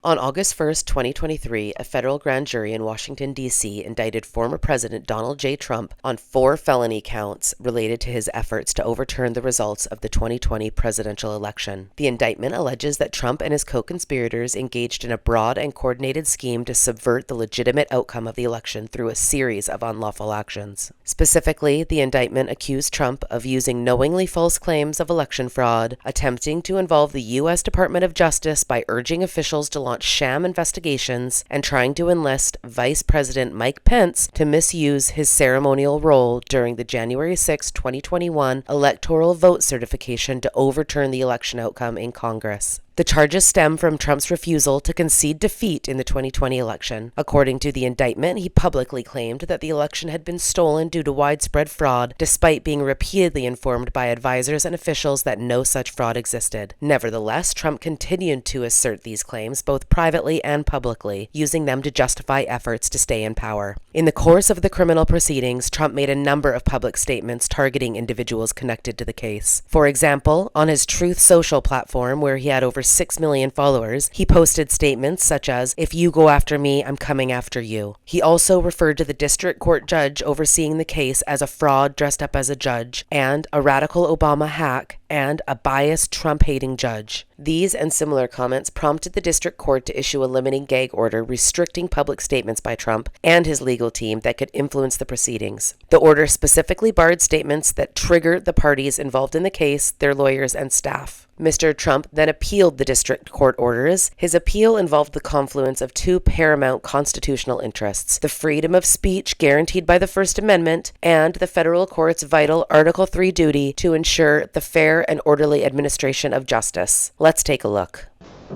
On August 1st, 2023, a federal grand jury in Washington, D.C. indicted former President Donald J. Trump on 4 felony counts related to his efforts to overturn the results of the 2020 presidential election. The indictment alleges that Trump and his co-conspirators engaged in a broad and coordinated scheme to subvert the legitimate outcome of the election through a series of unlawful actions. Specifically, the indictment accused Trump of using knowingly false claims of election fraud, attempting to involve the U.S. Department of Justice by urging officials to launch sham investigations, and trying to enlist Vice President Mike Pence to misuse his ceremonial role during the January 6, 2021 electoral vote certification to overturn the election outcome in Congress. The charges stem from Trump's refusal to concede defeat in the 2020 election. According to the indictment, he publicly claimed that the election had been stolen due to widespread fraud, despite being repeatedly informed by advisors and officials that no such fraud existed. Nevertheless, Trump continued to assert these claims both privately and publicly, using them to justify efforts to stay in power. In the course of the criminal proceedings, Trump made a number of public statements targeting individuals connected to the case. For example, on his Truth Social platform, where he had over 6 million followers, he posted statements such as, "If you go after me, I'm coming after you." He also referred to the district court judge overseeing the case as a fraud dressed up as a judge, and a radical Obama hack, and a biased Trump-hating judge. These and similar comments prompted the district court to issue a limiting gag order restricting public statements by Trump and his legal team that could influence the proceedings. The order specifically barred statements that triggered the parties involved in the case, their lawyers, and staff. Mr. Trump then appealed the district court orders. His appeal involved the confluence of 2 paramount constitutional interests: the freedom of speech guaranteed by the First Amendment and the federal court's vital Article 3 duty to ensure the fair and orderly administration of justice. Let's take a look.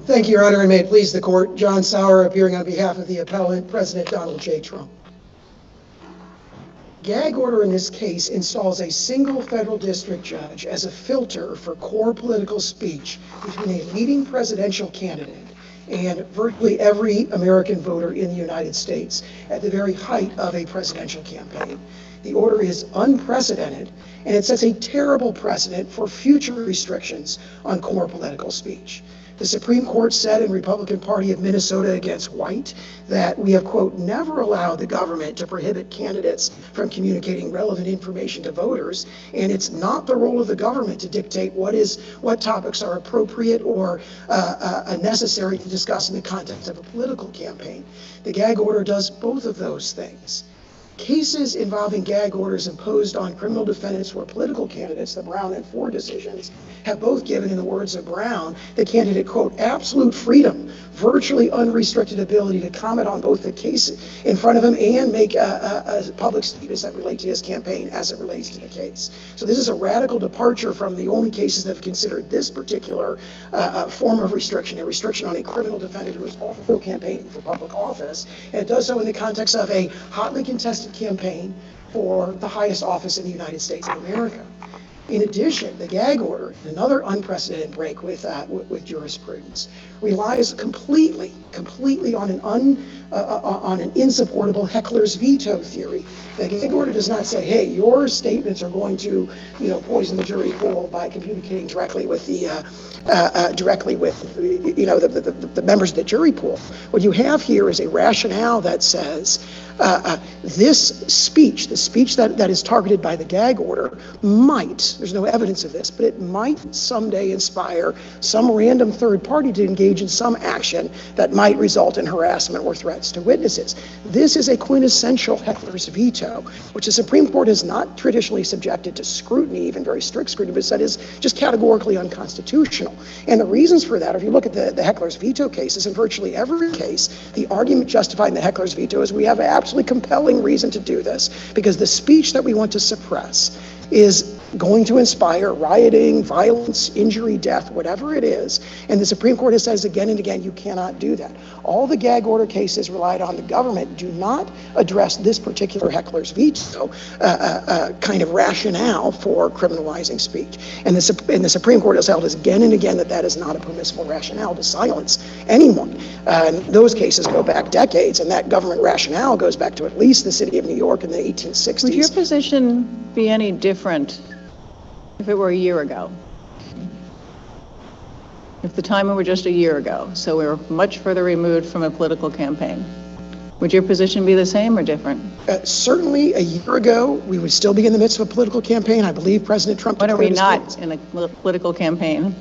Thank you, Your Honor, and may it please the court. John Sauer, appearing on behalf of the appellant, President Donald J. Trump. Gag order in this case installs a single federal district judge as a filter for core political speech between a leading presidential candidate and virtually every American voter in the United States at the very height of a presidential campaign. The order is unprecedented, and it sets a terrible precedent for future restrictions on core political speech. The Supreme Court said in Republican Party of Minnesota against White that we have, quote, never allowed the government to prohibit candidates from communicating relevant information to voters, and it's not the role of the government to dictate what topics are appropriate or necessary to discuss in the context of a political campaign. The gag order does both of those things. Cases involving gag orders imposed on criminal defendants who are political candidates, the Brown and Ford decisions, have both given, in the words of Brown, the candidate, quote, absolute freedom, virtually unrestricted ability to comment on both the case in front of him and make public statements that relate to his campaign as it relates to the case. So this is a radical departure from the only cases that have considered this particular form of restriction, a restriction on a criminal defendant who is also campaigning for public office, and it does so in the context of a hotly contested campaign for the highest office in the United States of America. In addition, the gag order, another unprecedented break with jurisprudence, relies completely on an insupportable heckler's veto theory. The gag order does not say, "Hey, your statements are going to, poison the jury pool by communicating directly with the members of the jury pool." What you have here is a rationale that says this speech, the speech that is targeted by the gag order, might, there's no evidence of this, but it might someday inspire some random third party to engage in some action that might result in harassment or threats to witnesses. This is a quintessential heckler's veto, which the Supreme Court has not traditionally subjected to scrutiny, even very strict scrutiny, but said is just categorically unconstitutional. And the reasons for that, if you look at the heckler's veto cases, in virtually every case, the argument justifying the heckler's veto is we have an absolutely compelling reason to do this because the speech that we want to suppress is going to inspire rioting, violence, injury, death, whatever it is. And the Supreme Court has said again and again, you cannot do that. All the gag order cases relied on the government do not address this particular heckler's veto kind of rationale for criminalizing speech. And the Supreme Court has held us again and again that is not a permissible rationale to silence anyone. And those cases go back decades, and that government rationale goes back to at least the city of New York in the 1860s. Would your position be any different if it were a year ago? If the timing were just a year ago, so we were much further removed from a political campaign, would your position be the same or different? Certainly, a year ago, we would still be in the midst of a political campaign. I believe President Trump. When are we not in a political campaign?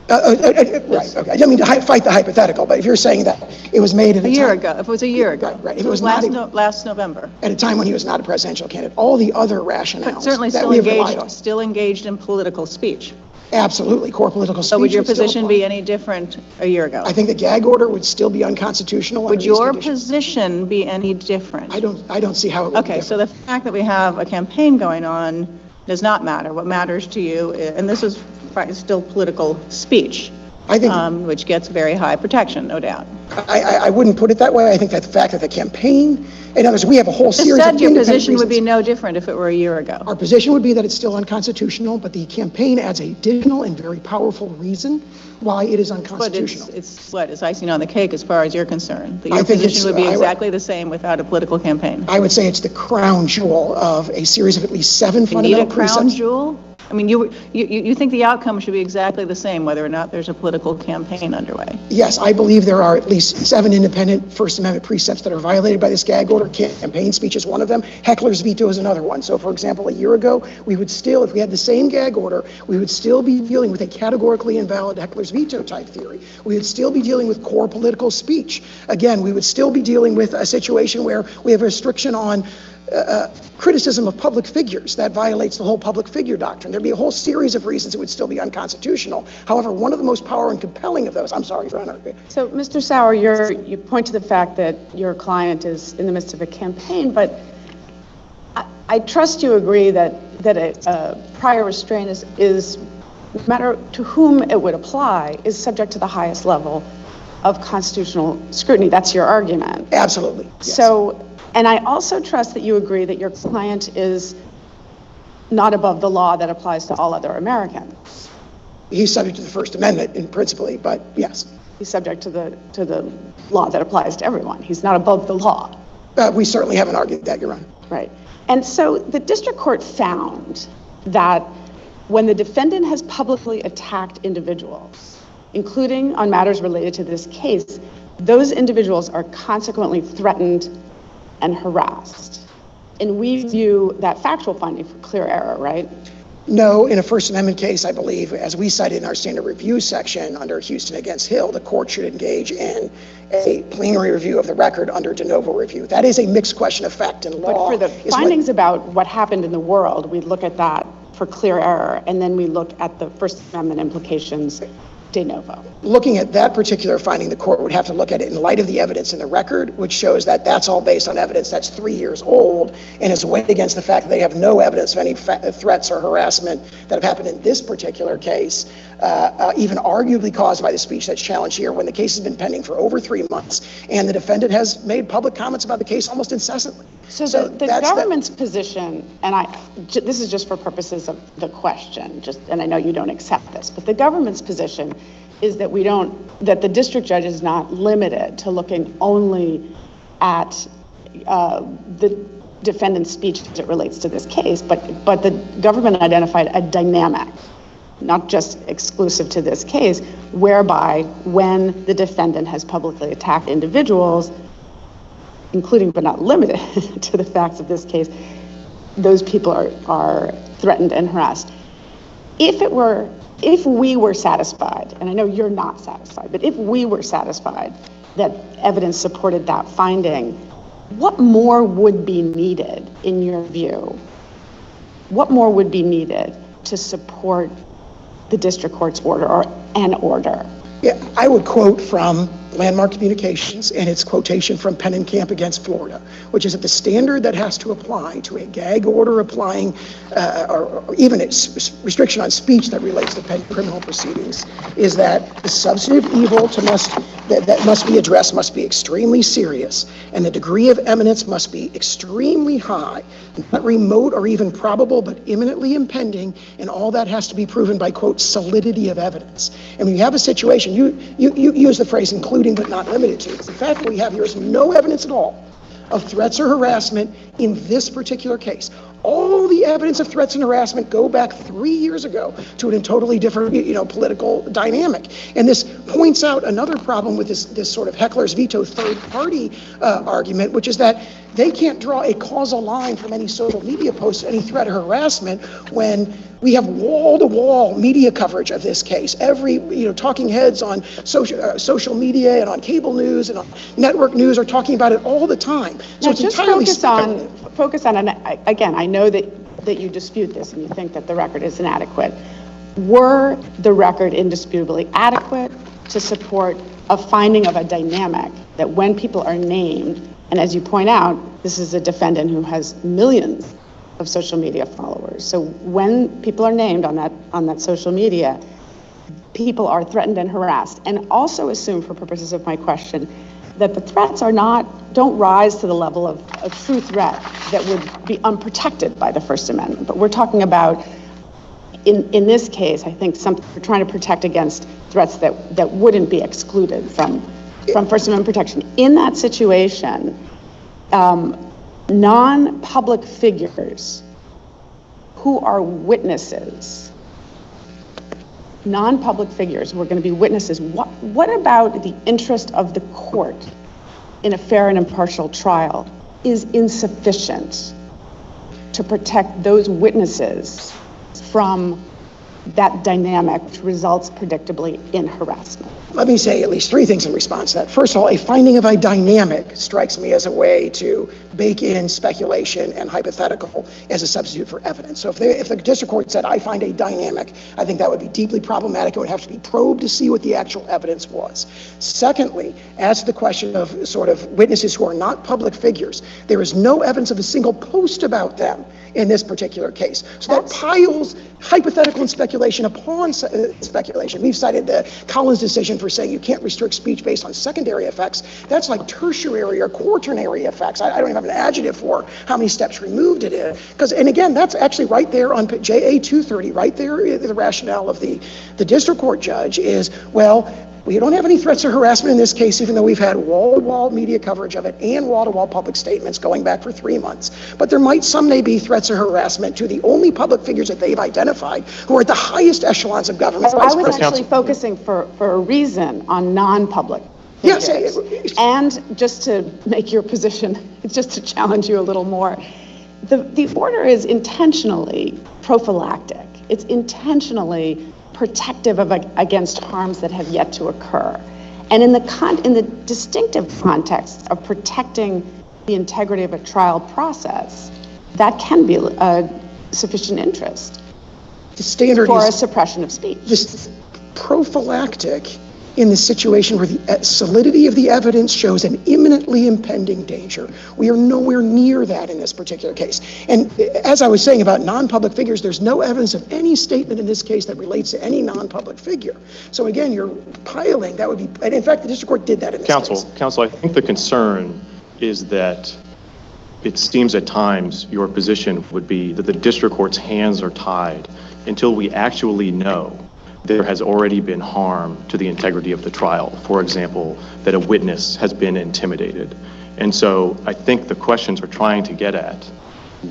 Right. Okay. I don't mean to fight the hypothetical, but if you're saying that it was made at a year ago, if it was a year ago, right. If it was last November, at a time when he was not a presidential candidate, all the other rationales, but certainly still engaged in political speech. Absolutely, core political speech. So would your position be any different a year ago? I think the gag order would still be unconstitutional. Would your position be any different? I don't see how it would be different. So the fact that we have a campaign going on does not matter. What matters to you, and this is still political speech, I think, which gets very high protection, no doubt. I wouldn't put it that way. I think that the fact that the campaign, in other words, we have a whole series of your position would be no different if it were a year ago. Our position would be that it's still unconstitutional, but the campaign adds a additional and very powerful reason why it is unconstitutional. But it's icing on the cake as far as you're concerned. That your position would be exactly the same without a political campaign. I would say it's the crown jewel of a series of at least 7 fundamental precepts. Crown jewel? I mean, you think the outcome should be exactly the same whether or not there's a political campaign underway? Yes, I believe there are at least 7 independent First Amendment precepts that are violated by this gag order. Campaign speech is one of them. Heckler's veto is another one. So, for example, a year ago, we would still, if we had the same gag order, we would still be dealing with a categorically invalid Heckler's veto type theory. We would still be dealing with core political speech. Again, we would still be dealing with a situation where we have a restriction on criticism of public figures. That violates the whole public figure doctrine. There'd be a whole series of reasons it would still be unconstitutional. However, one of the most powerful and compelling of those, I'm sorry, Your Honor. So, Mr. Sauer, you point to the fact that your client is in the midst of a campaign, but I trust you agree that a prior restraint is, no matter to whom it would apply, is subject to the highest level of constitutional scrutiny. That's your argument. Absolutely. Yes. So, and I also trust that you agree that your client is not above the law that applies to all other Americans. He's subject to the First Amendment in principally, but yes. He's subject to the law that applies to everyone. He's not above the law. We certainly haven't argued that, Your Honor. Right. And so the district court found that when the defendant has publicly attacked individuals, including on matters related to this case, those individuals are consequently threatened and harassed. And we view that factual finding for clear error, right? No, in a First Amendment case, I believe, as we cited in our standard review section under Houston against Hill, the court should engage in a plenary review of the record under de novo review. That is a mixed question of fact and law. But for the findings about what happened in the world, we look at that for clear error, and then we look at the First Amendment implications de novo. Looking at that particular finding, the court would have to look at it in light of the evidence in the record, which shows that that's all based on evidence that's 3 years old and is weighed against the fact that they have no evidence of any threats or harassment that have happened in this particular case, even arguably caused by the speech that's challenged here when the case has been pending for over 3 months and the defendant has made public comments about the case almost incessantly. So the government's position, and this is just for purposes of the question, and I know you don't accept this, but the government's position is that that the district judge is not limited to looking only at the defendant's speech as it relates to this case, but the government identified a dynamic, not just exclusive to this case, whereby when the defendant has publicly attacked individuals, including but not limited to the facts of this case, those people are threatened and harassed. If we were satisfied, and I know you're not satisfied, but if we were satisfied that evidence supported that finding, what more would be needed in your view? What more would be needed to support the district court's order or an order? Yeah, I would quote from Landmark Communications and its quotation from Penn and Camp against Florida, which is that the standard that has to apply to a gag order applying or even its restriction on speech that relates to criminal proceedings is that the substantive evil that must be addressed must be extremely serious, and the degree of eminence must be extremely high, not remote or even probable, but imminently impending, and all that has to be proven by, quote, solidity of evidence. And when you have a situation, you use the phrase including but not limited to. The fact that we have here is no evidence at all of threats or harassment in this particular case. All the evidence of threats and harassment go back 3 years ago to a totally different, political dynamic. And this points out another problem with this sort of heckler's veto third-party argument, which is that they can't draw a causal line from any social media post, any threat or harassment, when we have wall-to-wall media coverage of this case. Every, talking heads on social media and on cable news and on network news are talking about it all the time. So now, it's just entirely focus on, and again, I know that you dispute this and you think that the record is inadequate. Were the record indisputably adequate to support a finding of a dynamic that when people are named, and as you point out, this is a defendant who has millions of social media followers. So when people are named on that social media, people are threatened and harassed. And also assume, for purposes of my question, that the threats don't rise to the level of a true threat that would be unprotected by the First Amendment. But we're talking about, in this case, I think we're trying to protect against threats that wouldn't be excluded from First Amendment protection. In that situation, non-public figures who are witnesses, non-public figures who are going to be witnesses, what about the interest of the court in a fair and impartial trial is insufficient to protect those witnesses from that dynamic which results predictably in harassment? Let me say at least three things in response to that. First of all, a finding of a dynamic strikes me as a way to bake in speculation and hypothetical as a substitute for evidence. So if the district court said, I find a dynamic, I think that would be deeply problematic. It would have to be probed to see what the actual evidence was. Secondly, as to the question of sort of witnesses who are not public figures, there is no evidence of a single post about them in this particular case. So that piles hypothetical and speculation upon speculation. We've cited the Collins decision for saying you can't restrict speech based on secondary effects. That's like tertiary or quaternary effects. I don't even have an adjective for how many steps removed it is. And again, that's actually right there on JA 230, right there, the rationale of the district court judge is, well, we don't have any threats or harassment in this case, even though we've had wall-to-wall media coverage of it and wall-to-wall public statements going back for 3 months. But there might someday be threats or harassment to the only public figures that they've identified who are at the highest echelons of government. I was actually focusing for a reason on non-public figures. Yes. And just to make your position, just to challenge you a little more, the order is intentionally prophylactic. It's intentionally protective against harms that have yet to occur. And in the distinctive context of protecting the integrity of a trial process, that can be a sufficient interest for a suppression of speech. This prophylactic in the situation where the solidity of the evidence shows an imminently impending danger. We are nowhere near that in this particular case. And as I was saying about non-public figures, there's no evidence of any statement in this case that relates to any non-public figure. So again, you're piling, that would be, and in fact, the district court did that in this case. Counsel, I think the concern is that it seems at times your position would be that the district court's hands are tied until we actually know there has already been harm to the integrity of the trial. For example, that a witness has been intimidated. And so I think the questions we're trying to get at,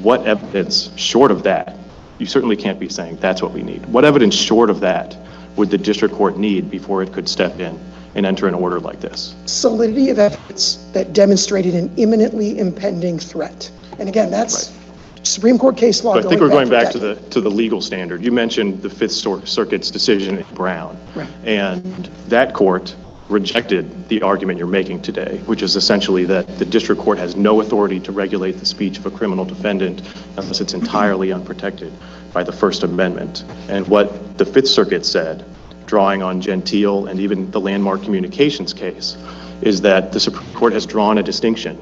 what evidence short of that, you certainly can't be saying that's what we need. What evidence short of that would the district court need before it could step in and enter an order like this? Solidity of evidence that demonstrated an imminently impending threat. And again, that's right. Supreme Court case law. But I think we're going back to the legal standard. You mentioned the Fifth Circuit's decision in Brown, right. And that court rejected the argument you're making today, which is essentially that the district court has no authority to regulate the speech of a criminal defendant unless it's entirely unprotected by the First Amendment. And what the Fifth Circuit said, drawing on Gentile and even the Landmark Communications case, is that the Supreme Court has drawn a distinction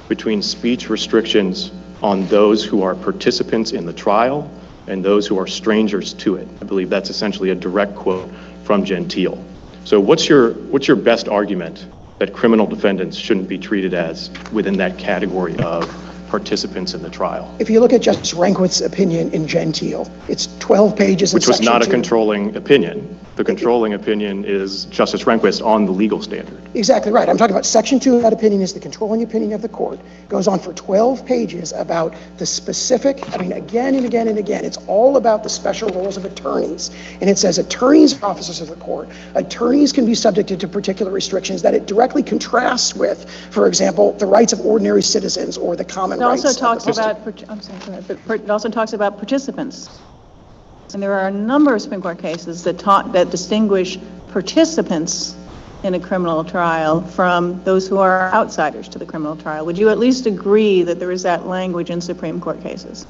between speech restrictions on those who are participants in the trial and those who are strangers to it. I believe that's essentially a direct quote from Gentile. So what's your best argument that criminal defendants shouldn't be treated as within that category of participants in the trial? If you look at Justice Rehnquist's opinion in Gentile, it's 12 pages. Which was not a controlling opinion. The controlling opinion is Justice Rehnquist on the legal standard. Exactly right. I'm talking about Section 2 of that opinion is the controlling opinion of the court. Goes on for 12 pages about the specific, again and again and again, it's all about the special roles of attorneys. And it says attorneys are officers of the court. Attorneys can be subjected to particular restrictions that it directly contrasts with, for example, the rights of ordinary citizens or the common rights. It also talks about participants. And there are a number of Supreme Court cases that distinguish participants in a criminal trial from those who are outsiders to the criminal trial. Would you at least agree that there is that language in Supreme Court cases?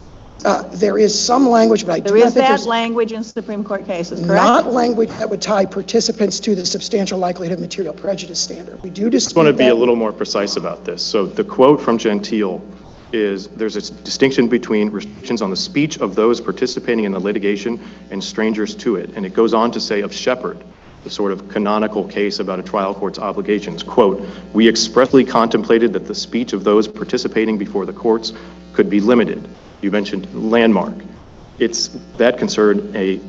There is some language, but I do not think there is that language in Supreme Court cases, correct? Not language that would tie participants to the substantial likelihood of material prejudice standard. We do dispute that. I just want to be a little more precise about this. So the quote from Gentile is there's a distinction between restrictions on the speech of those participating in the litigation and strangers to it. And it goes on to say of Shepard, the sort of canonical case about a trial court's obligations, quote, we expressly contemplated that the speech of those participating before the courts could be limited. You mentioned landmark. That concerned a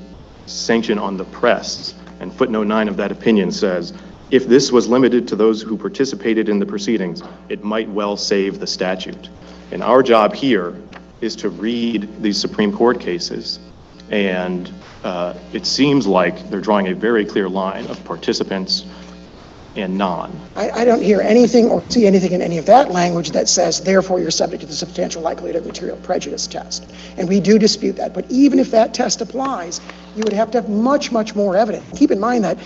sanction on the press, and footnote 9 of that opinion says, if this was limited to those who participated in the proceedings, it might well save the statute. And our job here is to read these Supreme Court cases, and it seems like they're drawing a very clear line of participants and non. I don't hear anything or see anything in any of that language that says, therefore, you're subject to the substantial likelihood of material prejudice test. And we do dispute that. But even if that test applies, you would have to have much, much more evidence. Keep in mind that,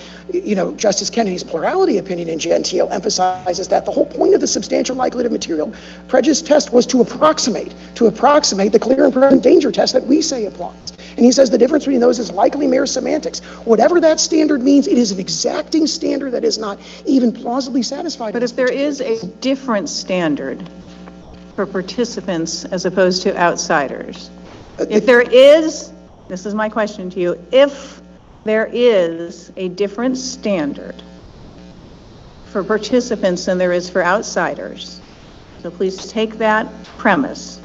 Justice Kennedy's plurality opinion in Gentile emphasizes that the whole point of the substantial likelihood of material prejudice test was to approximate the clear and present danger test that we say applies. And he says the difference between those is likely mere semantics. Whatever that standard means, it is an exacting standard that is not even plausibly satisfied. But if there is a different standard for participants as opposed to outsiders, if there is, this is my question to you, if there is a different standard for participants than there is for outsiders, so please take that premise,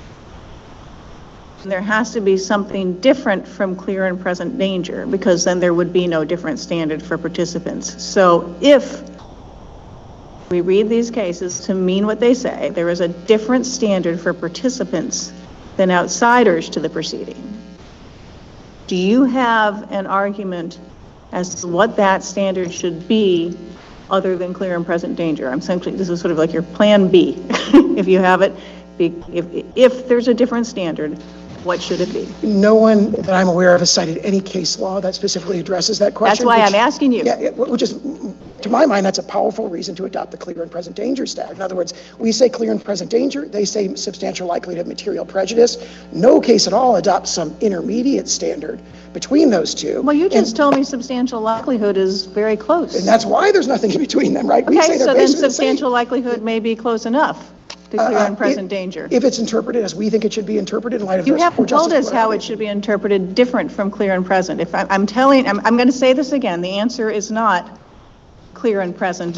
and there has to be something different from clear and present danger, because then there would be no different standard for participants. So if we read these cases to mean what they say, there is a different standard for participants than outsiders to the proceeding. Do you have an argument as to what that standard should be other than clear and present danger? I'm essentially, this is sort of like your plan B, if you have it. If there's a different standard, what should it be? No one that I'm aware of has cited any case law that specifically addresses that question. That's why I'm asking you. Yeah, which is, to my mind, that's a powerful reason to adopt the clear and present danger standard. In other words, we say clear and present danger, they say substantial likelihood of material prejudice. No case at all adopts some intermediate standard between those two. Well, you just told me substantial likelihood is very close. And that's why there's nothing in between them, right? Okay, so then substantial likelihood may be close enough to clear and present danger. If it's interpreted as we think it should be interpreted in light of you haven't told us how it should be interpreted different from clear and present. If I'm going to say this again, the answer is not clear and present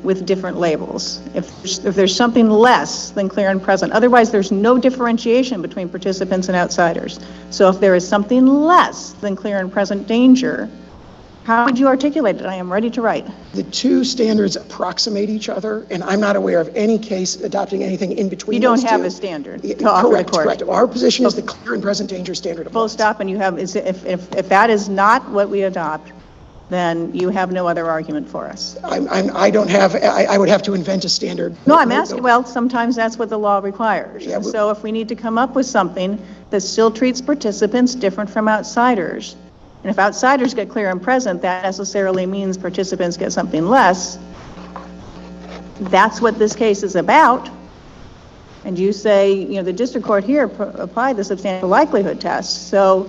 with different labels. If there's something less than clear and present, otherwise there's no differentiation between participants and outsiders. So if there is something less than clear and present danger, how would you articulate it? I am ready to write. The two standards approximate each other, and I'm not aware of any case adopting anything in between. You don't those have two. A standard to offer the court. Correct. Our position is the clear and present danger standard. Full stop, and you have, if that is not what we adopt, then you have no other argument for us. I don't have, I would have to invent a standard. No, I'm asking, well, sometimes that's what the law requires. Yeah, so if we need to come up with something that still treats participants different from outsiders, and if outsiders get clear and present, that necessarily means participants get something less. That's what this case is about. And you say, the district court here applied the substantial likelihood test. So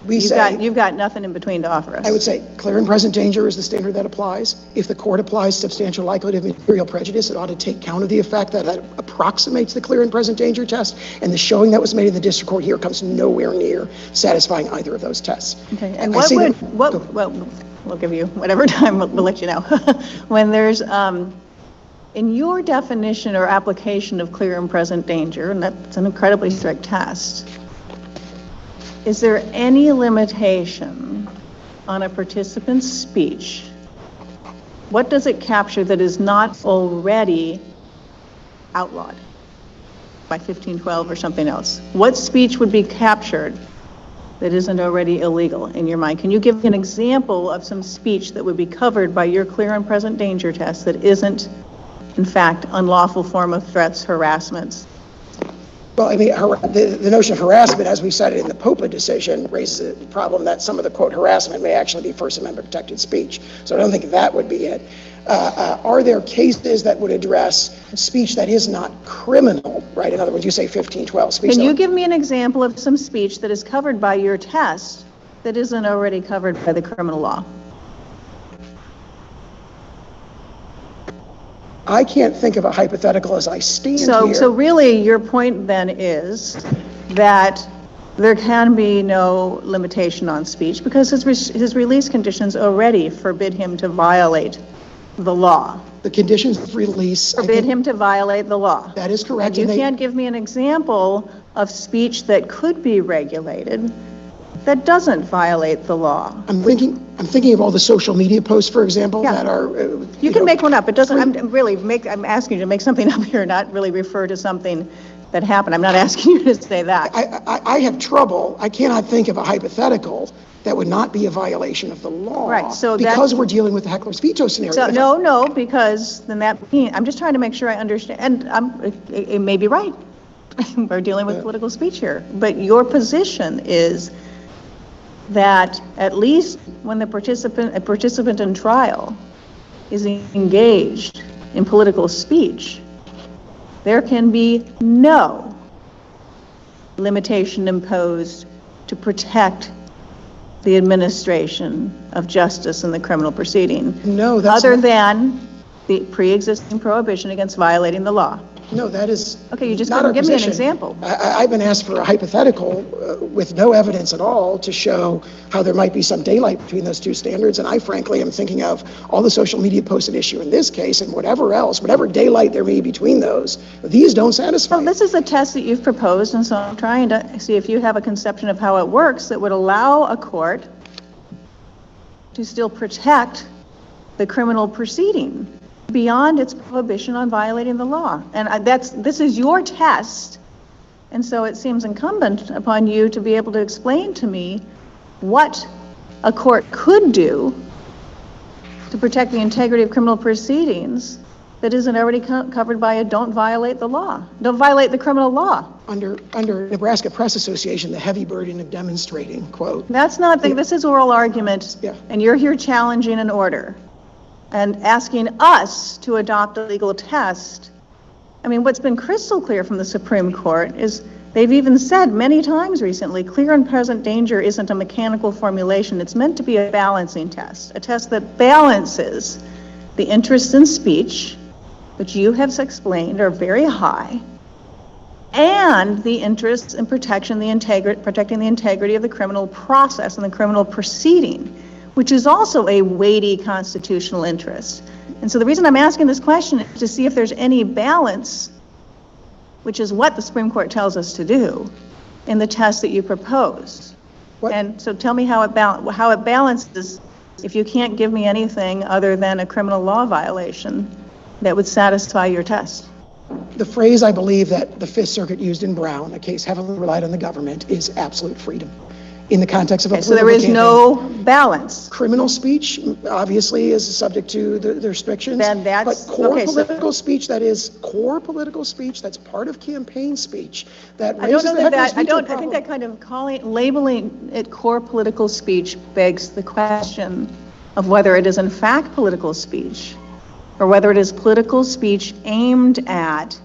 you've got nothing in between to offer us. I would say clear and present danger is the standard that applies. If the court applies substantial likelihood of material prejudice, it ought to take count of the effect that it approximates the clear and present danger test, and the showing that was made in the district court here comes nowhere near satisfying either of those tests. Okay, and we'll give you whatever time, we'll let you know. When there's, in your definition or application of clear and present danger, and that's an incredibly strict test, is there any limitation on a participant's speech, what does it capture that is not already outlawed by 1512 or something else? What speech would be captured that isn't already illegal in your mind? Can you give me an example of some speech that would be covered by your clear and present danger test that isn't, in fact, unlawful form of threats, harassments? Well, I mean, the notion of harassment, as we cited in the Popa decision, raises a problem that some of the, quote, harassment may actually be First Amendment protected speech. So I don't think that would be it. Are there cases that would address speech that is not criminal, right? In other words, you say 1512 speech. Can you give me an example of some speech that is covered by your test that isn't already covered by the criminal law? I can't think of a hypothetical as I stand here. So really, your point then is that there can be no limitation on speech because his release conditions already forbid him to violate the law. The conditions of release forbid him to violate the law. That is correct. And you can't give me an example of speech that could be regulated that doesn't violate the law. I'm thinking of all the social media posts, for example, that are. You can make one up. It doesn't. I'm asking you to make something up here, not really refer to something that happened. I'm not asking you to say that. I have trouble. I cannot think of a hypothetical that would not be a violation of the law. Right. So because we're dealing with the heckler's veto scenario. So no, because then that means I'm just trying to make sure I understand. And it may be right. We're dealing with political speech here, but your position is that at least when a participant in trial is engaged in political speech, there can be no limitation imposed to protect the administration of justice in the criminal proceeding. No, that's other than the pre-existing prohibition against violating the law. No, that is okay. You just not couldn't give position. Me an example. I've been asked for a hypothetical with no evidence at all to show how there might be some daylight between those two standards. And I frankly am thinking of all the social media posts at issue in this case and whatever else, whatever daylight there may be between those. These don't satisfy. Well, this is a test that you've proposed, and so I'm trying to see if you have a conception of how it works that would allow a court to still protect the criminal proceeding beyond its prohibition on violating the law. And this is your test, and so it seems incumbent upon you to be able to explain to me what a court could do to protect the integrity of criminal proceedings that isn't already covered by a don't violate the law. Don't violate the criminal law. Under Nebraska Press Association, the heavy burden of demonstrating, quote. That's not, this is oral argument, and you're here challenging an order and asking us to adopt a legal test. I mean, what's been crystal clear from the Supreme Court is they've even said many times recently, clear and present danger isn't a mechanical formulation. It's meant to be a balancing test, a test that balances the interests in speech, which you have explained are very high, and the interests in protecting the integrity of the criminal process and the criminal proceeding, which is also a weighty constitutional interest. And so the reason I'm asking this question is to see if there's any balance, which is what the Supreme Court tells us to do, in the test that you propose. And so tell me how it balances if you can't give me anything other than a criminal law violation that would satisfy your test. The phrase I believe that the Fifth Circuit used in Brown, a case heavily relied on the government, is absolute freedom. In the context of a so there is no balance. Criminal speech, obviously, is subject to the restrictions. But core political speach, that is core political speech, that's part of campaign speech, that raises the heckler's veto problem. I think that kind of labeling it core political speech begs the question of whether it is in fact political speech, or whether it is political speech aimed at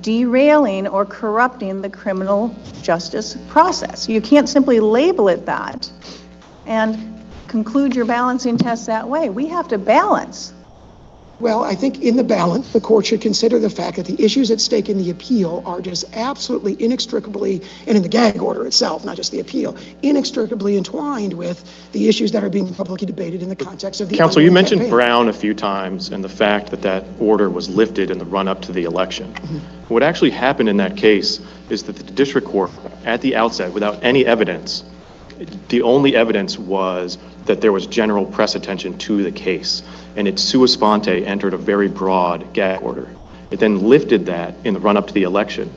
derailing or corrupting the criminal justice process. You can't simply label it that and conclude your balancing test that way. We have to balance. Well, I think in the balance, the court should consider the fact that the issues at stake in the appeal are just absolutely inextricably, and in the gag order itself, not just the appeal, inextricably entwined with the issues that are being publicly debated in the context of the Counsel, you mentioned campaign. Brown a few times and the fact that that order was lifted in the run-up to the election. What actually happened in that case is that the district court, at the outset, without any evidence, the only evidence was that there was general press attention to the case, and it sua sponte entered a very broad gag order. It then lifted that in the run-up to the election.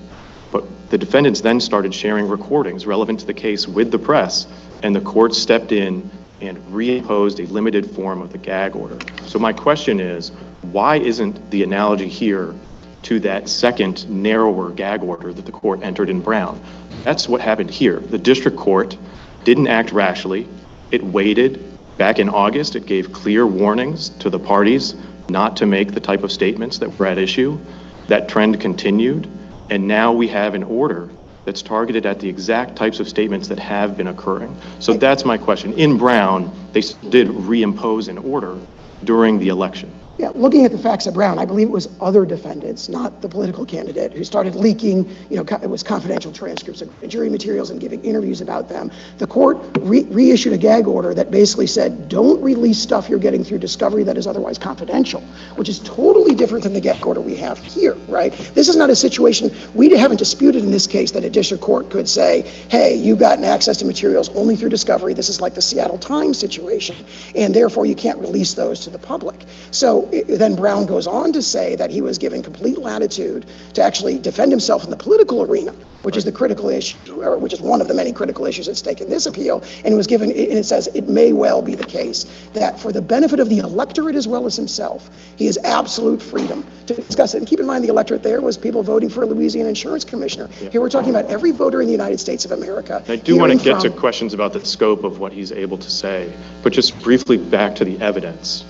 But the defendants then started sharing recordings relevant to the case with the press, and the court stepped in and reimposed a limited form of the gag order. So my question is, why isn't the analogy here to that second narrower gag order that the court entered in Brown? That's what happened here. The district court didn't act rashly. It waited. Back in August, it gave clear warnings to the parties not to make the type of statements that were at issue. That trend continued, and now we have an order that's targeted at the exact types of statements that have been occurring. So that's my question. In Brown, they did reimpose an order during the election. Yeah, looking at the facts of Brown, I believe it was other defendants, not the political candidate, who started leaking, it was confidential transcripts of jury materials and giving interviews about them. The court reissued a gag order that basically said, don't release stuff you're getting through discovery that is otherwise confidential, which is totally different than the gag order we have here, right? This is not a situation, we haven't disputed in this case that a district court could say, hey, you've gotten access to materials only through discovery. This is like the Seattle Times situation, and therefore you can't release those to the public. So then Brown goes on to say that he was given complete latitude to actually defend himself in the political arena, which is the critical issue, or which is one of the many critical issues at stake in this appeal. And it says it may well be the case that for the benefit of the electorate as well as himself, he has absolute freedom to discuss it. And keep in mind, the electorate there was people voting for a Louisiana insurance commissioner. Yeah. Here we're talking about every voter in the United States of America. I do want to get to questions about the scope of what he's able to say, but just briefly back to the evidence.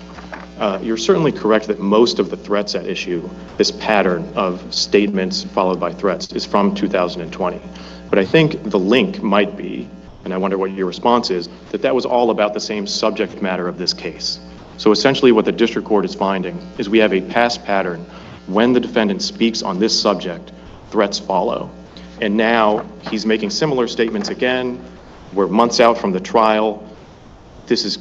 You're certainly correct that most of the threats at issue, this pattern of statements followed by threats, is from 2020. But I think the link might be, and I wonder what your response is, that was all about the same subject matter of this case. So essentially what the district court is finding is we have a past pattern. When the defendant speaks on this subject, threats follow. And now he's making similar statements again. We're months out from the trial. This is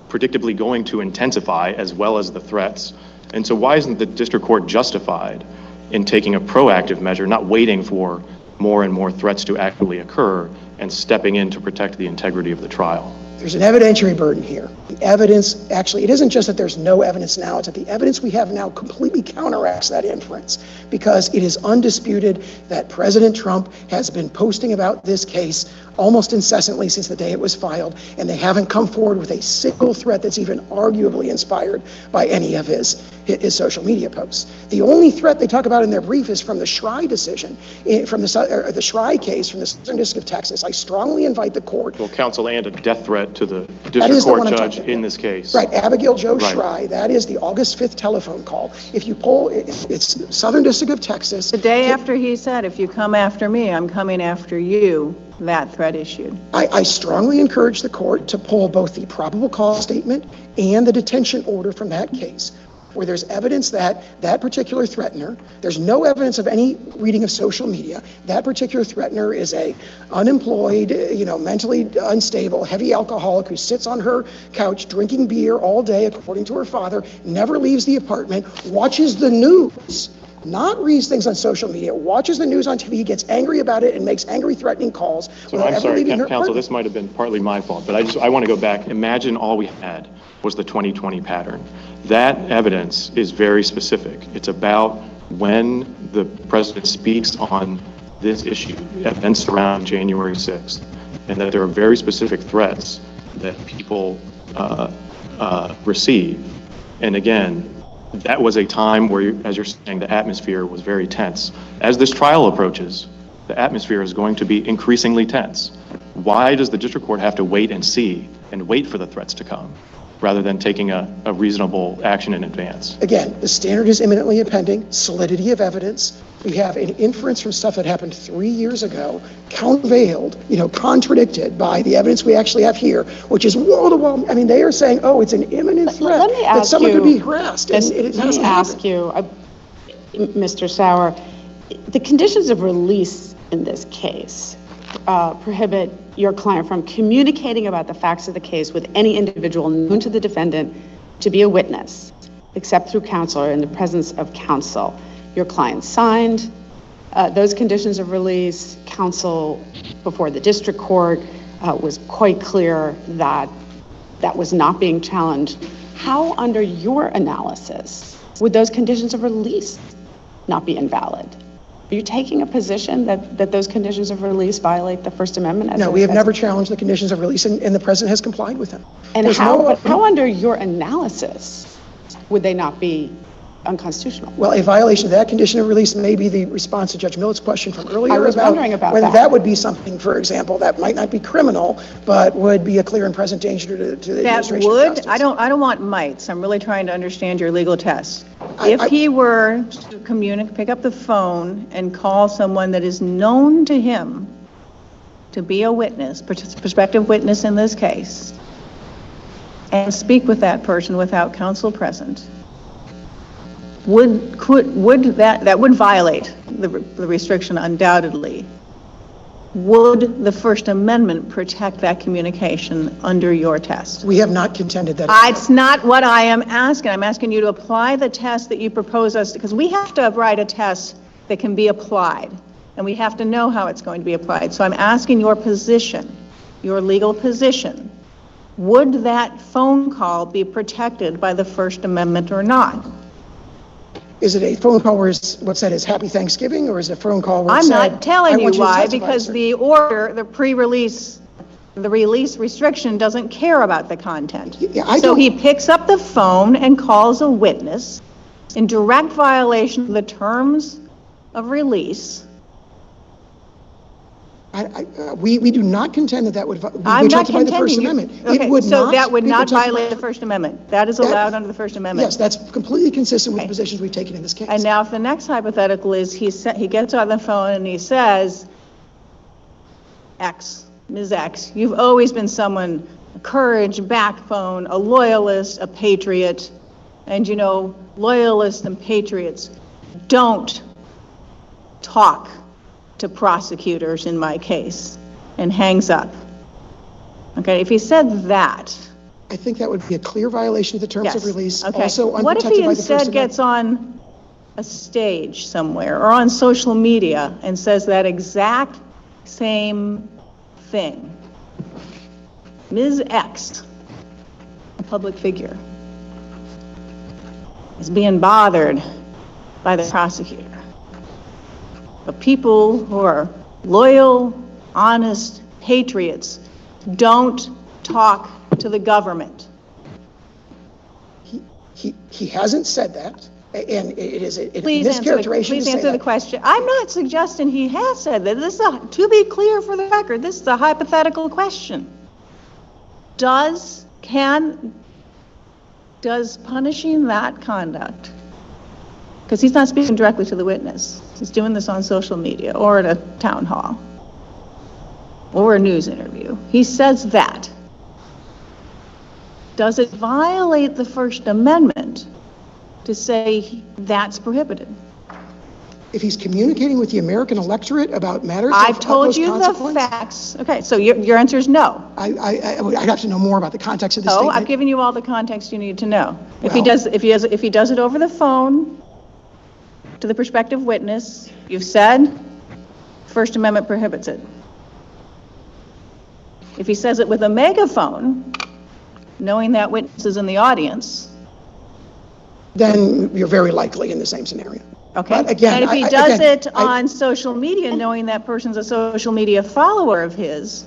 predictably going to intensify as well as the threats. And so why isn't the district court justified in taking a proactive measure, not waiting for more and more threats to actually occur and stepping in to protect the integrity of the trial? There's an evidentiary burden here. The evidence, actually, it isn't just that there's no evidence now, it's that the evidence we have now completely counteracts that inference, because it is undisputed that President Trump has been posting about this case almost incessantly since the day it was filed, and they haven't come forward with a single threat that's even arguably inspired by any of his social media posts. The only threat they talk about in their brief is from the Schrei decision, from the Schrei case from the Southern District of Texas. I strongly invite the court. Well, counsel, and a death threat to the district court judge in this case. Right, Abigail Jo Schrei. That is the August 5th telephone call. If you poll, it's Southern District of Texas. The day after he said, if you come after me, I'm coming after you, that threat issued. I strongly encourage the court to pull both the probable cause statement and the detention order from that case, where there's evidence that that particular threatener, there's no evidence of any reading of social media. That particular threatener is a unemployed, mentally unstable, heavy alcoholic who sits on her couch drinking beer all day, according to her father, never leaves the apartment, watches the news, not reads things on social media, watches the news on TV, gets angry about it, and makes angry, threatening calls. So I'm sorry, counsel, this might have been partly my fault, but I want to go back. Imagine all we had was the 2020 pattern. That evidence is very specific. It's about when the president speaks on this issue, events around January 6th, and that there are very specific threats that people receive. And again, that was a time where, as you're saying, the atmosphere was very tense. As this trial approaches, the atmosphere is going to be increasingly tense. Why does the district court have to wait and see and wait for the threats to come, rather than taking a reasonable action in advance? Again, the standard is imminently impending, solidity of evidence. We have an inference from stuff that happened 3 years ago, countervailed, contradicted by the evidence we actually have here, which is wall-to-wall. I mean, they are saying, oh, it's an imminent threat that someone could be harassed. Let me ask you, Mr. Sauer, the conditions of release in this case prohibit your client from communicating about the facts of the case with any individual known to the defendant to be a witness, except through counsel or in the presence of counsel. Your client signed those conditions of release. Counsel before the district court was quite clear that that was not being challenged, how, under your analysis, would those conditions of release not be invalid? Are you taking a position that those conditions of release violate the First Amendment? No, we have never challenged the conditions of release, and the president has complied with them. And how under your analysis would they not be unconstitutional? Well, a violation of that condition of release may be the response to Judge Millett's question from earlier. I was wondering about whether that. that would be something, for example, that might not be criminal, but would be a clear and present danger to the administration of justice. I don't want mites. I'm really trying to understand your legal test. If he were to pick up the phone and call someone that is known to him to be a witness, prospective witness in this case, and speak with that person without counsel present, that would violate the restriction undoubtedly. Would the First Amendment protect that communication under your test? We have not contended that. It's not what I am asking. I'm asking you to apply the test that you propose us, because we have to write a test that can be applied, and we have to know how it's going to be applied. So I'm asking your position, your legal position. Would that phone call be protected by the First Amendment or not? Is it a phone call where what's said is Happy Thanksgiving, or is it a phone call where I'm not telling you why, testify, because sir? the order, the pre-release, the release restriction doesn't care about the content. So he picks up the phone and calls a witness in direct violation of the terms of release. We do not contend that would be I'm not protected by the First contending. Amendment. Okay, It would so not that would be not protected violate by- the First Amendment. That is allowed under the First Amendment. Yes, that's completely consistent with the positions we've taken in this case. And now if the next hypothetical is he gets on the phone and he says, X, Ms. X, you've always been someone, courage, backbone, a loyalist, a patriot, and you know, loyalists and patriots don't talk to prosecutors in my case, and hangs up. Okay, if he said that. I think that would be a clear violation of the terms of release. Okay. Also What if unprotected he by the First instead Amendment. gets on a stage somewhere or on social media and says that exact same thing? Ms. X, a public figure, is being bothered by the prosecutor. But people who are loyal, honest patriots don't talk to the government. He hasn't said that, and it is a Please mischaracterization. answer the question. I'm not suggesting he has said that. This is to be clear for the record, this is a hypothetical question. Does punishing that conduct, because he's not speaking directly to the witness, he's doing this on social media or at a town hall or a news interview. He says that. Does it violate the First Amendment to say that's prohibited? If he's communicating with the American electorate about matters I've of told utmost you consequence, the facts. Okay, so your answer is no. I'd have to know more about the context of the Oh, statement. I've given you all the context you need to know. If he Well- does it over the phone to the prospective witness, you've said First Amendment prohibits it. If he says it with a megaphone, knowing that witness is in the audience, Then you're very likely in the same scenario. okay? But again, And if he I- does again, it on social media, knowing that person's a social media follower of his,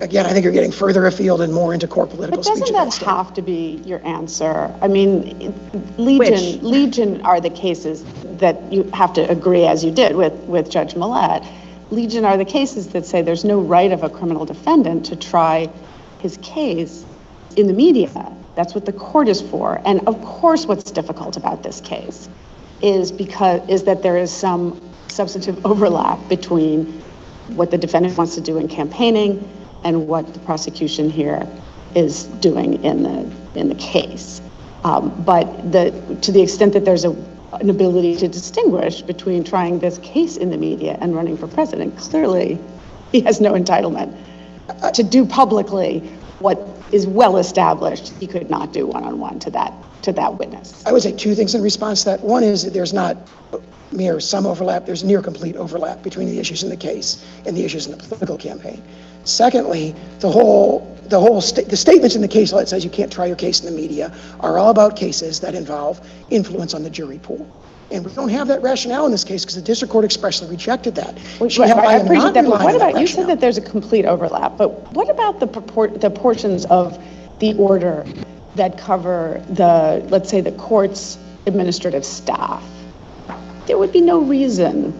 Again, I think you're getting further afield and more into core political But speech. doesn't at that stage. have to be your answer? I mean, Which? Legion are the cases that you have to agree, as you did with Judge Millett. Legion are the cases that say there's no right of a criminal defendant to try his case in the media. That's what the court is for. And of course, what's difficult about this case is that there is some substantive overlap between what the defendant wants to do in campaigning and what the prosecution here is doing in the case. But to the extent that there's an ability to distinguish between trying this case in the media and running for president, clearly he has no entitlement to do publicly what is well established he could not do one-on-one to that to that witness? I would say two things in response to that. One is that there's not mere some overlap, there's near complete overlap between the issues in the case and the issues in the political campaign. Secondly, the statements in the case law that says you can't try your case in the media are all about cases that involve influence on the jury pool. And we don't have that rationale in this case because the district court expressly rejected that. I appreciate that, but what about, you said that there's a complete overlap, but what about the portions of the order that cover the, let's say, the court's administrative staff? There would be no reason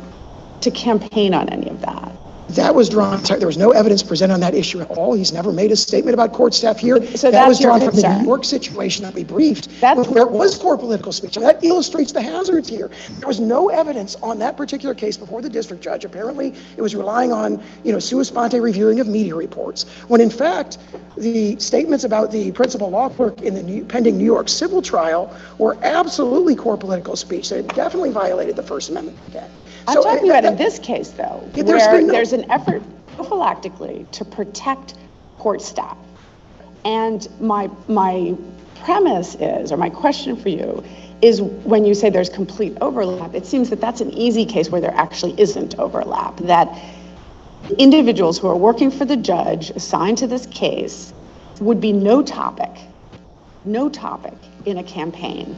to campaign on any of that. That was drawn, there was no evidence presented on that issue at all. He's never made a statement about court staff here. So that was drawn your from the concern. New York situation that we briefed, where it was core political speech. And that illustrates the hazards here. There was no evidence on that particular case before the district judge. Apparently, it was relying on, sua sponte reviewing of media reports, when in fact, the statements about the principal law clerk in the pending New York civil trial were absolutely core political speech. So it definitely violated the First Amendment. I'm talking about in this case, though, where there's an effort prophylactically to protect court staff. And my premise is, or my question for you, is when you say there's complete overlap, it seems that that's an easy case where there actually isn't overlap, that individuals who are working for the judge assigned to this case would be no topic in a campaign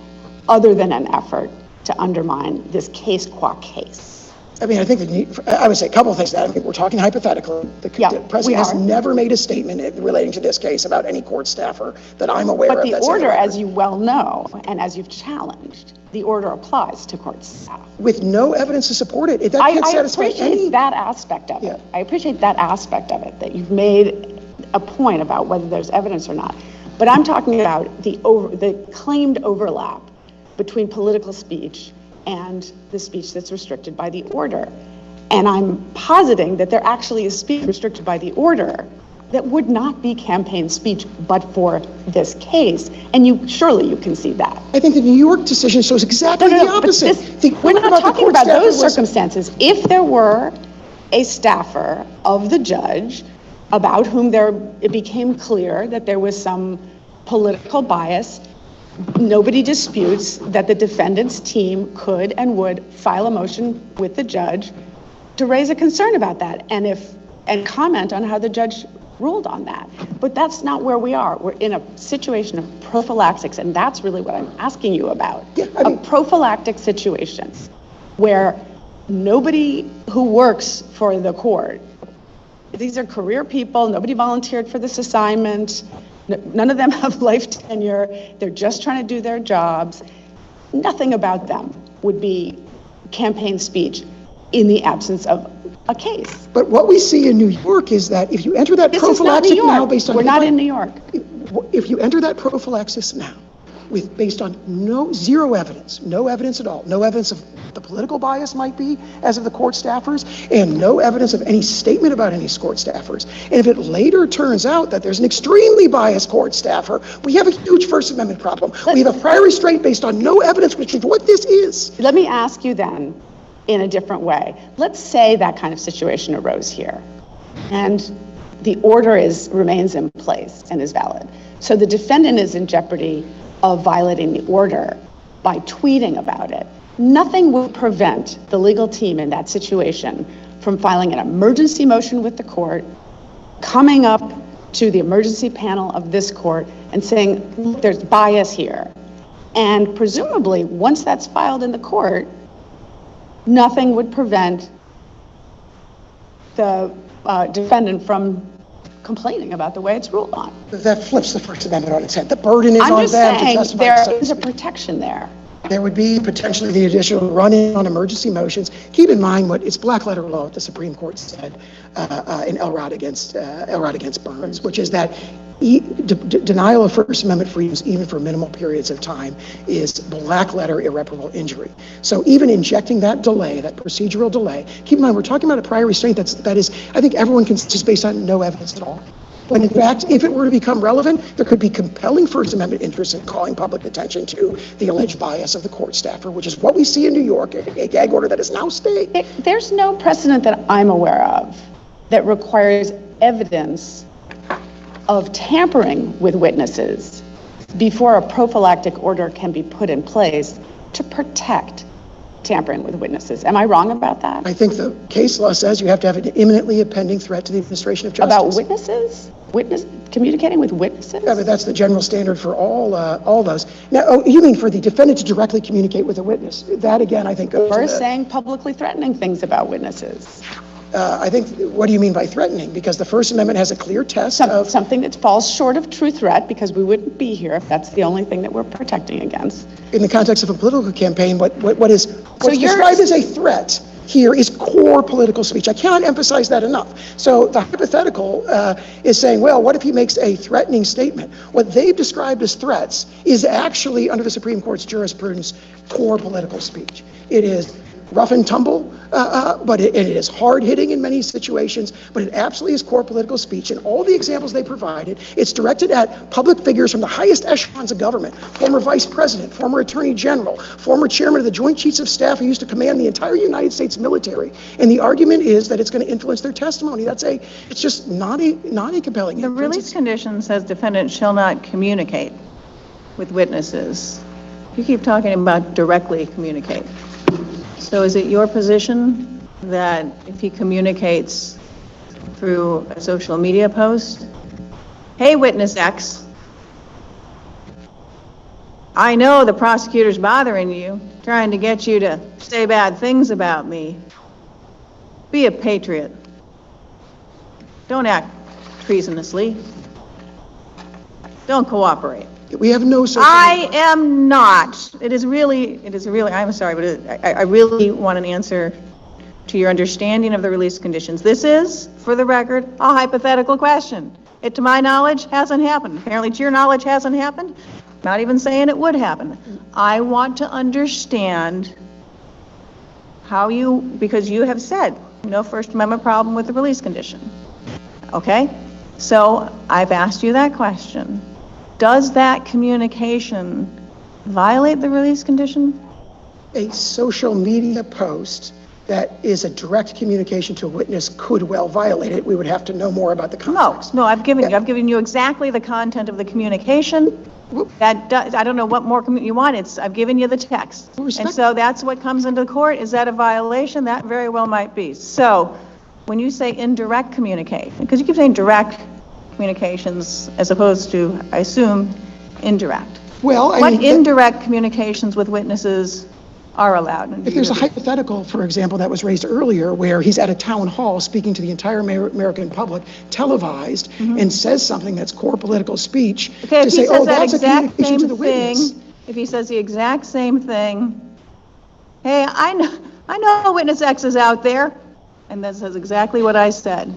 other than an effort to undermine this case qua case. I mean, I think I would say a couple of things. I mean, we're talking hypothetically. The president has never made a statement relating to this case about any court staffer that I'm aware of. But the order, as you well know, and as you've challenged, the order applies to court staff. With no evidence to support it. I appreciate that aspect of it. I appreciate that aspect of it, that you've made a point about whether there's evidence or not. But I'm talking about the claimed overlap between political speech and the speech that's restricted by the order. And I'm positing that there actually is speech restricted by the order that would not be campaign speech but for this case. And surely you can see that. I think the New York decision shows exactly the opposite. We're not talking about those circumstances. If there were a staffer of the judge about whom it became clear that there was some political bias, nobody disputes that the defendant's team could and would file a motion with the judge to raise a concern about that and comment on how the judge ruled on that. But that's not where we are. We're in a situation of prophylaxis, and that's really what I'm asking you about. A prophylactic situation where nobody who works for the court, these are career people, nobody volunteered for this assignment, none of them have life tenure, they're just trying to do their jobs. Nothing about them would be campaign speech in the absence of a case. But what we see in New York is that if you enter that prophylaxis now based on... We're not in New York. If you enter that prophylaxis now based on zero evidence, no evidence at all, no evidence of the political bias might be as of the court staffers, and no evidence of any statement about any court staffers. And if it later turns out that there's an extremely biased court staffer, we have a huge First Amendment problem. We have a prior restraint based on no evidence, which is what this is. Let me ask you then in a different way. Let's say that kind of situation arose here and the order remains in place and is valid. So the defendant is in jeopardy of violating the order by tweeting about it. Nothing will prevent the legal team in that situation from filing an emergency motion with the court, coming up to the emergency panel of this court and saying, look, there's bias here. And presumably, once that's filed in the court, nothing would prevent the defendant from complaining about the way it's ruled on. That flips the First Amendment on its head. The burden is on them to justify. I'm just saying there is a protection there. There would be potentially the additional run-in on emergency motions. Keep in mind it's black letter law, what the Supreme Court said in Elrod against Burns, which is that denial of First Amendment freedoms, even for minimal periods of time, is black letter irreparable injury. So even injecting that delay, that procedural delay, keep in mind we're talking about a prior restraint that is, I think everyone can just based on no evidence at all. But in fact, if it were to become relevant, there could be compelling First Amendment interest in calling public attention to the alleged bias of the court staffer, which is what we see in New York, a gag order that is now stayed. There's no precedent that I'm aware of that requires evidence of tampering with witnesses before a prophylactic order can be put in place to protect tampering with witnesses. Am I wrong about that? I think the case law says you have to have an imminently impending threat to the administration of justice. About witnesses? Communicating with witnesses? Yeah, but that's the general standard for all those. Now, oh, you mean for the defendant to directly communicate with a witness? That, again, I think goes Or to saying publicly threatening things about witnesses. I think, what do you mean by threatening? Because the First Amendment has a clear test of... Something that falls short of true threat, because we wouldn't be here if that's the only thing that we're protecting against. In the context of a political campaign, what's described as a threat here is core political speech. I cannot emphasize that enough. So the hypothetical is saying, well, what if he makes a threatening statement? What they've described as threats is actually, under the Supreme Court's jurisprudence, core political speech. It is rough and tumble, but it is hard-hitting in many situations, but it absolutely is core political speech. And all the examples they provided, it's directed at public figures from the highest echelons of government, former vice president, former attorney general, former chairman of the Joint Chiefs of Staff who used to command the entire United States military. And the argument is that it's going to influence their testimony. It's just not a compelling The release condition says defendant shall not communicate with witnesses. You keep talking about directly communicate. So is it your position that if he communicates through a social media post, hey, witness X, I know the prosecutor's bothering you, trying to get you to say bad things about me. Be a patriot. Don't act treasonously. Don't cooperate. We have no social... I am not. It is really, I'm sorry, but I really want an answer to your understanding of the release conditions. This is, for the record, a hypothetical question. It, to my knowledge, hasn't happened. Apparently, to your knowledge, hasn't happened. Not even saying it would happen. I want to understand how you, because you have said no First Amendment problem with the release condition. Okay? So I've asked you that question. Does that communication violate the release condition? A social media post that is a direct communication to a witness could well violate it. We would have to know more about the context. No, I've given you exactly the content of the communication. That does, I don't know what more you want. I've given you the text. And so that's what comes into court. Is that a violation? That very well might be. So when you say indirect communication, because you keep saying direct communications as opposed to, I assume, indirect. Well, what indirect communications with witnesses are allowed? If there's a hypothetical, for example, that was raised earlier, where he's at a town hall speaking to the entire American public, televised, and says something that's core political speech, to say, oh, that's a communication to the witness. If he says the exact same thing, hey, I know witness X is out there, and that says exactly what I said.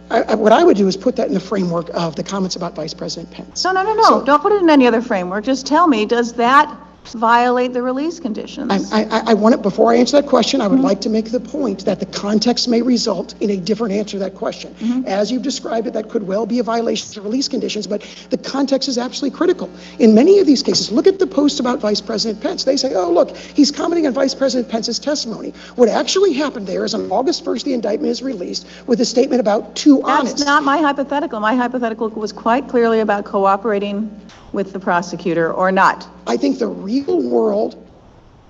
What I would do is put that in the framework of the comments about Vice President Pence. No. So, don't put it in any other framework. Just tell me, does that violate the release conditions? I want it, before I answer that question, I would like to make the point that the context may result in a different answer to that question. As you've described it, that could well be a violation of the release conditions, but the context is absolutely critical. In many of these cases, look at the post about Vice President Pence. They say, oh, look, he's commenting on Vice President Pence's testimony. What actually happened there is on August 1st, the indictment is released with a statement about too honest. That's not my hypothetical. My hypothetical was quite clearly about cooperating with the prosecutor or not. I think the real world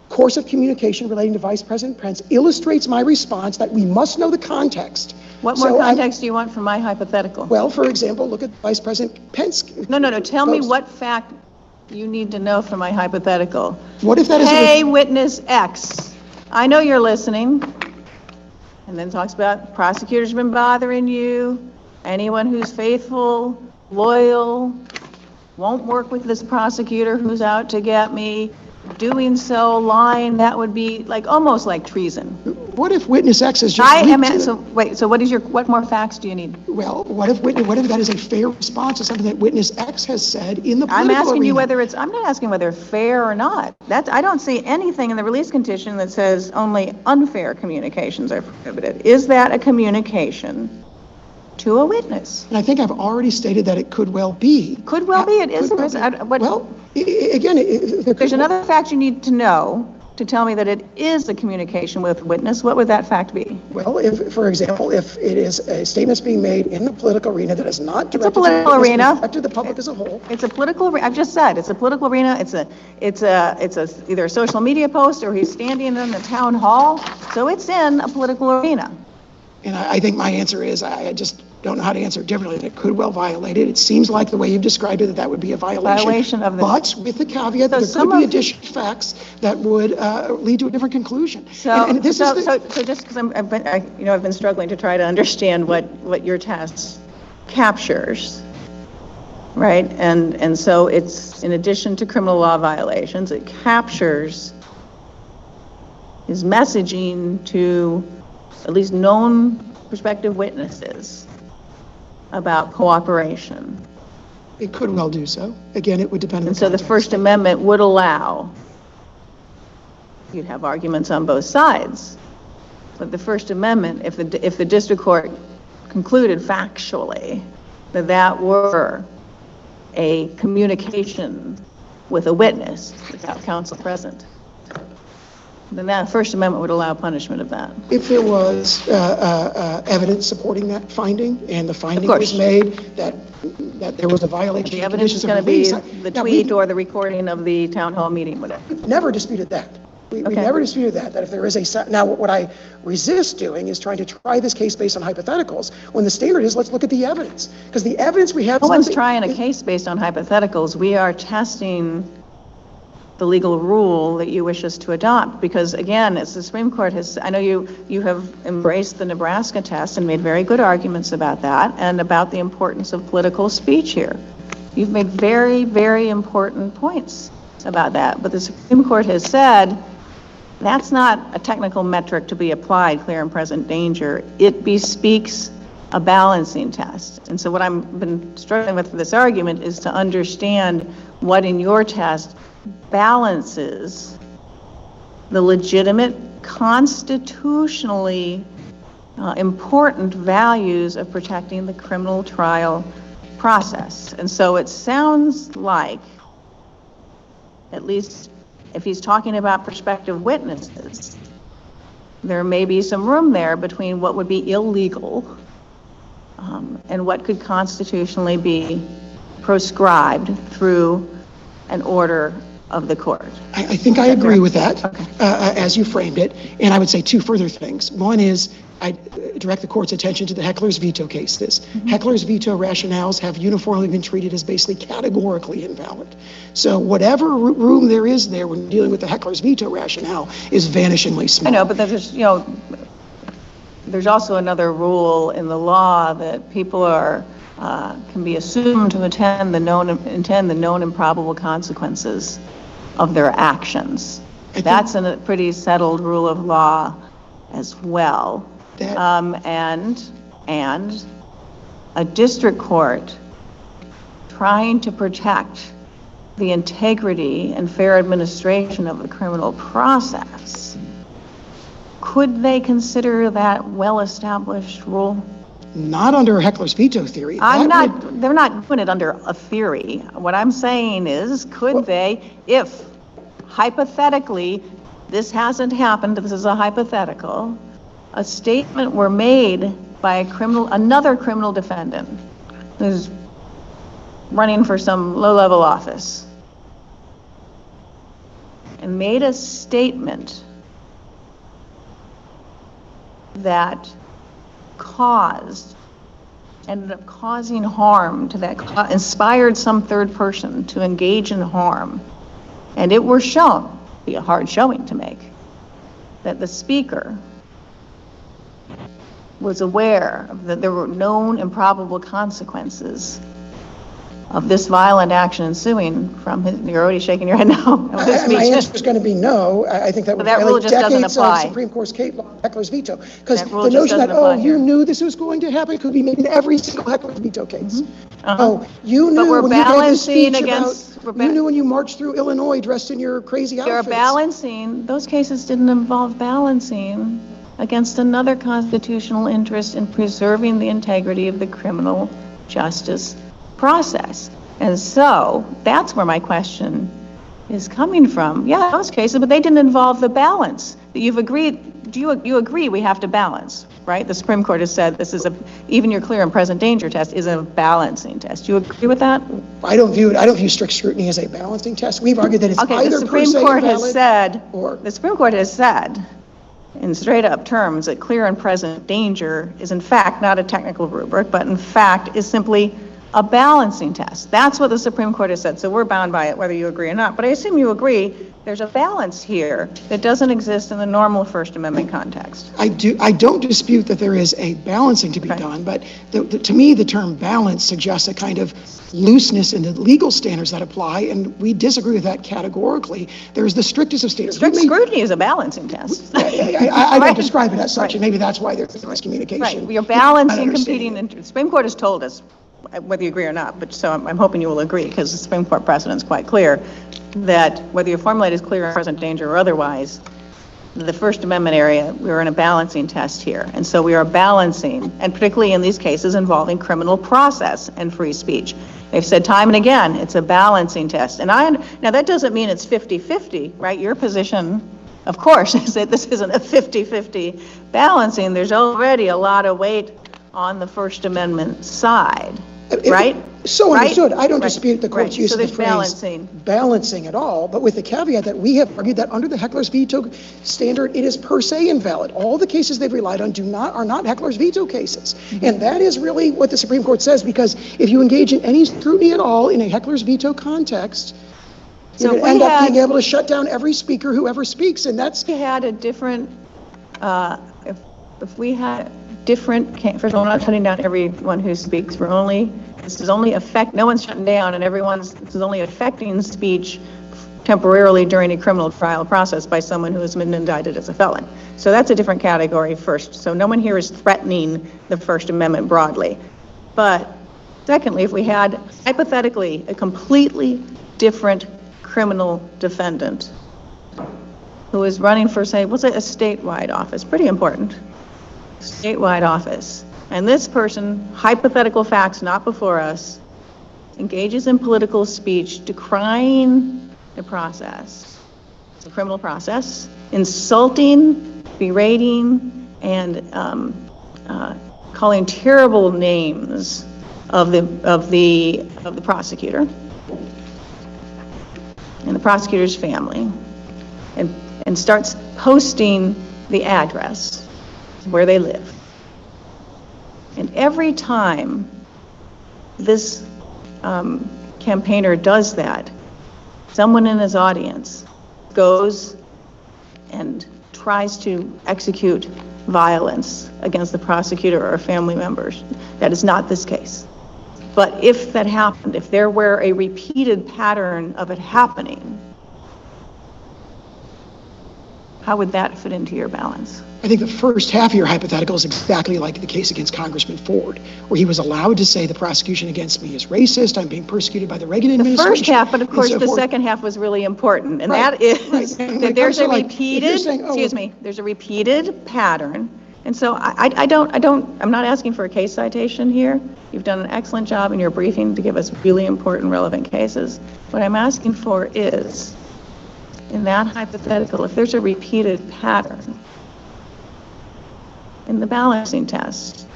course of communication relating to Vice President Pence illustrates my response that we must know the context. What more context do you want from my hypothetical? Well, for example, look at Vice President Pence. No. Tell me what fact you need to know from my hypothetical. What if that is... Hey, witness X, I know you're listening. And then talks about prosecutors been bothering you. Anyone who's faithful, loyal, won't work with this prosecutor who's out to get me. Doing so, lying, that would be like almost like treason. What if witness X is just... So what more facts do you need? Well, what if that is a fair response to something that witness X has said in the political I'm asking arena? you whether I'm not asking whether fair or not. I don't see anything in the release condition that says only unfair communications are prohibited. Is that a communication to a witness? And I think I've already stated that it could well be. Could well be, it is. Well, again... There's another fact you need to know. to tell me that it is a communication with a witness, what would that fact be? Well, if, for example, if it is a statement being made in the political arena that is not directed political to, arena. to the public as a whole. It's a political, I've just said, it's a political arena, it's either a social media post or he's standing in the town hall, so it's in a political arena. And I think my answer is, I just don't know how to answer it differently. It could well violate it. It seems like the way you've described it, that would be a violation. Of the. But with the caveat that there could be additional facts that would lead to a different conclusion. So just because I've been struggling to try to understand what your test captures, right? And so it's, in addition to criminal law violations, it captures his messaging to at least known prospective witnesses about cooperation. It could well do so. Again, it would depend on And so the First Amendment would allow, you'd have arguments on both sides, but the First Amendment, if the district court concluded factually that that were a communication with a witness without counsel present, then that First Amendment would allow punishment of that. If there was evidence supporting that finding, and the finding was made that there was a violation. The evidence is going to be the tweet or the recording of the town hall meeting, whatever. We've never disputed that. We never disputed that if there is a, now what I resist doing is trying to try this case based on hypotheticals, when the standard is, let's look at the evidence. Because the evidence we have. No one's trying a case based on hypotheticals. We are testing the legal rule that you wish us to adopt, because again, as the Supreme Court has, I know you have embraced the Nebraska test and made very good arguments about that and about the importance of political speech here. You've made very, very important points about that, but the Supreme Court has said that's not a technical metric to be applied, clear and present danger. It bespeaks a balancing test. And so what I've been struggling with for this argument is to understand what in your test balances the legitimate, constitutionally important values of protecting the criminal trial process. And so it sounds like, at least if he's talking about prospective witnesses, there may be some room there between what would be illegal and what could constitutionally be proscribed through an order of the court. I think I agree with that, as you framed it, and I would say two further things. One is, I direct the court's attention to the heckler's veto cases. Heckler's veto rationales have uniformly been treated as basically categorically invalid. So whatever room there is there when dealing with the heckler's veto rationale is vanishingly small. I know, but there's, there's also another rule in the law that people are can be assumed to intend the known and probable consequences of their actions. That's a pretty settled rule of law as well. And a district court trying to protect the integrity and fair administration of the criminal process, could they consider that well-established rule? Not under heckler's veto theory. They're not doing it under a theory. What I'm saying is, could they, if hypothetically, this hasn't happened, this is a hypothetical, a statement were made by another criminal defendant who's running for some low-level office, and made a statement that ended up causing harm to that, inspired some third person to engage in harm, and it were shown, be a hard showing to make, that the speaker was aware that there were known and probable consequences of this violent action ensuing from his, you're already shaking your head now. My answer is going to be no. I think that would violate decades of Supreme Court's case law, heckler's veto. Because the notion that, you knew this was going to happen could be made in every single heckler's veto case. You knew when you gave the speech you knew when you marched through Illinois dressed in your crazy outfits. You're balancing, those cases didn't involve balancing against another constitutional interest in preserving the integrity of the criminal justice process. And so that's where my question is coming from. Yeah, those cases, but they didn't involve the balance. You've agreed, you agree we have to balance, right? The Supreme Court has said this is even your clear and present danger test is a balancing test. Do you agree with that? I don't view strict scrutiny as a balancing test. We've argued that it's either per se invalid or... The Supreme Court has said in straight up terms that clear and present danger is in fact not a technical rubric, but in fact is simply a balancing test. That's what the Supreme Court has said. So we're bound by it, whether you agree or not. But I assume you agree there's a balance here that doesn't exist in the normal First Amendment context. I don't dispute that there is a balancing to be done, but to me, the term balance suggests a kind of looseness in the legal standards that apply, and we disagree with that categorically. There's the strictest of standards. Strict scrutiny is a balancing test. I don't describe it as such, and maybe that's why there's miscommunication. Right, you're balancing competing. The Supreme Court has told us, whether you agree or not, but so I'm hoping you will agree, because the Supreme Court precedent is quite clear, that whether you formulate as clear and present danger or otherwise, the First Amendment area, we're in a balancing test here. And so we are balancing, and particularly in these cases involving criminal process and free speech. They've said time and again, it's a balancing test. And now that doesn't mean it's 50-50, right? Your position, of course, is that this isn't a 50-50 balancing. There's already a lot of weight on the First Amendment side. Right? So understood. I don't dispute the court's use of the phrase balancing at all, but with the caveat that we have argued that under the heckler's veto standard, it is per se invalid. All the cases they've relied on are not heckler's veto cases. And that is really what the Supreme Court says, because if you engage in any scrutiny at all in a heckler's veto context, you're going to end up being able to shut down every speaker who ever speaks, and that's... If we had a different, if we had different, first of all, we're not shutting down everyone who speaks. This is only no one's shutting down, and this is only affecting speech temporarily during a criminal trial process by someone who has been indicted as a felon. So that's a different category first. So no one here is threatening the First Amendment broadly. But secondly, if we had hypothetically a completely different criminal defendant who is running for, say, what's a statewide office? Pretty important. Statewide office. And this person, hypothetical facts not before us, engages in political speech decrying the process, the criminal process, insulting, berating, and calling terrible names of the prosecutor and the prosecutor's family, and starts posting the address where they live. And every time this campaigner does that, someone in his audience goes and tries to execute violence against the prosecutor or family members. That is not this case. But if that happened, if there were a repeated pattern of it happening, how would that fit into your balance? I think the first half of your hypothetical is exactly like the case against Congressman Ford, where he was allowed to say the prosecution against me is racist, I'm being persecuted by the Reagan administration. The first half, but of course the second half was really important, and that is that there's a repeated, there's a repeated pattern. And so I'm not asking for a case citation here. You've done an excellent job in your briefing to give us really important, relevant cases. What I'm asking for is, in that hypothetical, if there's a repeated pattern in the balancing test,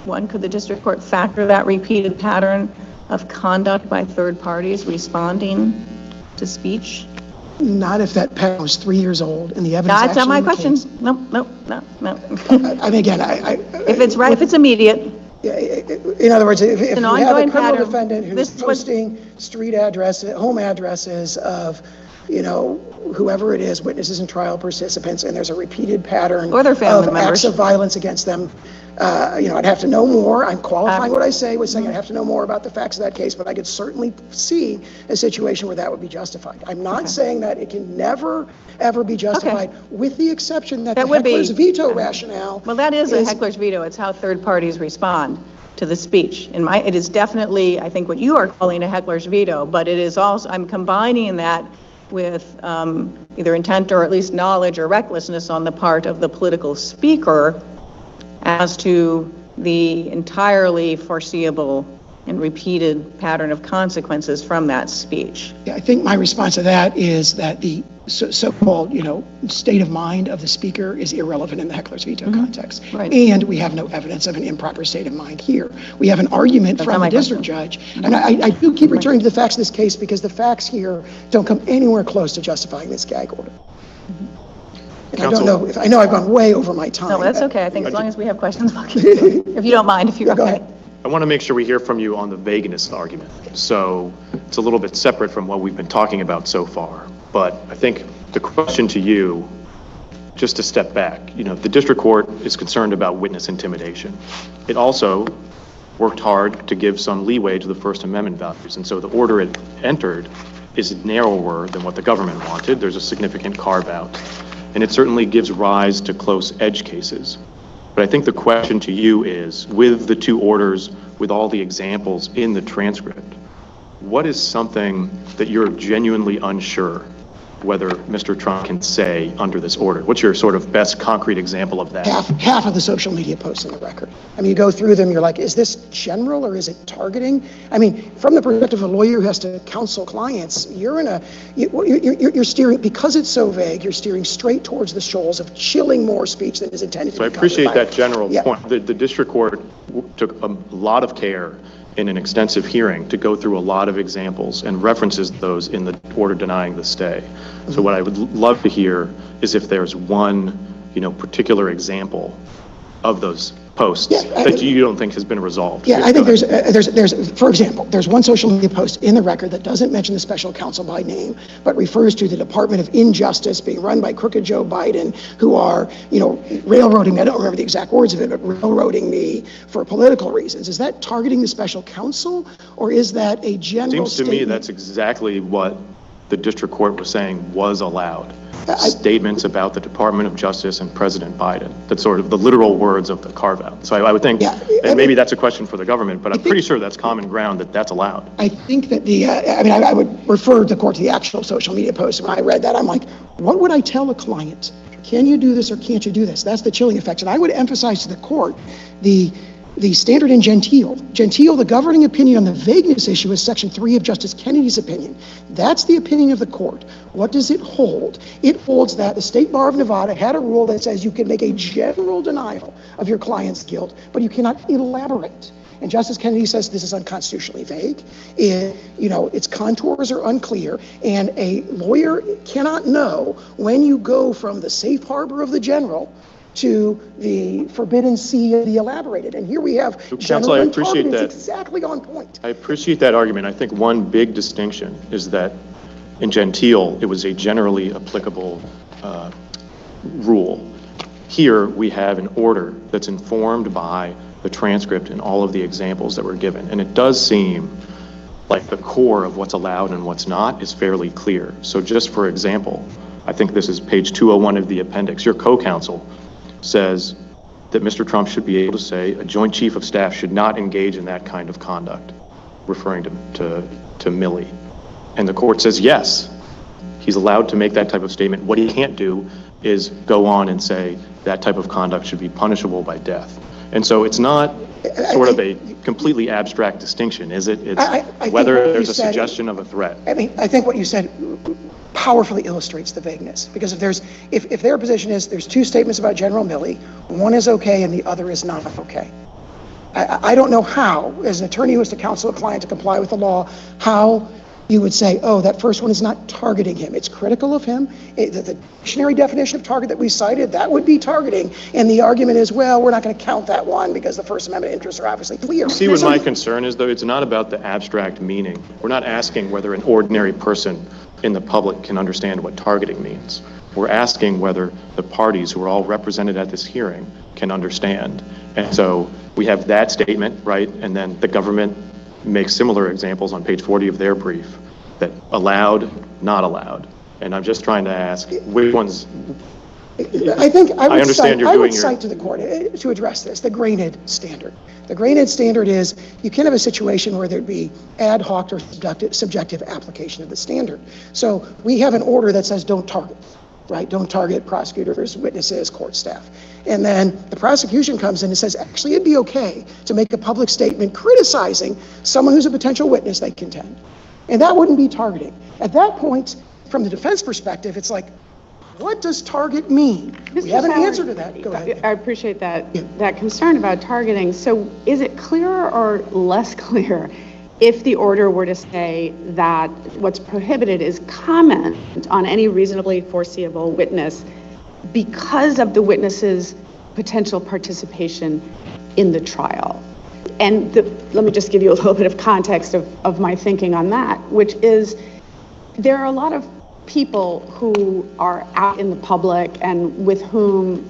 could the district court factor that repeated pattern of conduct by third parties responding to speech? Not if that pattern was 3 years old and the evidence. That's not my question. No. I mean, again, if it's immediate. In other words, if you have a criminal defendant who's posting street addresses, home addresses of, whoever it is, witnesses and trial participants, and there's a repeated pattern of acts of violence against them, I'd have to know more. I'm qualifying what I say with saying I'd have to know more about the facts of that case, but I could certainly see a situation where that would be justified. I'm not saying that it can never, ever be justified, with the exception that the heckler's veto rationale. Well, that is a heckler's veto. It's how third parties respond to the speech. It is definitely, I think, what you are calling a heckler's veto, but it is also, I'm combining that with either intent or at least knowledge or recklessness on the part of the political speaker as to the entirely foreseeable and repeated pattern of consequences from that speech. Yeah, I think my response to that is that the so-called, state of mind of the speaker is irrelevant in the heckler's veto context. Right. And we have no evidence of an improper state of mind here. We have an argument from the district judge. And I do keep returning to the facts of this case because the facts here don't come anywhere close to justifying this gag order. And I know I've gone way over my time. No, that's okay. I think as long as we have questions, we'll keep going. If you don't mind, if you're Go okay. ahead. I want to make sure we hear from you on the vagueness argument. So it's a little bit separate from what we've been talking about so far. But I think the question to you, just to step back, the district court is concerned about witness intimidation. It also worked hard to give some leeway to the First Amendment values. And so the order it entered is narrower than what the government wanted. There's a significant carve out. And it certainly gives rise to close edge cases. But I think the question to you is, with the two orders, with all the examples in the transcript, what is something that you're genuinely unsure whether Mr. Trump can say under this order? What's your sort of best concrete example of that? Half of the social media posts in the record. I mean, you go through them, you're like, is this general or is it targeting? I mean, from the perspective of a lawyer who has to counsel clients, you're steering, because it's so vague, you're steering straight towards the shoals of chilling more speech than is intended to be covered. So I appreciate that general point. The district court took a lot of care in an extensive hearing to go through a lot of examples and references those in the order denying the stay. So what I would love to hear is if there's one, particular example of those posts that you don't think has been resolved. Yeah, I think there's, for example, there's one social media post in the record that doesn't mention the special counsel by name, but refers to the Department of Injustice being run by crooked Joe Biden, who are, railroading me. I don't remember the exact words of it, but railroading me for political reasons. Is that targeting the special counsel, or is that a general Seems to me that's exactly what the district court was saying was allowed. Statements about the Department of Justice and President Biden. That's sort of the literal words of the carve-out. So I would think, and maybe that's a question for the government, but I'm pretty sure that's common ground that that's allowed. I think that I would refer the court to the actual social media post. When I read that, I'm like, what would I tell a client? Can you do this or can't you do this? That's the chilling effect. And I would emphasize to the court the standard in Gentile. Gentile, the governing opinion on the vagueness issue is Section 3 of Justice Kennedy's opinion. That's the opinion of the court. What does it hold? It holds that the State Bar of Nevada had a rule that says you can make a general denial of your client's guilt, but you cannot elaborate. And Justice Kennedy says this is unconstitutionally vague. Its contours are unclear, and a lawyer cannot know when you go from the safe harbor of the general to the forbidden sea of the elaborated. And here we have Counsel, I appreciate that. It's exactly on point. I appreciate that argument. I think one big distinction is that in Gentile, it was a generally applicable rule. Here, we have an order that's informed by the transcript and all of the examples that were given. And it does seem like the core of what's allowed and what's not is fairly clear. So just for example, I think this is page 201 of the appendix. Your co-counsel says that Mr. Trump should be able to say a joint chief of staff should not engage in that kind of conduct, referring to Milley. And the court says, yes, he's allowed to make that type of statement. What he can't do is go on and say that type of conduct should be punishable by death. And so it's not sort of a completely abstract distinction, is it? It's whether there's a suggestion of a threat. I think what you said powerfully illustrates the vagueness, because if their position is there's two statements about General Milley, one is okay and the other is not okay. I don't know how, as an attorney who has to counsel a client to comply with the law, how you would say, oh, that first one is not targeting him. It's critical of him. The dictionary definition of target that we cited, that would be targeting. And the argument is, well, we're not going to count that one because the First Amendment interests are obviously clear. See what my concern is, though? It's not about the abstract meaning. We're not asking whether an ordinary person in the public can understand what targeting means. We're asking whether the parties who are all represented at this hearing can understand. And so we have that statement, right? And then the government makes similar examples on page 40 of their brief that allowed, not allowed. And I'm just trying to ask which ones. I would cite to the court to address this, the Granted standard. The Granted standard is you can have a situation where there'd be ad hoc or subjective application of the standard. So we have an order that says don't target. right? Don't target prosecutors, witnesses, court staff. And then the prosecution comes in and says, actually, it'd be okay to make a public statement criticizing someone who's a potential witness, they contend. And that wouldn't be targeting. At that point, from the defense perspective, it's like, what does target mean? We have an answer to that. Go ahead. I appreciate that, that concern about targeting. So is it clearer or less clear if the order were to say that what's prohibited is comment on any reasonably foreseeable witness because of the witness's potential participation in the trial? And let me just give you a little bit of context of my thinking on that, which is there are a lot of people who are out in the public and with whom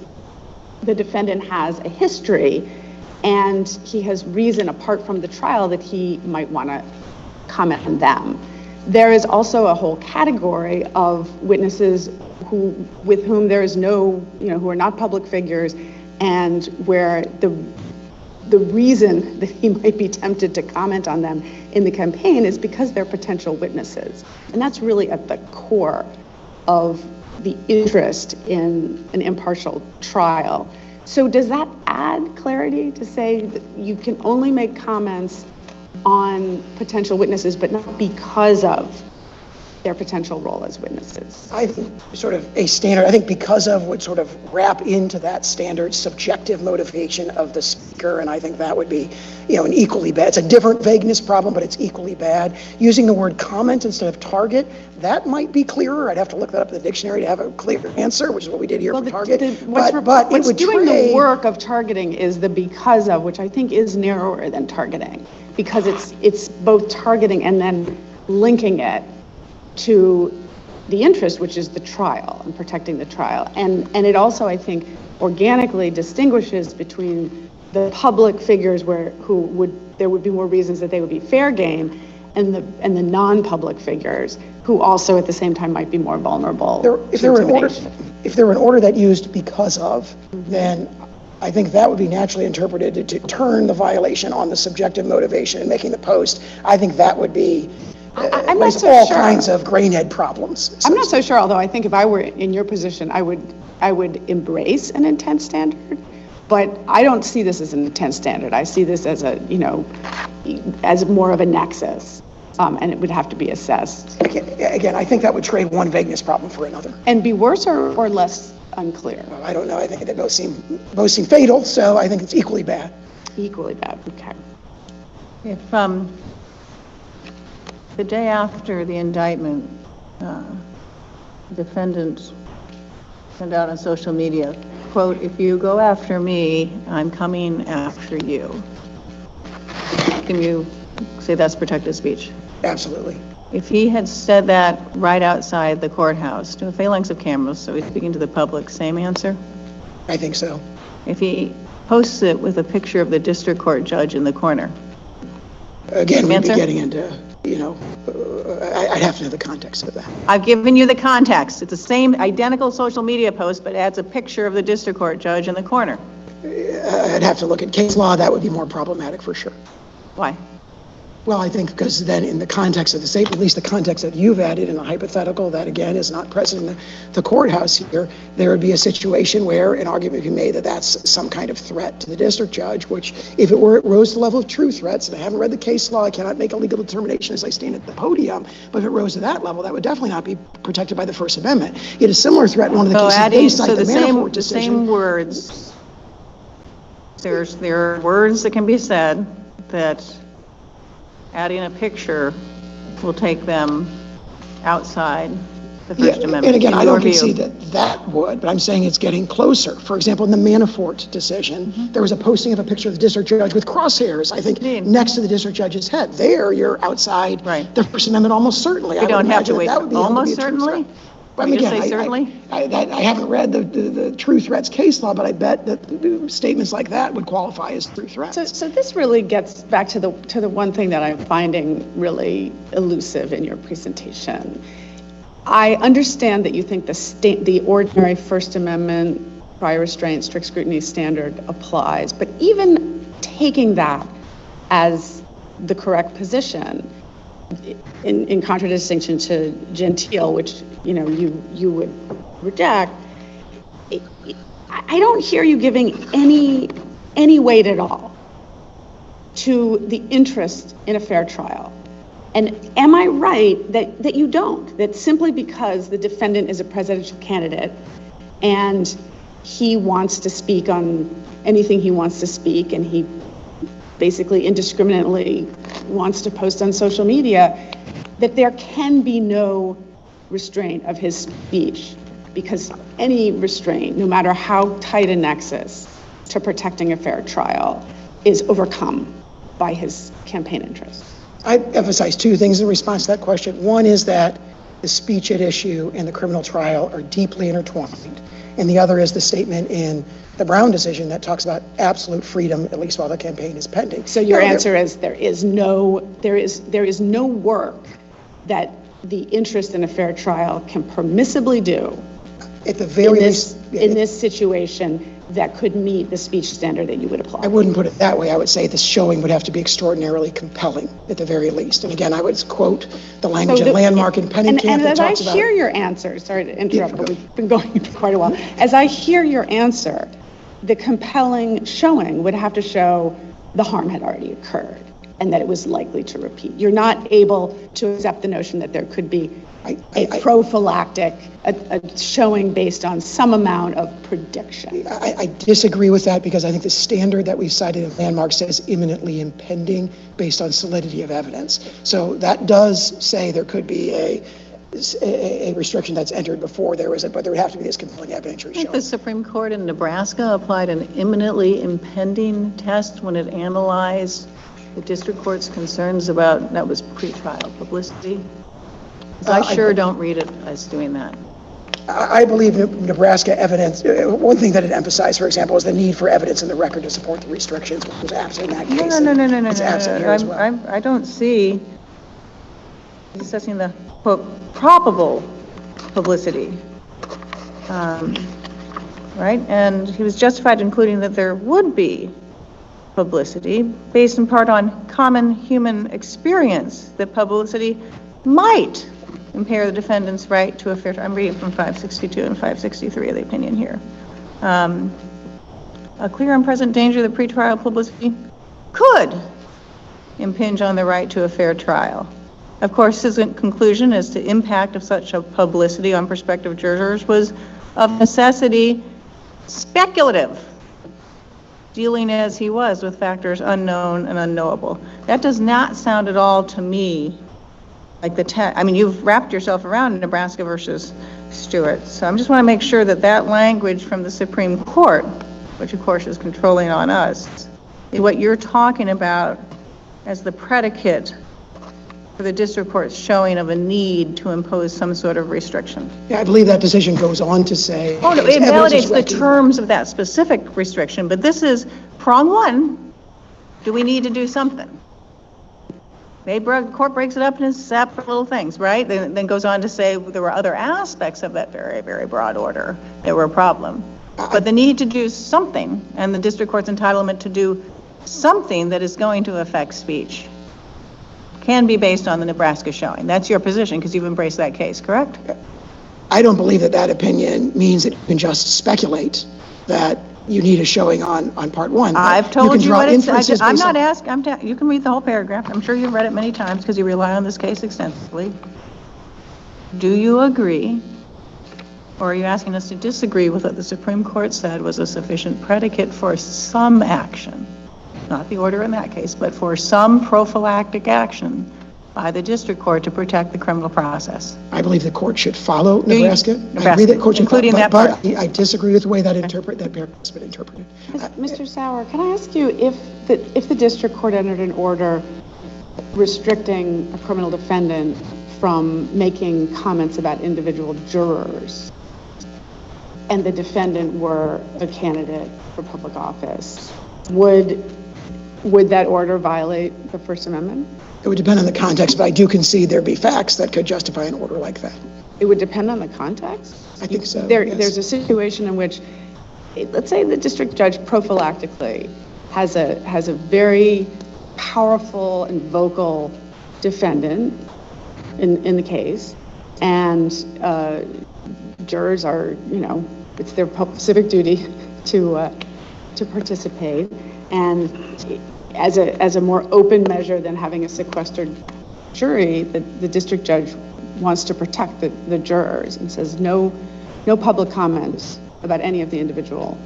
the defendant has a history, and he has reason apart from the trial that he might want to comment on them. There is also a whole category of witnesses with whom there is no, who are not public figures, and where the reason that he might be tempted to comment on them in the campaign is because they're potential witnesses. And that's really at the core of the interest in an impartial trial. So does that add clarity to say that you can only make comments on potential witnesses, but not because of their potential role as witnesses? I think sort of a standard, I think because of would sort of wrap into that standard subjective motivation of the speaker, and I think that would be, an equally bad, it's a different vagueness problem, but it's equally bad. Using the word comment instead of target, that might be clearer. I'd have to look that up in the dictionary to have a clear answer, which is what we did here for target. What's doing the work of targeting is the because of, which I think is narrower than targeting, because it's both targeting and then linking it to the interest, which is the trial and protecting the trial. And it also, I think, organically distinguishes between the public figures there would be more reasons that they would be fair game, and the non-public figures who also at the same time might be more vulnerable. If there were an order that used because of, then I think that would be naturally interpreted to turn the violation on the subjective motivation and making the post. I think that would be I'm not so all sure. kinds of grain-head problems. I'm not so sure, although I think if I were in your position, I would embrace an intent standard, but I don't see this as an intent standard. I see this as as more of a nexus, and it would have to be assessed. Again, I think that would trade one vagueness problem for another. And be worse or less unclear? Well, I don't know. I think they both seem fatal, so I think it's equally bad. Equally bad, okay. If the day after the indictment, the defendant sent out on social media, quote, "If you go after me, I'm coming after you." Can you say that's protected speech? Absolutely. If he had said that right outside the courthouse, to a phalanx of cameras, so he's speaking to the public, same answer? I think so. If he posts it with a picture of the district court judge in the corner? Again, we'd be getting into, I'd have to know the context of that. I've given you the context. It's the same identical social media post, but adds a picture of the district court judge in the corner. I'd have to look at case law. That would be more problematic for sure. Why? Well, I think because then in the context of the state, at least the context that you've added in a hypothetical that again is not present in the courthouse here, there would be a situation where an argument would be made that that's some kind of threat to the district judge, which if it rose to the level of true threats, and I haven't read the case law, I cannot make a legal determination as I stand at the podium, but if it rose to that level, that would definitely not be protected by the First Amendment. Yet a similar threat in one of the cases they cite the Manafort decision. Same words. There are words that can be said that adding a picture will take them outside the First Amendment. And again, I don't concede that would, but I'm saying it's getting closer. For example, in the Manafort decision, there was a posting of a picture of the district judge with crosshairs, I think, next to the district judge's head. There, you're outside the First Amendment almost certainly. You don't have to wait. That would be almost certainly? I mean, again, I haven't read the true threats case law, but I bet that statements like that would qualify as true threats. So this really gets back to the one thing that I'm finding really elusive in your presentation. I understand that you think the ordinary First Amendment prior restraint, strict scrutiny standard applies, but even taking that as the correct position, in contradistinction to Gentile, which, you know, you would reject, I don't hear you giving any weight at all to the interest in a fair trial. And am I right that you don't? That simply because the defendant is a presidential candidate and he wants to speak on anything he wants to speak, and he basically indiscriminately wants to post on social media, that there can be no restraint of his speech, because any restraint, no matter how tight a nexus to protecting a fair trial, is overcome by his campaign interests. I emphasize two things in response to that question. One is that the speech at issue and the criminal trial are deeply intertwined. And the other is the statement in the Brown decision that talks about absolute freedom, at least while the campaign is pending. So your answer is there is no work that the interest in a fair trial can permissibly do at the very least in this situation that could meet the speech standard that you would apply. I wouldn't put it that way. I would say the showing would have to be extraordinarily compelling at the very least. And again, I would quote the language in Landmark and Pennington that talks about. And as I hear your answer, sorry to interrupt, but we've been going for quite a while. As I hear your answer, the compelling showing would have to show the harm had already occurred and that it was likely to repeat. You're not able to accept the notion that there could be a prophylactic, a showing based on some amount of prediction. I disagree with that, because I think the standard that we cited in Landmark says imminently impending based on solidity of evidence. So that does say there could be a restriction that's entered before there was but there would have to be this compelling evidentiary I think showing. the Supreme Court in Nebraska applied an imminently impending test when it analyzed the district court's concerns about, that was pretrial publicity. I sure don't read it as doing that. I believe Nebraska evidence, one thing that it emphasized, for example, is the need for evidence in the record to support the restrictions, which was absent in that case. No. It's absent here as well. I don't see assessing the, quote, probable publicity, right? And he was justified in including that there would be publicity based in part on common human experience that publicity might impair the defendant's right to a fair trial. I'm reading from 562 and 563 of the opinion here. A clear and present danger that pretrial publicity could impinge on the right to a fair trial. Of course, his conclusion as to impact of such a publicity on prospective jurors was of necessity speculative, dealing as he was with factors unknown and unknowable. That does not sound at all to me like I mean, you've wrapped yourself around Nebraska versus Stewart. So I just want to make sure that that language from the Supreme Court, which of course is controlling on us, is what you're talking about as the predicate for the district court's showing of a need to impose some sort of restriction. Yeah, I believe that decision goes on to say. Oh, no, it validates the terms of that specific restriction, but this is prong one. Do we need to do something? The court breaks it up into separate little things, right? Then goes on to say there were other aspects of that very, very broad order that were a problem. But the need to do something, and the district court's entitlement to do something that is going to affect speech, can be based on the Nebraska showing. That's your position, because you've embraced that case, correct? I don't believe that opinion means that you can just speculate that you need a showing on part one. I've told you what it says. I'm not asking, you can read the whole paragraph. I'm sure you've read it many times because you rely on this case extensively. Do you agree, or are you asking us to disagree with what the Supreme Court said was a sufficient predicate for some action? Not the order in that case, but for some prophylactic action by the district court to protect the criminal process. I believe the court should follow Nebraska. I agree that court should including follow, that part. But I disagree with the way that paragraph has been interpreted. Mr. Sauer, can I ask you if the district court entered an order restricting a criminal defendant from making comments about individual jurors, and the defendant were a candidate for public office, would that order violate the First Amendment? It would depend on the context, but I do concede there'd be facts that could justify an order like that. It would depend on the context? I think so, yes. There's a situation in which, let's say the district judge prophylactically has a very powerful and vocal defendant in the case, and jurors are, it's their civic duty to participate, and as a more open measure than having a sequestered jury, the district judge wants to protect the jurors and says no public comments about any of the individual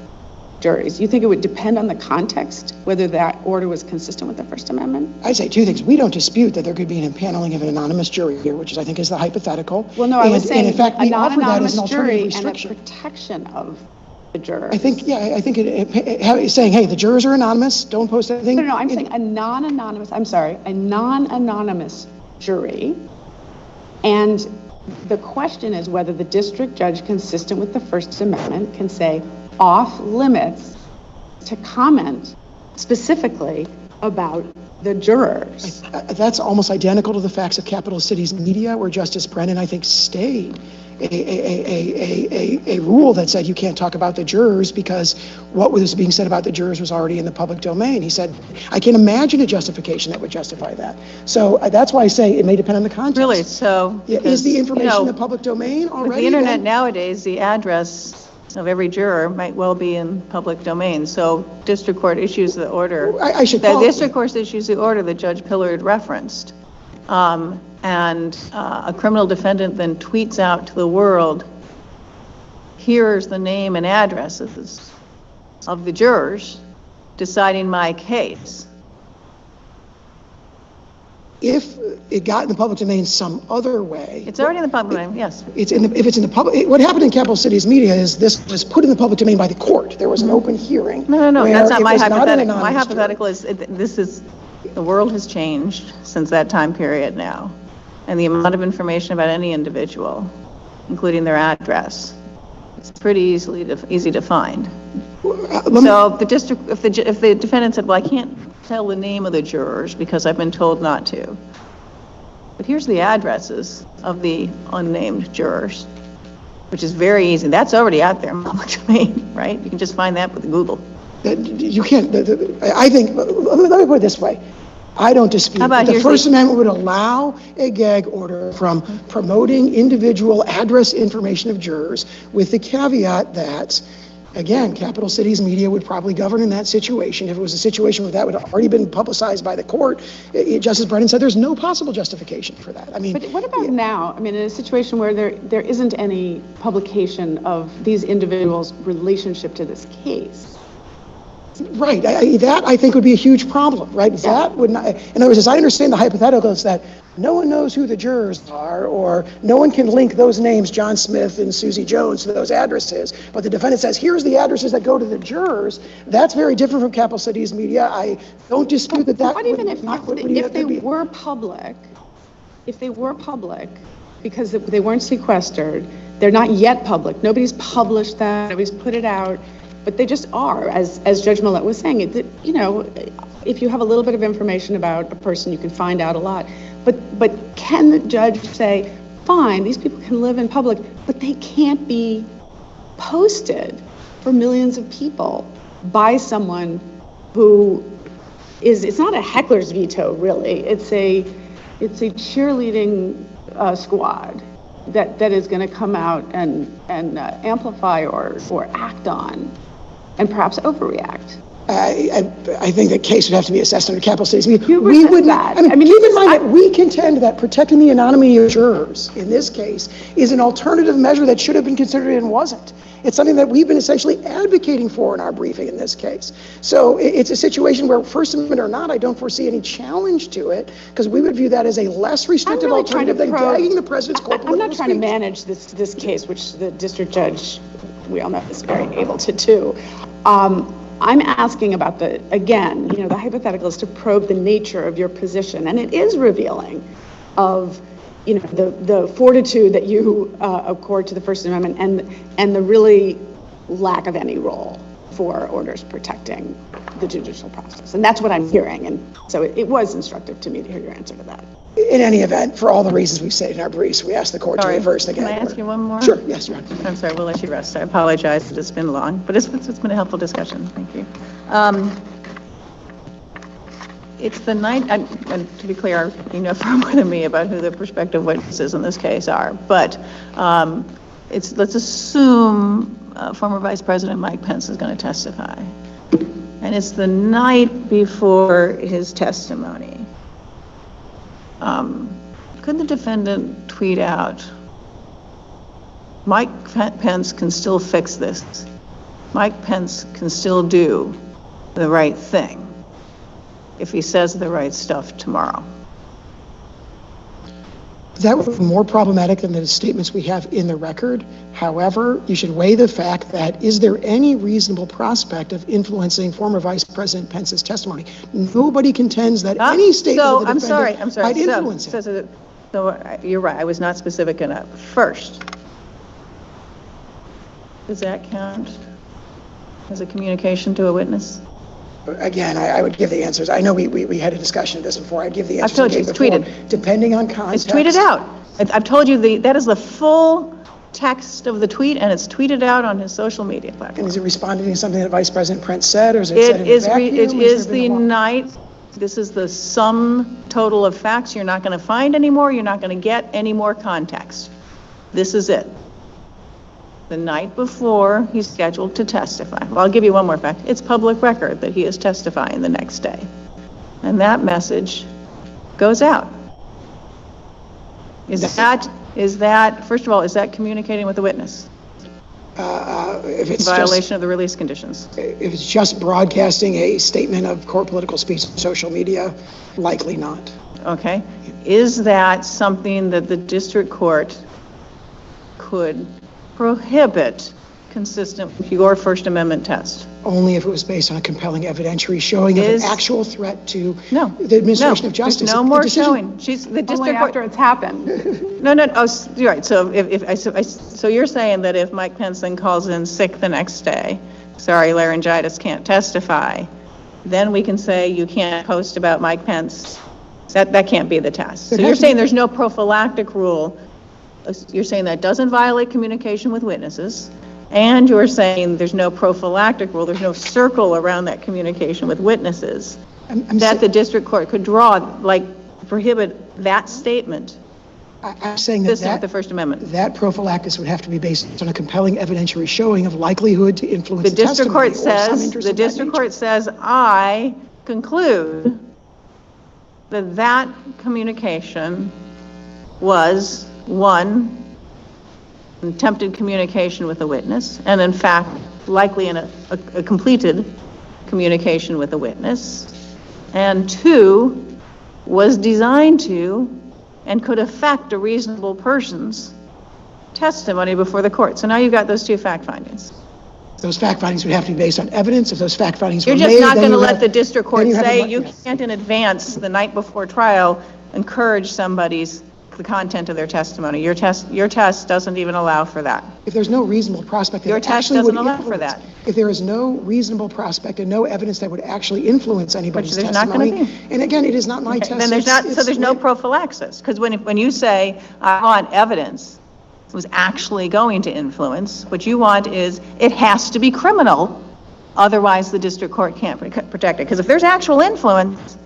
juries. You think it would depend on the context whether that order was consistent with the First Amendment? I'd say two things. We don't dispute that there could be an impaneling of an anonymous jury here, which I think is the hypothetical. Well, no, I was saying in fact, we a offer that as non-anonymous an alternative jury restriction. and a protection of the jurors. I think it's saying, hey, the jurors are anonymous, don't post anything. No, I'm saying a non-anonymous jury. And the question is whether the district judge, consistent with the First Amendment, can say off limits to comment specifically about the jurors. That's almost identical to the facts of capital cities media, where Justice Brennan, I think, stayed a rule that said you can't talk about the jurors because what was being said about the jurors was already in the public domain. He said, I can imagine a justification that would justify that. So that's why I say it may depend on the context. Really, so. Is the information in the public domain already? With the internet nowadays, the address of every juror might well be in public domain. So district court issues the order. The district court issues the order that Judge Pillard referenced. And a criminal defendant then tweets out to the world, here's the name and addresses of the jurors deciding my case. If it got in the public domain some other way. It's already in the public domain, yes. If it's in the public, what happened in capital cities media is this was put in the public domain by the court. There was an open hearing. No, that's not my hypothetical. My hypothetical is, the world has changed since that time period now. And the amount of information about any individual, including their address, it's pretty easy to find. So if the defendant said, well, I can't tell the name of the jurors because I've been told not to, but here's the addresses of the unnamed jurors, which is very easy. That's already out there in public domain, right? You can just find that with Google. You can't, I think, let me put it this way. I don't dispute that the First Amendment would allow a gag order from promoting individual address information of jurors, with the caveat that, again, capital cities media would probably govern in that situation. If it was a situation where that would have already been publicized by the court, Justice Brennan said there's no possible justification for that. I mean, but what about now? I mean, in a situation where there isn't any publication of these individuals' relationship to this case. Right, that I think would be a huge problem, right? Yeah. That would not, in other words, as I understand the hypothetical, is that no one knows who the jurors are, or no one can link those names, John Smith and Susie Jones, to those addresses, but the defendant says, here's the addresses that go to the jurors. That's very different from capital cities media. I don't dispute that. But even if they were public, because they weren't sequestered, they're not yet public. Nobody's published that, nobody's put it out. But they just are, as Judge Millett was saying, if you have a little bit of information about a person, you can find out a lot. But can the judge say, fine, these people can live in public, but they can't be posted for millions of people by someone who it's not a heckler's veto, really. It's a cheerleading squad that is going to come out and amplify or act on, and perhaps overreact. I think the case would have to be assessed under capital cities. We would not. I mean, keep in mind that we contend that protecting the anonymity of jurors in this case is an alternative measure that should have been considered and wasn't. It's something that we've been essentially advocating for in our briefing in this case. So it's a situation where, First Amendment or not, I don't foresee any challenge to it, because we would view that as a less restrictive alternative than gagging the president's corporate. I'm not trying to manage this case, which the district judge, we all know, is very able to do. I'm asking about the hypothetical is to probe the nature of your position, and it is revealing of, the fortitude that you accord to the First Amendment and the really lack of any role for orders protecting the judicial process. And that's what I'm hearing, and so it was instructive to me to hear your answer to that. In any event, for all the reasons we've said in our briefs, we ask the court to reverse the gag order. Can I ask you one more? Sure, yes, Your Honor. I'm sorry, we'll let you rest. I apologize that it's been long, but it's been a helpful discussion. Thank you. it's the night, and to be clear, you know far more than me about who the prospective witnesses in this case are, but let's assume former Vice President Mike Pence is going to testify. And it's the night before his testimony. Could the defendant tweet out, Mike Pence can still fix this. Mike Pence can still do the right thing if he says the right stuff tomorrow? That would be more problematic than the statements we have in the record. However, you should weigh the fact that, is there any reasonable prospect of influencing former Vice President Pence's testimony? Nobody contends that any statement of the defendant might influence it. So you're right, I was not specific enough. First, does that count as a communication to a witness? Again, I would give the answers. I know we had a discussion of this before. I'd give the answers. I've told you, it's tweeted. Depending on context. It's tweeted out. I've told you that is the full text of the tweet, and it's tweeted out on his social media platform. And is it responding to something that Vice President Pence said, or is it said in a vacuum? It is the night. This is the sum total of facts you're not going to find anymore. You're not going to get any more context. This is it. The night before he's scheduled to testify. Well, I'll give you one more fact. It's public record that he is testifying the next day. And that message goes out. Is that, first of all, is that communicating with the witness? If it's violation of the release conditions. If it's just broadcasting a statement of core political speech on social media, likely not. Okay. Is that something that the district court could prohibit consistent with your First Amendment test? Only if it was based on a compelling evidentiary showing of an actual threat to the administration of justice. No more showing. The district only after it's happened. No. Oh, you're right. So so you're saying that if Mike Pence then calls in sick the next day, sorry, laryngitis, can't testify, then we can say you can't post about Mike Pence. That can't be the test. So you're saying there's no prophylactic rule. You're saying that doesn't violate communication with witnesses, and you're saying there's no prophylactic rule, there's no circle around that communication with witnesses that the district court could draw, like prohibit that statement. I'm saying that the First Amendment. That prophylaxis would have to be based on a compelling evidentiary showing of likelihood to influence the district testimony. The district court says, I conclude that communication was, one, attempted communication with a witness, and in fact, likely in a completed communication with a witness, and two, was designed to and could affect a reasonable person's testimony before the court. So now you've got those two fact findings. Those fact findings would have to be based on evidence. If those fact findings were made, made, you're just not going to let the district court say you yes. can't in advance, the night before trial, encourage somebody's the content of their testimony. Your test doesn't even allow for that. If there's no reasonable prospect that your test doesn't allow for that. If there is no reasonable prospect and no evidence that would actually influence anybody's testimony, not going to be. And again, it is not my test. Then there's no prophylaxis, because when you say I want evidence it was actually going to influence, what you want is it has to be criminal, otherwise the district court can't protect it. Because if there's actual influence,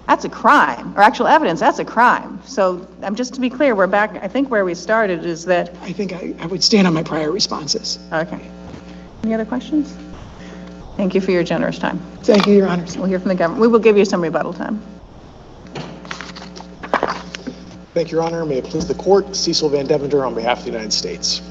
that's a crime, or actual evidence, that's a crime. So just to be clear, we're back, I think where we started is that... I think I would stand on my prior responses. Okay. Any other questions? Thank you for your generous time. Thank you, Your Honors. We'll hear from the government. We will give you some rebuttal time. Thank you, Your Honor. May it please the court, Cecil Van Deventer on behalf of the United States.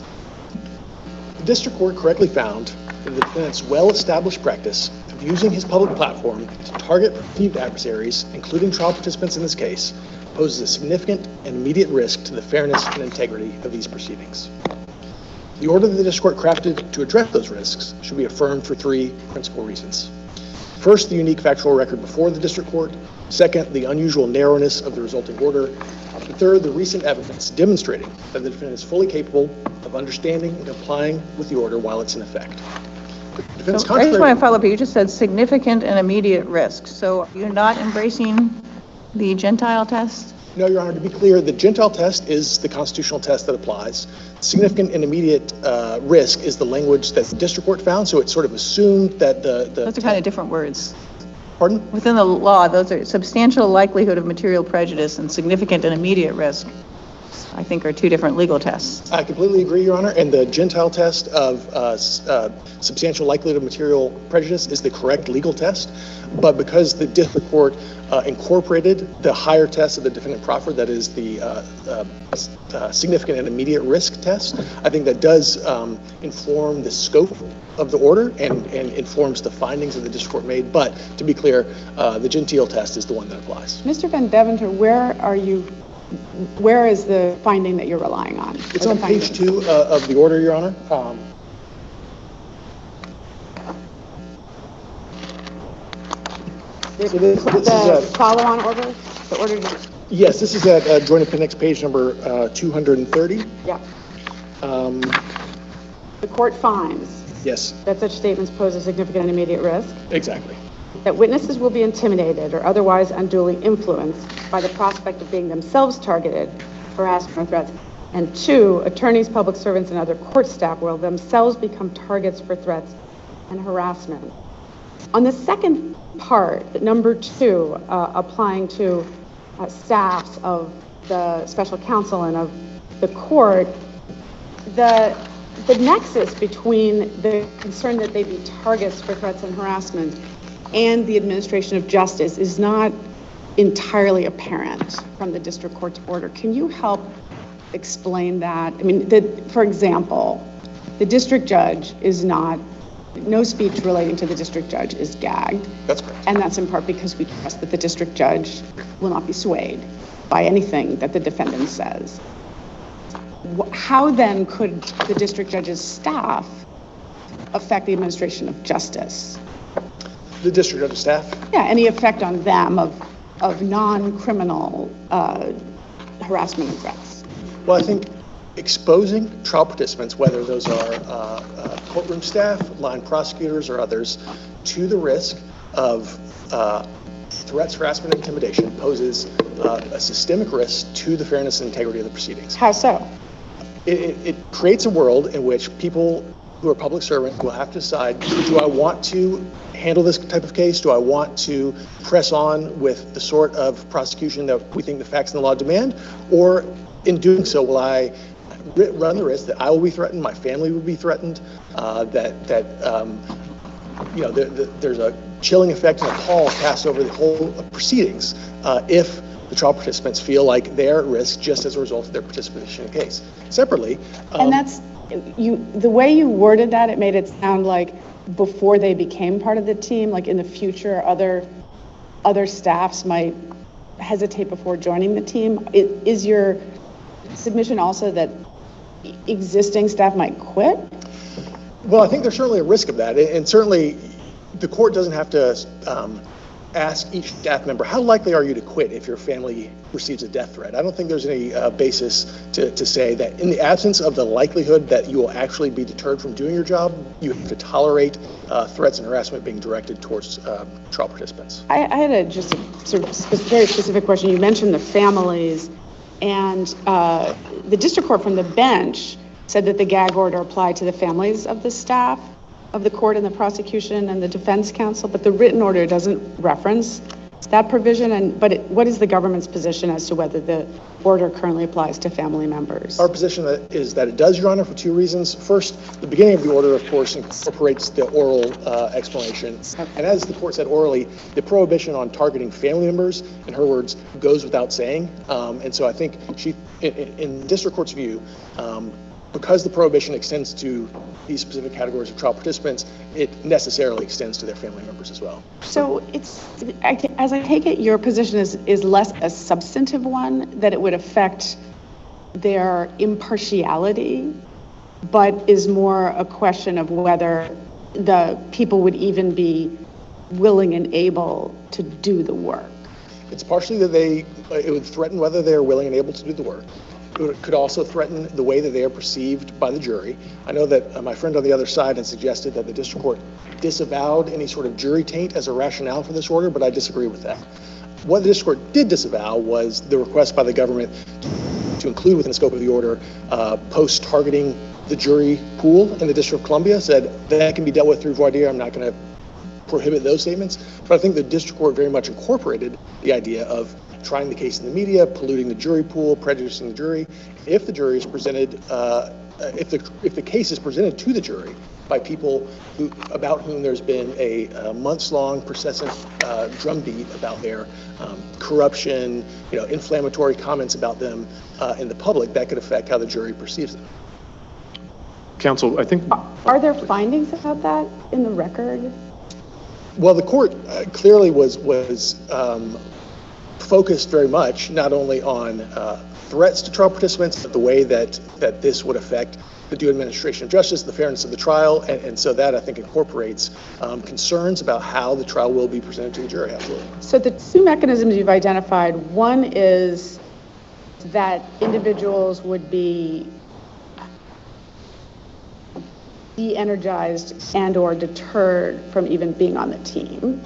The district court correctly found that the defendant's well-established practice of using his public platform to target perceived adversaries, including trial participants in this case, poses a significant and immediate risk to the fairness and integrity of these proceedings. The order that the district court crafted to address those risks should be affirmed for three principal reasons. First, the unique factual record before the district court. Second, the unusual narrowness of the resulting order. And third, the recent evidence demonstrating that the defendant is fully capable of understanding and complying with the order while it's in effect. So I just want to follow up. You just said significant and immediate risk. So you're not embracing the Gentile test? No, Your Honor. To be clear, the Gentile test is the constitutional test that applies. Significant and immediate risk is the language that the district court found. So it sort of assumed that Those are kind of different words. Pardon? Within the law, those are substantial likelihood of material prejudice and significant and immediate risk, I think, are two different legal tests. I completely agree, Your Honor, and the Gentile test of substantial likelihood of material prejudice is the correct legal test, but because the district court incorporated the higher test of the defendant proffered, that is the significant and immediate risk test, I think that does inform the scope of the order and informs the findings that the district court made, but to be clear, the Gentile test is the one that applies. Mr. Van Deventer, where is the finding that you're relying on? It's on page 2 of the order, Your Honor. The follow-on order? The order? Yes, this is at Joint Appendix page number 230. Yeah. The court finds Yes, that such statements pose a significant and immediate risk, exactly. that witnesses will be intimidated or otherwise unduly influenced by the prospect of being themselves targeted, harassment, or threats, and 2, attorneys, public servants, and other court staff will themselves become targets for threats and harassment. On the second part, number 2, applying to staffs of the special counsel and of the court, the nexus between the concern that they be targets for threats and harassment and the administration of justice is not entirely apparent from the district court's order. Can you help explain that? I mean, for example, the district judge is not, no speech relating to the district judge is gagged. That's correct. And that's in part because we trust that the district judge will not be swayed by anything that the defendant says. How then could the district judge's staff affect the administration of justice? The district judge's staff? Yeah, any effect on them of non-criminal harassment and threats? Well, I think exposing trial participants, whether those are courtroom staff, line prosecutors, or others, to the risk of threats, harassment, and intimidation poses a systemic risk to the fairness and integrity of the proceedings. How so? It creates a world in which people who are public servants will have to decide, do I want to handle this type of case? Do I want to press on with the sort of prosecution that we think the facts and the law demand? Or in doing so, will I run the risk that I will be threatened, my family will be threatened, there's a chilling effect and a pall cast over the whole proceedings if the trial participants feel like they're at risk just as a result of their participation in the case. Separately, and that's the way you worded that, it made it sound like before they became part of the team, like in the future, other staffs might hesitate before joining the team. Is your submission also that existing staff might quit? Well, I think there's certainly a risk of that, and certainly the court doesn't have to ask each staff member, how likely are you to quit if your family receives a death threat? I don't think there's any basis to say that in the absence of the likelihood that you will actually be deterred from doing your job, you have to tolerate threats and harassment being directed towards trial participants. I had just a sort of very specific question. You mentioned the families, and the district court from the bench said that the gag order applied to the families of the staff of the court and the prosecution and the defense counsel, but the written order doesn't reference that provision. But what is the government's position as to whether the order currently applies to family members? Our position is that it does, Your Honor, for two reasons. First, the beginning of the order, of course, incorporates the oral explanation. Okay. And as the court said orally, the prohibition on targeting family members, in her words, goes without saying. And so I think in district court's view, because the prohibition extends to these specific categories of trial participants, it necessarily extends to their family members as well. So as I take it, your position is less a substantive one, that it would affect their impartiality, but is more a question of whether the people would even be willing and able to do the work. It's partially that it would threaten whether they're willing and able to do the work. It could also threaten the way that they are perceived by the jury. I know that my friend on the other side had suggested that the district court disavowed any sort of jury taint as a rationale for this order, but I disagree with that. What the district court did disavow was the request by the government to include within the scope of the order post-targeting the jury pool in the District of Columbia, said that can be dealt with through voir dire. I'm not going to prohibit those statements, but I think the district court very much incorporated the idea of trying the case in the media, polluting the jury pool, prejudicing the jury. If the jury is presented, if the case is presented to the jury by people about whom there's been a months-long persistent drumbeat about their corruption, inflammatory comments about them in the public, that could affect how the jury perceives them. Counsel, I think... Are there findings about that in the record? Well, the court clearly was focused very much not only on threats to trial participants, but the way that this would affect the due administration of justice, the fairness of the trial, and so that I think incorporates concerns about how the trial will be presented to the jury. Absolutely. So the two mechanisms you've identified, one is that individuals would be de-energized and or deterred from even being on the team,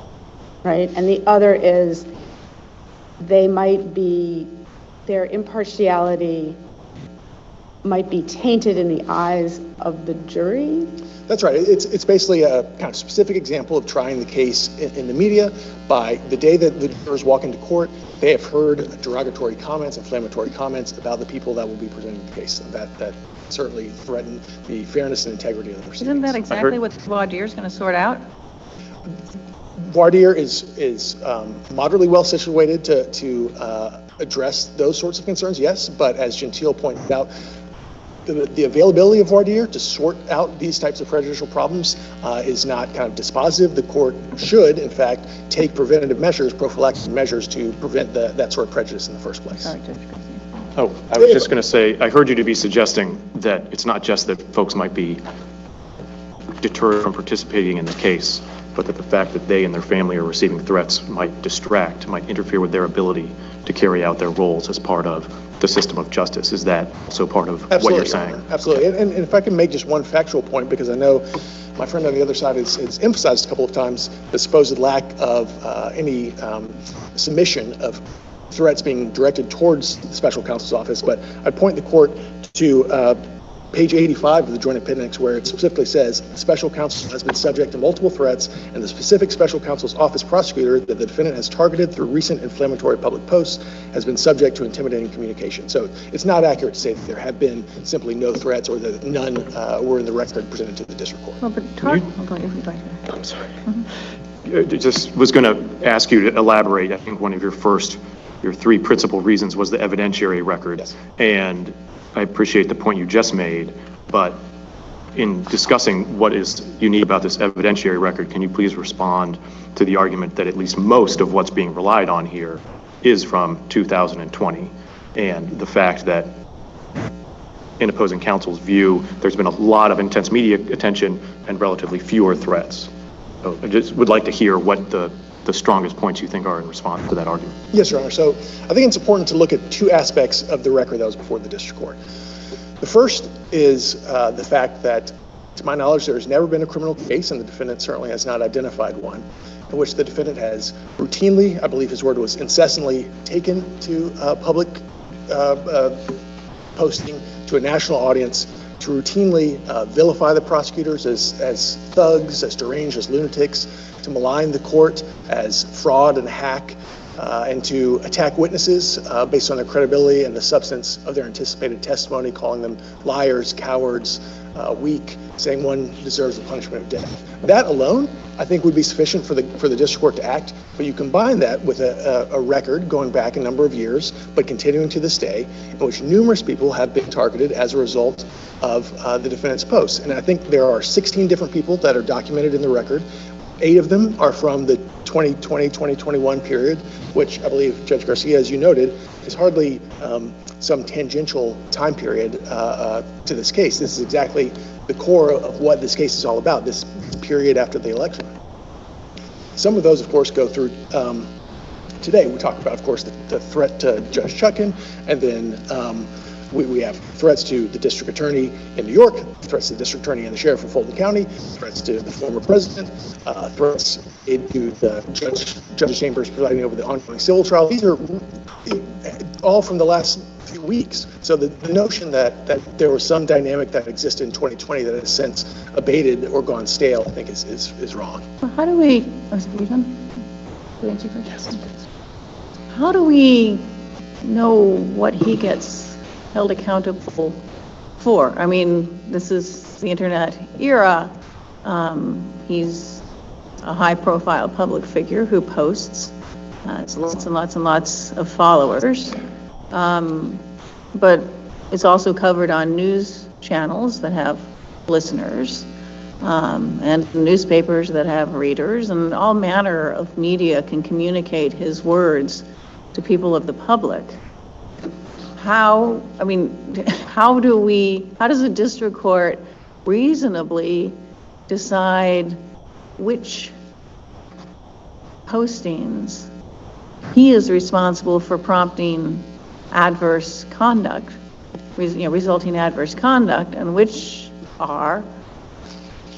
right? And the other is their impartiality might be tainted in the eyes of the jury? That's right. It's basically a kind of specific example of trying the case in the media. By the day that the jurors walk into court, they have heard derogatory comments, inflammatory comments about the people that will be presenting the case. And that certainly threaten the fairness and integrity of the proceedings. Isn't that exactly what voir dire is going to sort out? Voir dire is moderately well situated to address those sorts of concerns, yes, but as Gentile pointed out, the availability of voir dire to sort out these types of prejudicial problems is not kind of dispositive. The court should, in fact, take preventative measures, prophylactic measures to prevent that sort of prejudice in the first place. Sorry, Judge. Oh, I was just going to say, I heard you to be suggesting that it's not just that folks might be deterred from participating in the case, but that the fact that they and their family are receiving threats might distract, might interfere with their ability to carry out their roles as part of the system of justice. Is that also part of what you're saying? Absolutely. And if I can make just one factual point, because I know my friend on the other side has emphasized a couple of times the supposed lack of any submission of threats being directed towards the special counsel's office, but I'd point the court to page 85 of the joint appendix, where it specifically says the special counsel has been subject to multiple threats, and the specific special counsel's office prosecutor that the defendant has targeted through recent inflammatory public posts has been subject to intimidating communication. So it's not accurate to say that there have been simply no threats or that none were in the record presented to the district court. Well, but I'm sorry. I just was going to ask you to elaborate. I think one of your three principal reasons was the evidentiary record. Yes. And I appreciate the point you just made, but in discussing what is unique about this evidentiary record, can you please respond to the argument that at least most of what's being relied on here is from 2020, and the fact that in opposing counsel's view, there's been a lot of intense media attention and relatively fewer threats. So I just would like to hear what the strongest points you think are in response to that argument. Yes, Your Honor. So I think it's important to look at two aspects of the record that was before the district court. The first is the fact that, to my knowledge, there has never been a criminal case, and the defendant certainly has not identified one, in which the defendant has routinely, I believe his word was incessantly, taken to public posting to a national audience to routinely vilify the prosecutors as thugs, as deranged, as lunatics, to malign the court as fraud and hack, and to attack witnesses based on their credibility and the substance of their anticipated testimony, calling them liars, cowards, weak, saying one deserves the punishment of death. That alone, I think, would be sufficient for the district court to act, but you combine that with a record going back a number of years, but continuing to this day, in which numerous people have been targeted as a result of the defendant's posts. And I think there are 16 different people that are documented in the record. 8 of them are from the 2020-2021 period, which I believe, Judge Garcia, as you noted, is hardly some tangential time period to this case. This is exactly the core of what this case is all about, this period after the election. Some of those, of course, go through today. We talk about, of course, the threat to Judge Chutkan, and then we have threats to the district attorney in New York, threats to the district attorney and the sheriff of Fulton County, threats to the former president, threats to the judge chambers presiding over the ongoing civil trial. These are all from the last few weeks. So the notion that there was some dynamic that existed in 2020 that has since abated or gone stale, I think is wrong. Well, how do we, oh, is it done? Do you answer first? Yes. How do we know what he gets held accountable for? I mean, this is the internet era. He's a high-profile public figure who posts. It's lots and lots and lots of followers. But it's also covered on news channels that have listeners, and newspapers that have readers, and all manner of media can communicate his words to people of the public. How does a district court reasonably decide which postings he is responsible for prompting adverse conduct, resulting adverse conduct, and which are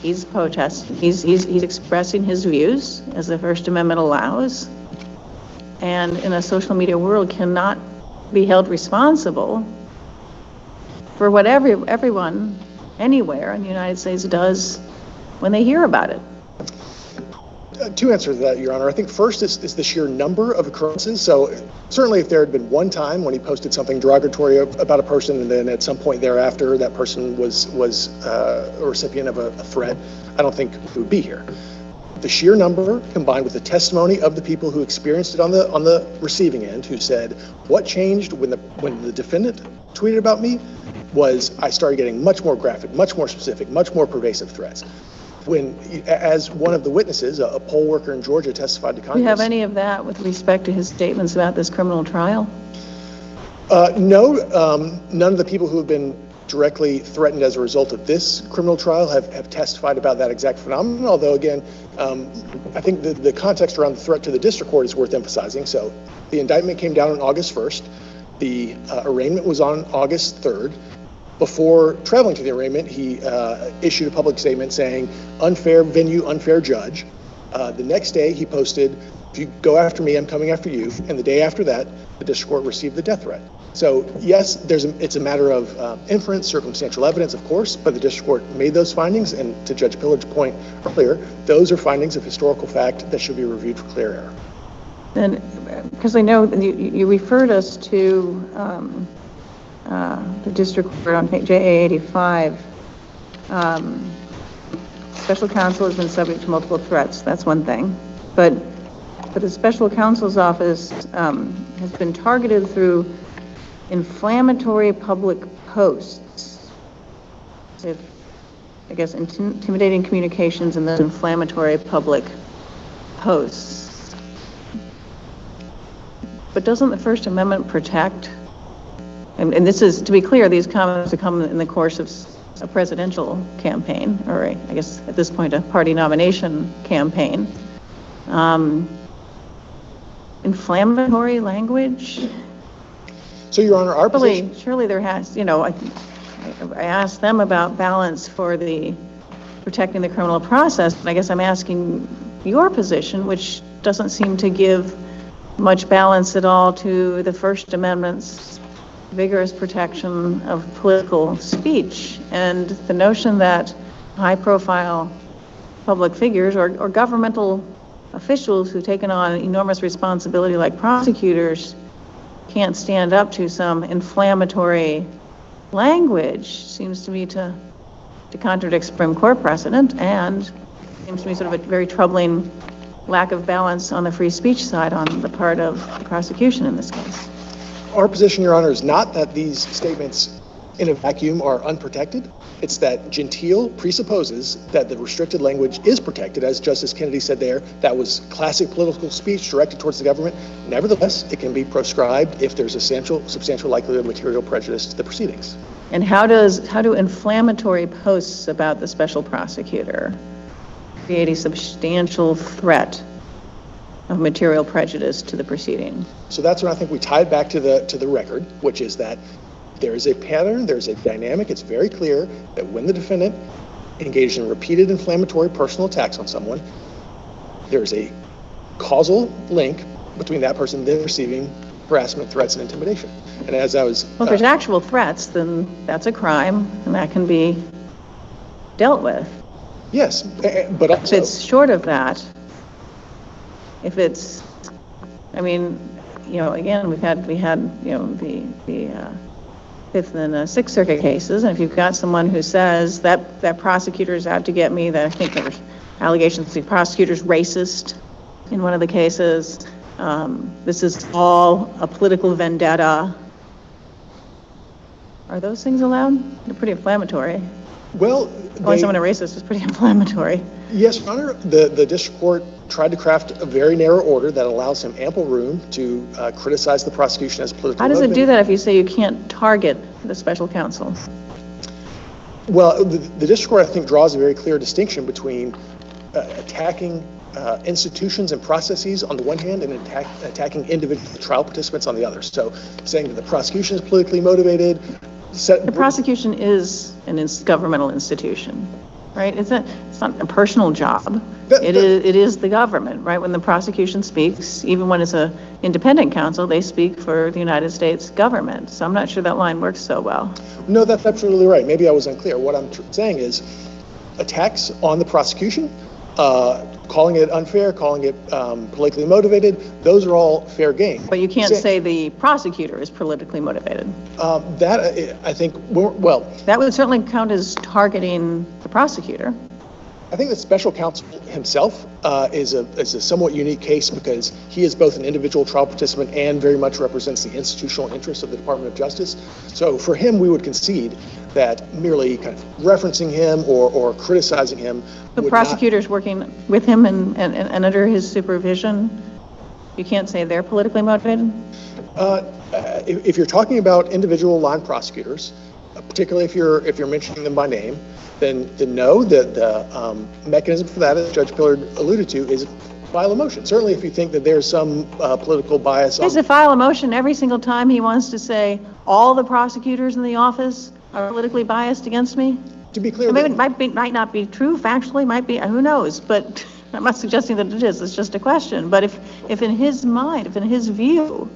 he's protesting, he's expressing his views as the First Amendment allows, and in a social media world cannot be held responsible for what everyone anywhere in the United States does when they hear about it. Two answers to that, Your Honor. I think first is the sheer number of occurrences. So certainly if there had been one time when he posted something derogatory about a person, and then at some point thereafter that person was a recipient of a threat, I don't think we would be here. The sheer number combined with the testimony of the people who experienced it on the receiving end, who said what changed when the defendant tweeted about me was I started getting much more graphic, much more specific, much more pervasive threats. When, as one of the witnesses, a poll worker in Georgia testified to Congress. Do you have any of that with respect to his statements about this criminal trial? No, none of the people who have been directly threatened as a result of this criminal trial have testified about that exact phenomenon, although again, I think the context around the threat to the district court is worth emphasizing. So the indictment came down on August 1st. The arraignment was on August 3rd. Before traveling to the arraignment, he issued a public statement saying, unfair venue, unfair judge. The next day, he posted, if you go after me, I'm coming after you. And the day after that, the district court received the death threat. So yes, it's a matter of inference, circumstantial evidence, of course, but the district court made those findings. And to Judge Pillard's point earlier, those are findings of historical fact that should be reviewed for clear error. And because I know you referred us to the district court on JA 85. Special counsel has been subject to multiple threats. That's one thing. But the special counsel's office has been targeted through inflammatory public posts. I guess intimidating communications and then inflammatory public posts. But doesn't the First Amendment protect? And this is, to be clear, these comments have come in the course of a presidential campaign, or I guess at this point a party nomination campaign. Inflammatory language? So, Your Honor, our position... Surely there has, I asked them about balance for the protecting the criminal process, but I guess I'm asking your position, which doesn't seem to give much balance at all to the First Amendment's vigorous protection of political speech, and the notion that high-profile public figures or governmental officials who've taken on enormous responsibility like prosecutors can't stand up to some inflammatory language seems to me to contradict Supreme Court precedent, and seems to me sort of a very troubling lack of balance on the free speech side on the part of the prosecution in this case. Our position, Your Honor, is not that these statements in a vacuum are unprotected. It's that Gentile presupposes that the restricted language is protected. As Justice Kennedy said there, that was classic political speech directed towards the government. Nevertheless, it can be proscribed if there's a substantial likelihood of material prejudice to the proceedings. And how do inflammatory posts about the special prosecutor create a substantial threat of material prejudice to the proceeding? So that's when I think we tie it back to the record, which is that there is a pattern, there's a dynamic. It's very clear that when the defendant engaged in repeated inflammatory personal attacks on someone, there's a causal link between that person then receiving harassment, threats, and intimidation. And as I was... Well, if there's actual threats, then that's a crime, and that can be dealt with. Yes, but also... If it's short of that, if it's, I mean, again, we had, the Fifth and Sixth Circuit cases, and if you've got someone who says that prosecutor's out to get me, that I think there's allegations the prosecutor's racist in one of the cases, this is all a political vendetta. Are those things allowed? They're pretty inflammatory. Well, calling someone a racist is pretty inflammatory. Yes, Your Honor. The district court tried to craft a very narrow order that allows him ample room to criticize the prosecution as political. How does it do that if you say you can't target the special counsel? Well, the district court, I think, draws a very clear distinction between attacking institutions and processes on the one hand and attacking individual trial participants on the other. So saying that the prosecution is politically motivated. The prosecution is a governmental institution, right? It's not a personal job. It is the government, right? When the prosecution speaks, even when it's an independent counsel, they speak for the United States government. So I'm not sure that line works so well. No, that's absolutely right. Maybe I was unclear. What I'm saying is attacks on the prosecution, calling it unfair, calling it politically motivated, those are all fair game. But you can't say the prosecutor is politically motivated. That, I think, well... That would certainly count as targeting the prosecutor. I think the special counsel himself is a somewhat unique case because he is both an individual trial participant and very much represents the institutional interests of the Department of Justice. So for him, we would concede that merely kind of referencing him or criticizing him. The prosecutor's working with him and under his supervision, you can't say they're politically motivated? If you're talking about individual line prosecutors, particularly if you're mentioning them by name, then no, the mechanism for that, as Judge Pillard alluded to, is file a motion. Certainly if you think that there's some political bias. He has to file a motion every single time he wants to say all the prosecutors in the office are politically biased against me? To be clear, it might not be true, factually, might be, who knows, but I'm not suggesting that it is, it's just a question. But if in his mind, if in his view,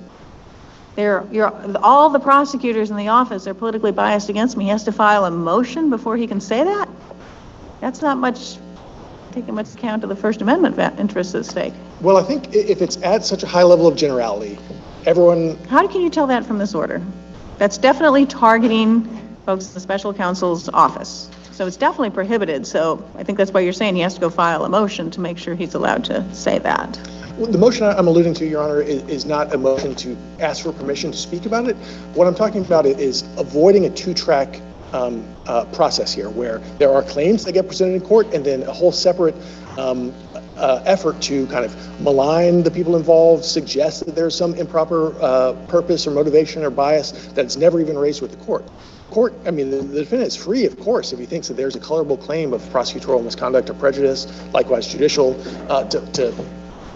all the prosecutors in the office are politically biased against me, he has to file a motion before he can say that? That's not taking much account of the First Amendment interests at stake. Well, I think if it's at such a high level of generality, everyone... How can you tell that from this order? That's definitely targeting folks in the special counsel's office. So it's definitely prohibited. So I think that's why you're saying he has to go file a motion to make sure he's allowed to say that. Well, the motion I'm alluding to, Your Honor, is not a motion to ask for permission to speak about it. What I'm talking about is avoiding a two-track process here, where there are claims that get presented in court and then a whole separate effort to kind of malign the people involved, suggest that there's some improper purpose or motivation or bias that's never even raised with the court. The defendant is free, of course, if he thinks that there's a colorable claim of prosecutorial misconduct or prejudice, likewise judicial, to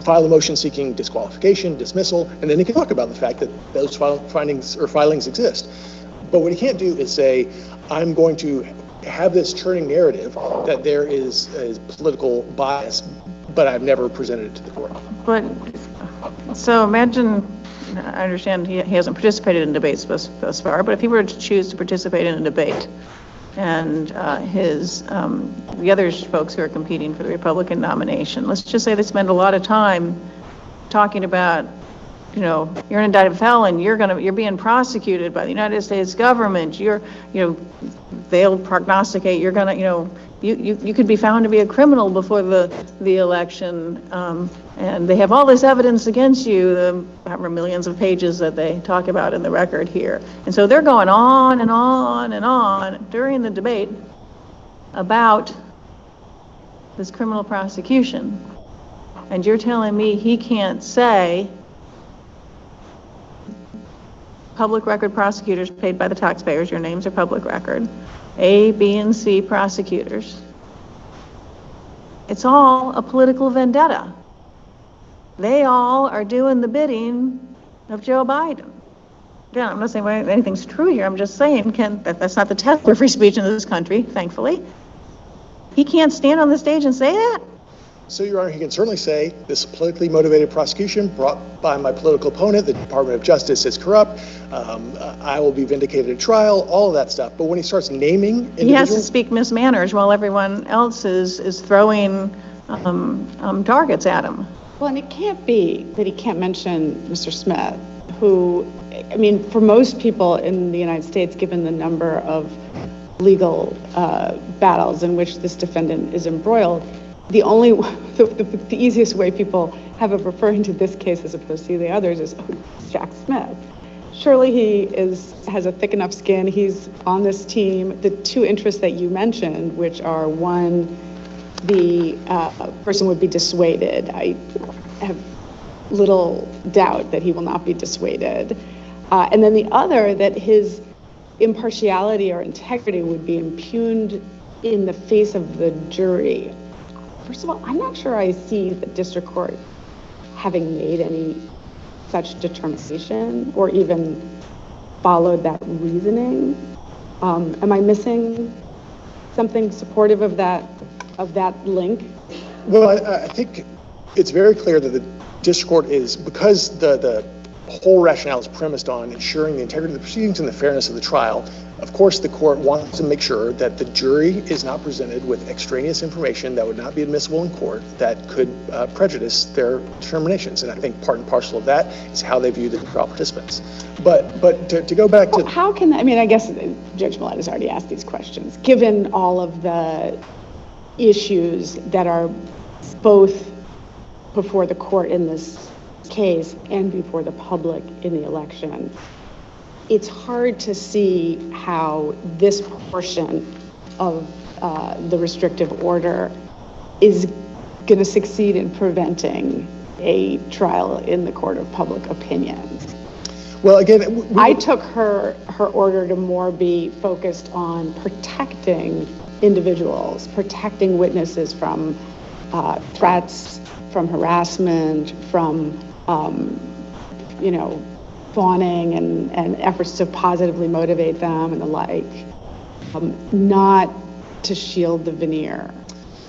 file a motion seeking disqualification, dismissal, and then he can talk about the fact that those filings exist. But what he can't do is say, I'm going to have this churning narrative that there is political bias, but I've never presented it to the court. But, so imagine, I understand he hasn't participated in debates thus far, but if he were to choose to participate in a debate, and the other folks who are competing for the Republican nomination, let's just say they spend a lot of time talking about, you're an indicted felon, you're being prosecuted by the United States government, they'll prognosticate you're gonna, you could be found to be a criminal before the election, and they have all this evidence against you, however millions of pages that they talk about in the record here. And so they're going on and on and on during the debate about this criminal prosecution. And you're telling me he can't say public record prosecutors paid by the taxpayers, your names are public record, A, B, and C prosecutors. It's all a political vendetta. They all are doing the bidding of Joe Biden. Again, I'm not saying anything's true here. I'm just saying that's not the test for free speech in this country, thankfully. He can't stand on the stage and say that? So, Your Honor, he can certainly say this politically motivated prosecution brought by my political opponent, the Department of Justice, is corrupt. I will be vindicated at trial, all of that stuff. But when he starts naming individuals... He has to speak mismanners while everyone else is throwing targets at him. Well, and it can't be that he can't mention Mr. Smith, who, I mean, for most people in the United States, given the number of legal battles in which this defendant is embroiled, the easiest way people have of referring to this case as opposed to the others is, oh, Jack Smith. Surely he has a thick enough skin. He's on this team. The two interests that you mentioned, which are one, the person would be dissuaded. I have little doubt that he will not be dissuaded. And then the other, that his impartiality or integrity would be impugned in the face of the jury. First of all, I'm not sure I see the district court having made any such determination or even followed that reasoning. Am I missing something supportive of that link? Well, I think it's very clear that the district court is, because the whole rationale is premised on ensuring the integrity of the proceedings and the fairness of the trial. Of course, the court wants to make sure that the jury is not presented with extraneous information that would not be admissible in court that could prejudice their determinations. And I think part and parcel of that is how they view the trial participants. But to go back to... How can, I mean, I guess Judge Millett has already asked these questions. Given all of the issues that are both before the court in this case and before the public in the election, it's hard to see how this portion of the restrictive order is going to succeed in preventing a trial in the court of public opinion. Well, again, I took her order to more be focused on protecting individuals, protecting witnesses from threats, from harassment, from fawning and efforts to positively motivate them and the like, not to shield the veneer.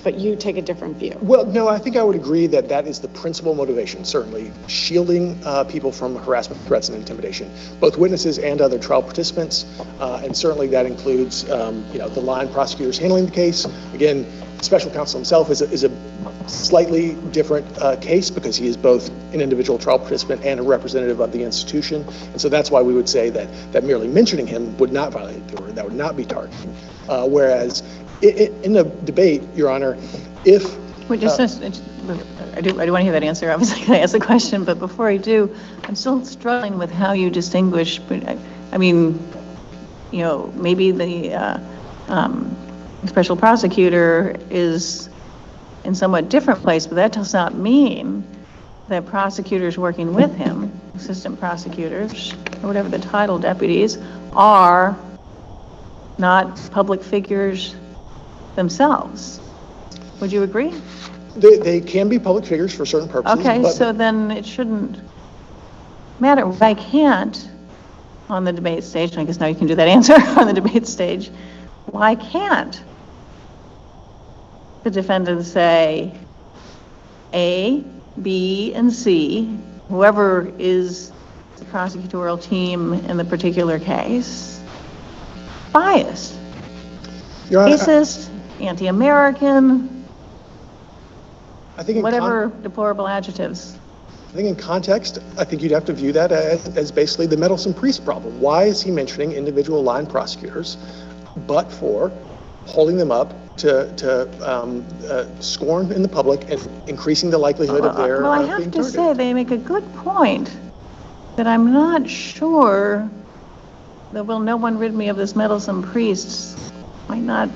But you take a different view. Well, no, I think I would agree that that is the principal motivation, certainly, shielding people from harassment, threats, and intimidation, both witnesses and other trial participants. And certainly that includes, the line prosecutors handling the case. Again, special counsel himself is a slightly different case because he is both an individual trial participant and a representative of the institution. And so that's why we would say that merely mentioning him would not violate the order, that would not be targeting. Whereas in the debate, Your Honor, if... I do want to hear that answer. Obviously, I ask the question, but before I do, I'm still struggling with how you distinguish. I mean, maybe the special prosecutor is in somewhat different place, but that does not mean that prosecutors working with him, assistant prosecutors, or whatever the title, deputies, are not public figures themselves. Would you agree? They can be public figures for certain purposes. Okay, so then it shouldn't matter. I can't, on the debate stage, and I guess now you can do that answer on the debate stage, why can't the defendant say A, B, and C, whoever is the prosecutorial team in the particular case, biased, racist, anti-American, whatever deplorable adjectives? I think in context, I think you'd have to view that as basically the meddlesome priest problem. Why is he mentioning individual line prosecutors, but for holding them up to scorn in the public and increasing the likelihood of their Well, I have to say they make a good point that I'm not sure that will no one rid me of this meddlesome priest might not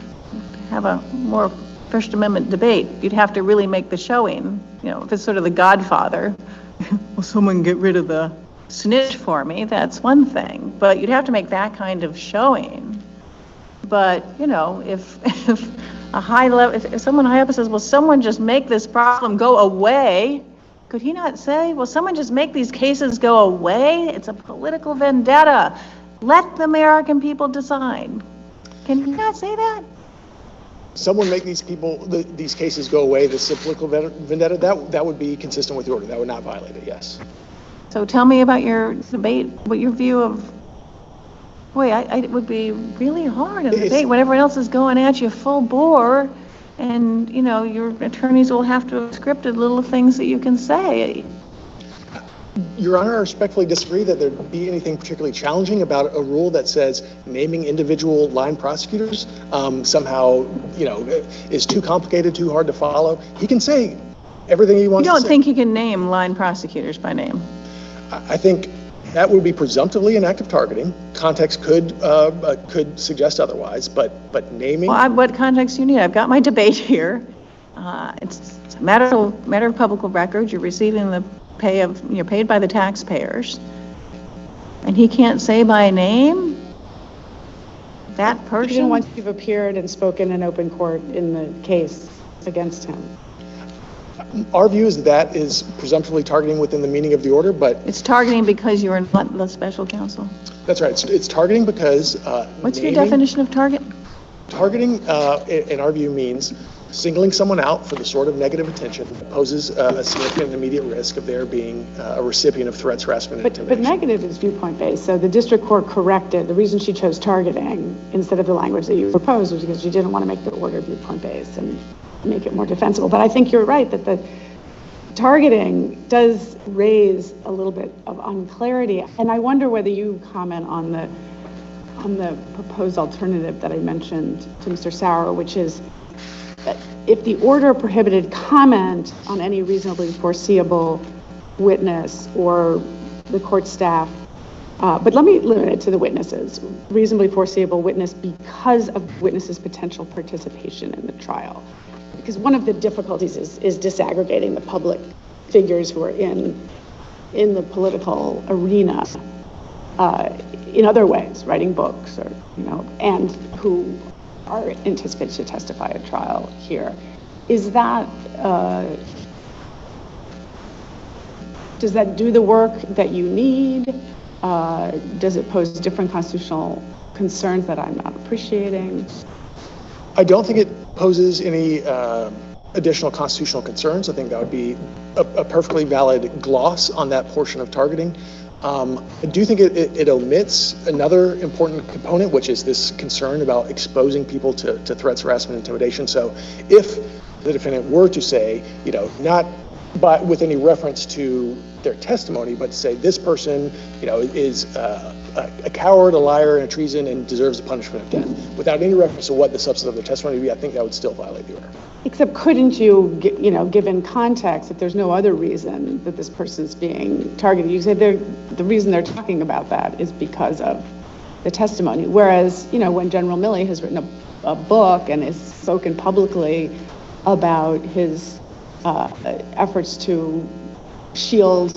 have a more First Amendment debate. You'd have to really make the showing, if it's sort of the Godfather, will someone get rid of the snitch for me? That's one thing, but you'd have to make that kind of showing. But, if a high level, if someone high up says, well, someone just make this problem go away, could he not say, well, someone just make these cases go away? It's a political vendetta. Let the American people decide. Can he not say that? someone make these people, these cases go away, this is a political vendetta, that would be consistent with the order. That would not violate it, yes. So tell me about your debate, what your view of, boy, it would be really hard in the debate when everyone else is going at you full bore, and, you know, your attorneys will have to have scripted little things that you can say. Your Honor, I respectfully disagree that there'd be anything particularly challenging about a rule that says naming individual line prosecutors somehow, you know, is too complicated, too hard to follow. He can say everything he wants to say. You don't think he can name line prosecutors by name? I think that would be presumptively an act of targeting. Context could suggest otherwise, but naming. Well, what context do you need? I've got my debate here. It's a matter of public record. You're receiving the pay of, you're paid by the taxpayers, and he can't say by name that person. Even once you've appeared and spoken in open court in the case against him. Our view is that is presumptively targeting within the meaning of the order, but it's targeting because you're not the special counsel. That's right. It's targeting because what's your definition of target? Targeting, in our view, means singling someone out for the sort of negative attention that poses a significant immediate risk of their being a recipient of threats, harassment, and intimidation. But negative is viewpoint-based, so the district court corrected. The reason she chose targeting instead of the language that you proposed was because she didn't want to make the order viewpoint-based and make it more defensible. But I think you're right that the targeting does raise a little bit of unclarity. And I wonder whether you comment on the proposed alternative that I mentioned to Mr. Sauer, which is that if the order prohibited comment on any reasonably foreseeable witness or the court staff, but let me limit it to the witnesses, reasonably foreseeable witness because of witnesses' potential participation in the trial. Because one of the difficulties is disaggregating the public figures who are in the political arena in other ways, writing books or, you know, and who are anticipated to testify at trial here. Is that, does that do the work that you need? Does it pose different constitutional concerns that I'm not appreciating? I don't think it poses any additional constitutional concerns. I think that would be a perfectly valid gloss on that portion of targeting. I do think it omits another important component, which is this concern about exposing people to threats, harassment, intimidation. So if the defendant were to say, you know, not with any reference to their testimony, but to say this person, you know, is a coward, a liar, and a treason, and deserves the punishment of death, without any reference to what the substance of their testimony would be, I think that would still violate the order. Except couldn't you, you know, given context, if there's no other reason that this person's being targeted, you say the reason they're talking about that is because of the testimony. Whereas, you know, when General Milley has written a book and has spoken publicly about his efforts to shield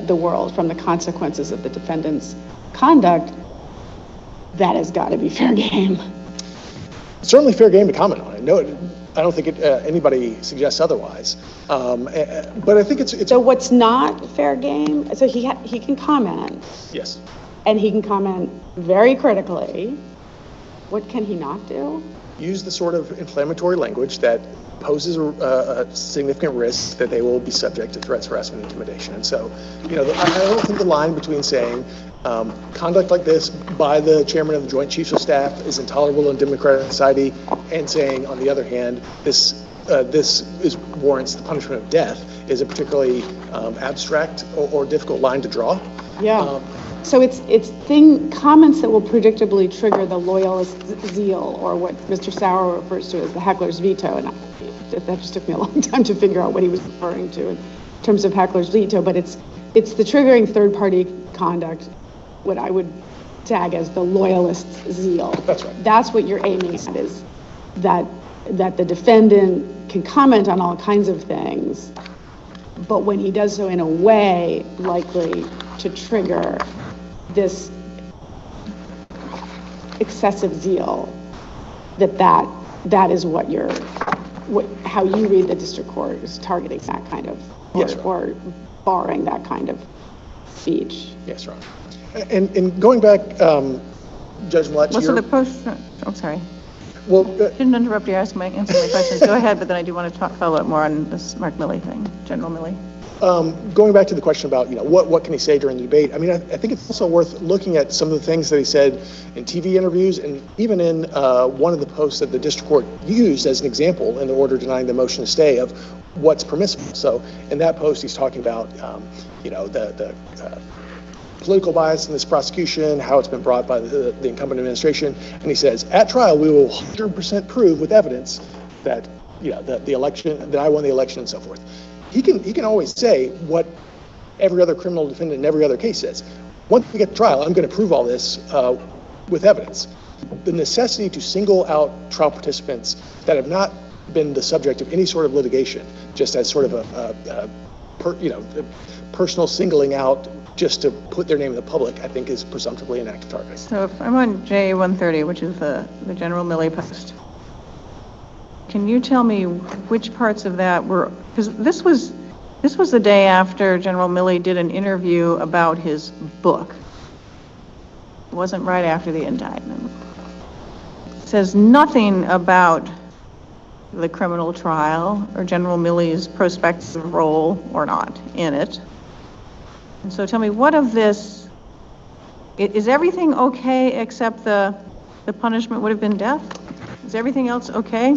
the world from the consequences of the defendant's conduct, that has got to be fair game. Certainly fair game to comment on it. No, I don't think anybody suggests otherwise. But I think it's. So what's not fair game? So he can comment. Yes. And he can comment very critically. What can he not do? Use the sort of inflammatory language that poses a significant risk that they will be subject to threats, harassment, and intimidation. And so, you know, I don't think the line between saying conduct like this by the chairman of the Joint Chiefs of Staff is intolerable in democratic society, and saying, on the other hand, this warrants the punishment of death is a particularly abstract or difficult line to draw. Yeah. So it's comments that will predictably trigger the loyalist zeal, or what Mr. Sauer refers to as the heckler's veto. And that just took me a long time to figure out what he was referring to in terms of heckler's veto. But it's the triggering third-party conduct, what I would tag as the loyalist zeal. That's right. That's what you're aiming at, is that the defendant can comment on all kinds of things, but when he does so in a way likely to trigger this excessive zeal, that is how you read the district court is targeting that kind of, yes, or barring that kind of speech. Yes, Ron. And going back, Judge Millett, I'm sorry. Well, Didn't interrupt you answering my questions. Go ahead, but then I do want to follow up more on this Mark Milley thing, General Milley. going back to the question about, what can he say during the debate? I mean, I think it's also worth looking at some of the things that he said in TV interviews and even in one of the posts that the district court used as an example in the order denying the motion to stay of what's permissible. So in that post, he's talking about, the political bias in this prosecution, how it's been brought by the incumbent administration. And he says, at trial, we will 100% prove with evidence that, the election, that I won the election and so forth. He can always say what every other criminal defendant in every other case says. Once we get to trial, I'm going to prove all this with evidence. The necessity to single out trial participants that have not been the subject of any sort of litigation, just as sort of a personal singling out just to put their name in the public, I think is presumptively an act of targeting. So if I'm on J130, which is the General Milley post, can you tell me which parts of that were, because this was the day after General Milley did an interview about his book. It wasn't right after the indictment. It says nothing about the criminal trial or General Milley's prospective role or not in it. And so tell me, what of this, is everything okay except the punishment would have been death? Is everything else okay?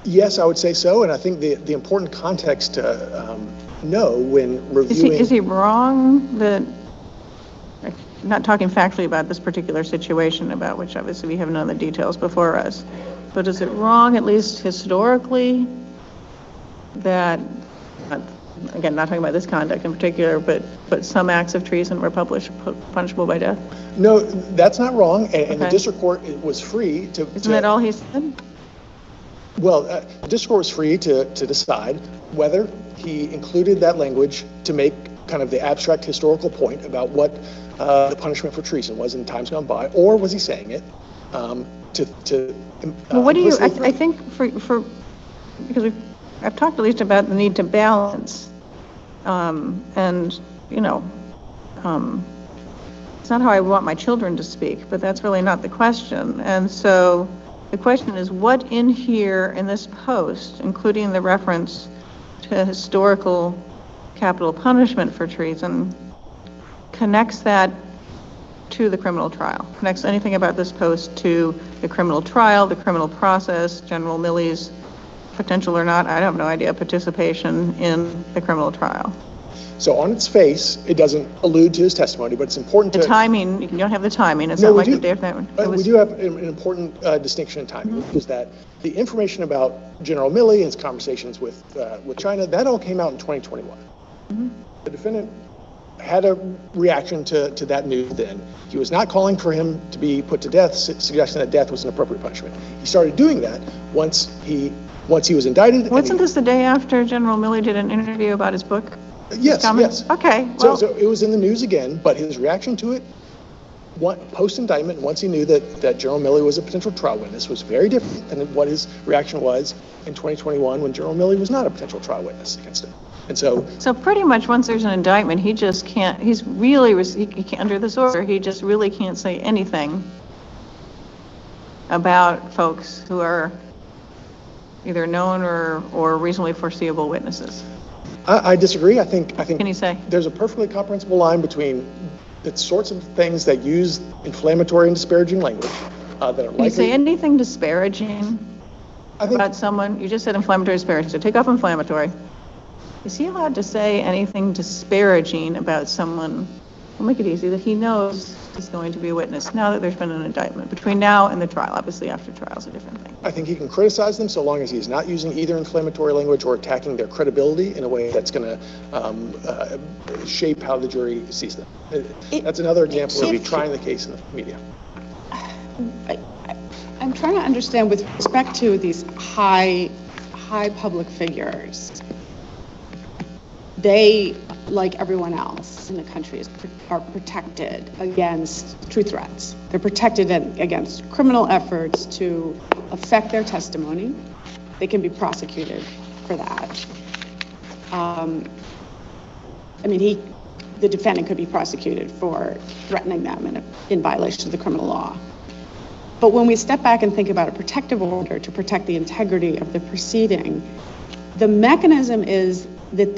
Yes, I would say so, and I think the important context to know when reviewing... Is he wrong that, I'm not talking factually about this particular situation, about which obviously we have none of the details before us, but is it wrong, at least historically, that, again, not talking about this conduct in particular, but some acts of treason were punishable by death? No, that's not wrong, and the district court was free to... Isn't that all he said? Well, the district court was free to decide whether he included that language to make kind of the abstract historical point about what the punishment for treason was in times gone by, or was he saying it well, what do you, I think for because I've talked at least about the need to balance, and, it's not how I want my children to speak, but that's really not the question. And so the question is, what in here in this post, including the reference to historical capital punishment for treason, connects that to the criminal trial, connects anything about this post to the criminal trial, the criminal process, General Milley's potential or not, I have no idea, participation in the criminal trial? So on its face, it doesn't allude to his testimony, but it's important to... The timing, you don't have the timing, it's no, not like do, the day of that one. We do have an important distinction in timing, is that the information about General Milley and his conversations with China, that all came out in 2021. The defendant had a reaction to that news then. He was not calling for him to be put to death, suggesting that death was an appropriate punishment. He started doing that once he was indicted. Wasn't this the day after General Milley did an interview about his book? Yes, yes. Okay, well. So it was in the news again, but his reaction to it, post-indictment, once he knew that General Milley was a potential trial witness, was very different than what his reaction was in 2021 when General Milley was not a potential trial witness against him. And so pretty much once there's an indictment, he just can't, he can't, under this order, he just really can't say anything about folks who are either known or reasonably foreseeable witnesses. I disagree. I think Can you say? There's a perfectly comprehensible line between the sorts of things that use inflammatory and disparaging language that are likely... Can you say anything disparaging about someone? You just said inflammatory, disparaging, so take off inflammatory. Is he allowed to say anything disparaging about someone? We'll make it easy, that he knows is going to be a witness now that there's been an indictment. Between now and the trial, obviously after trial is a different thing. I think he can criticize them so long as he's not using either inflammatory language or attacking their credibility in a way that's going to shape how the jury sees them. That's another example of trying the case in the media. I'm trying to understand with respect to these high public figures. They, like everyone else in the country, are protected against true threats. They're protected against criminal efforts to affect their testimony. They can be prosecuted for that. The defendant could be prosecuted for threatening them in violation of the criminal law. But when we step back and think about a protective order to protect the integrity of the proceeding, the mechanism is that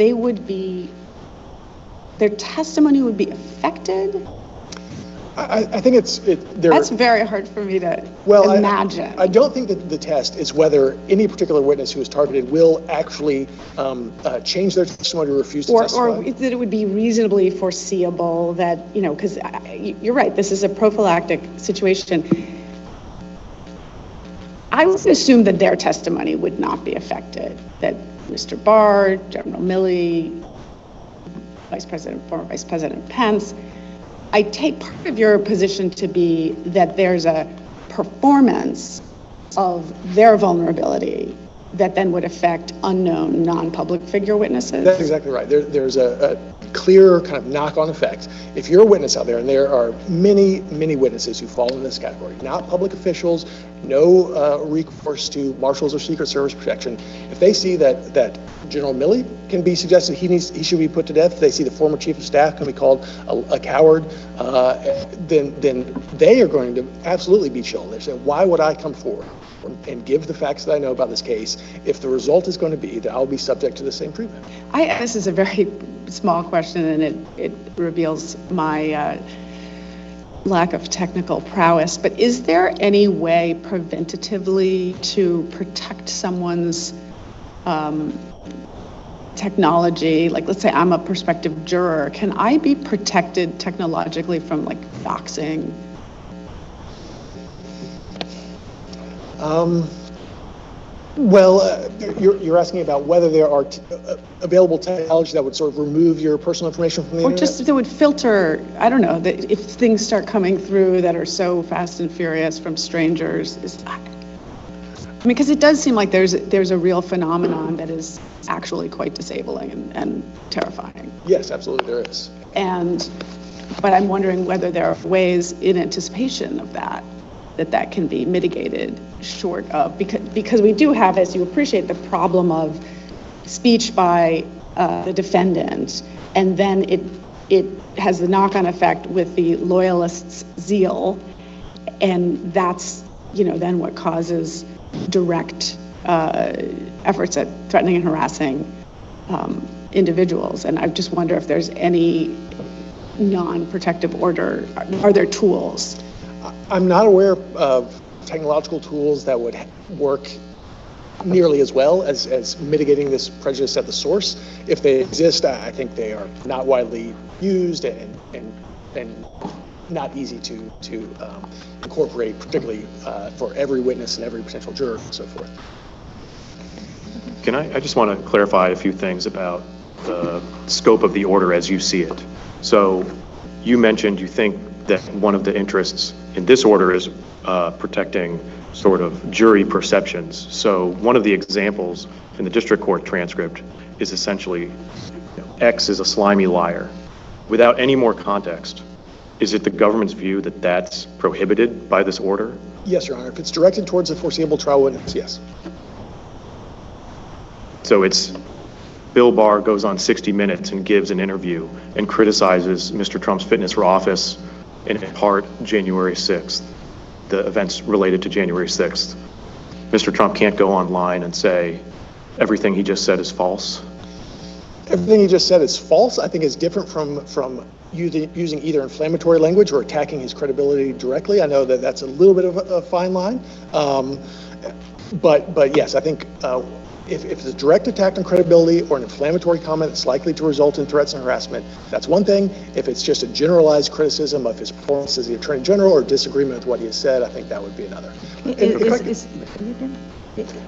their testimony would be affected. I think That's very hard for me to imagine. I don't think that the test is whether any particular witness who is targeted will actually change their testimony or refuse to testify. Or that it would be reasonably foreseeable that, because you're right, this is a prophylactic situation. I would assume that their testimony would not be affected, that Mr. Barr, General Milley, former Vice President Pence. I take part of your position to be that there's a performance of their vulnerability that then would affect unknown, non-public figure witnesses. That's exactly right. There's a clear kind of knock-on effect. If you're a witness out there, and there are many, many witnesses who fall in this category, not public officials, no recourse to marshals or Secret Service protection. If they see that General Milley can be suggested he should be put to death, if they see the former chief of staff can be called a coward, then they are going to absolutely be chilled. They say, why would I come forward and give the facts that I know about this case if the result is going to be that I'll be subject to the same treatment? This is a very small question, and it reveals my lack of technical prowess, but is there any way preventatively to protect someone's technology? Like, let's say I'm a prospective juror. Can I be protected technologically from, like, doxing? Well, you're asking about whether there are available technology that would sort of remove your personal information from the internet? Or just that would filter, I don't know, that if things start coming through that are so fast and furious from strangers. Because it does seem like there's a real phenomenon that is actually quite disabling and terrifying. Yes, absolutely there is. But I'm wondering whether there are ways in anticipation of that can be mitigated short of, because we do have, as you appreciate, the problem of speech by the defendant, and then it has the knock-on effect with the loyalists' zeal, and that's, then what causes direct efforts at threatening and harassing individuals. And I just wonder if there's any non-protective order. Are there tools? I'm not aware of technological tools that would work nearly as well as mitigating this prejudice at the source. If they exist, I think they are not widely used and not easy to incorporate, particularly for every witness and every potential juror and so forth. I just want to clarify a few things about the scope of the order as you see it. So you mentioned you think that one of the interests in this order is protecting sort of jury perceptions. So one of the examples in the district court transcript is essentially X is a slimy liar. Without any more context, is it the government's view that that's prohibited by this order? Yes, Your Honor. If it's directed towards a foreseeable trial witness, yes. So it's Bill Barr goes on 60 Minutes and gives an interview and criticizes Mr. Trump's fitness for office, in part January 6th, the events related to January 6th. Mr. Trump can't go online and say everything he just said is false. Everything he just said is false. I think is different from using either inflammatory language or attacking his credibility directly. I know that that's a little bit of a fine line. But yes, I think if it's a direct attack on credibility or an inflammatory comment that's likely to result in threats and harassment, that's one thing. If it's just a generalized criticism of his performance as the Attorney General or disagreement with what he has said, I think that would be another.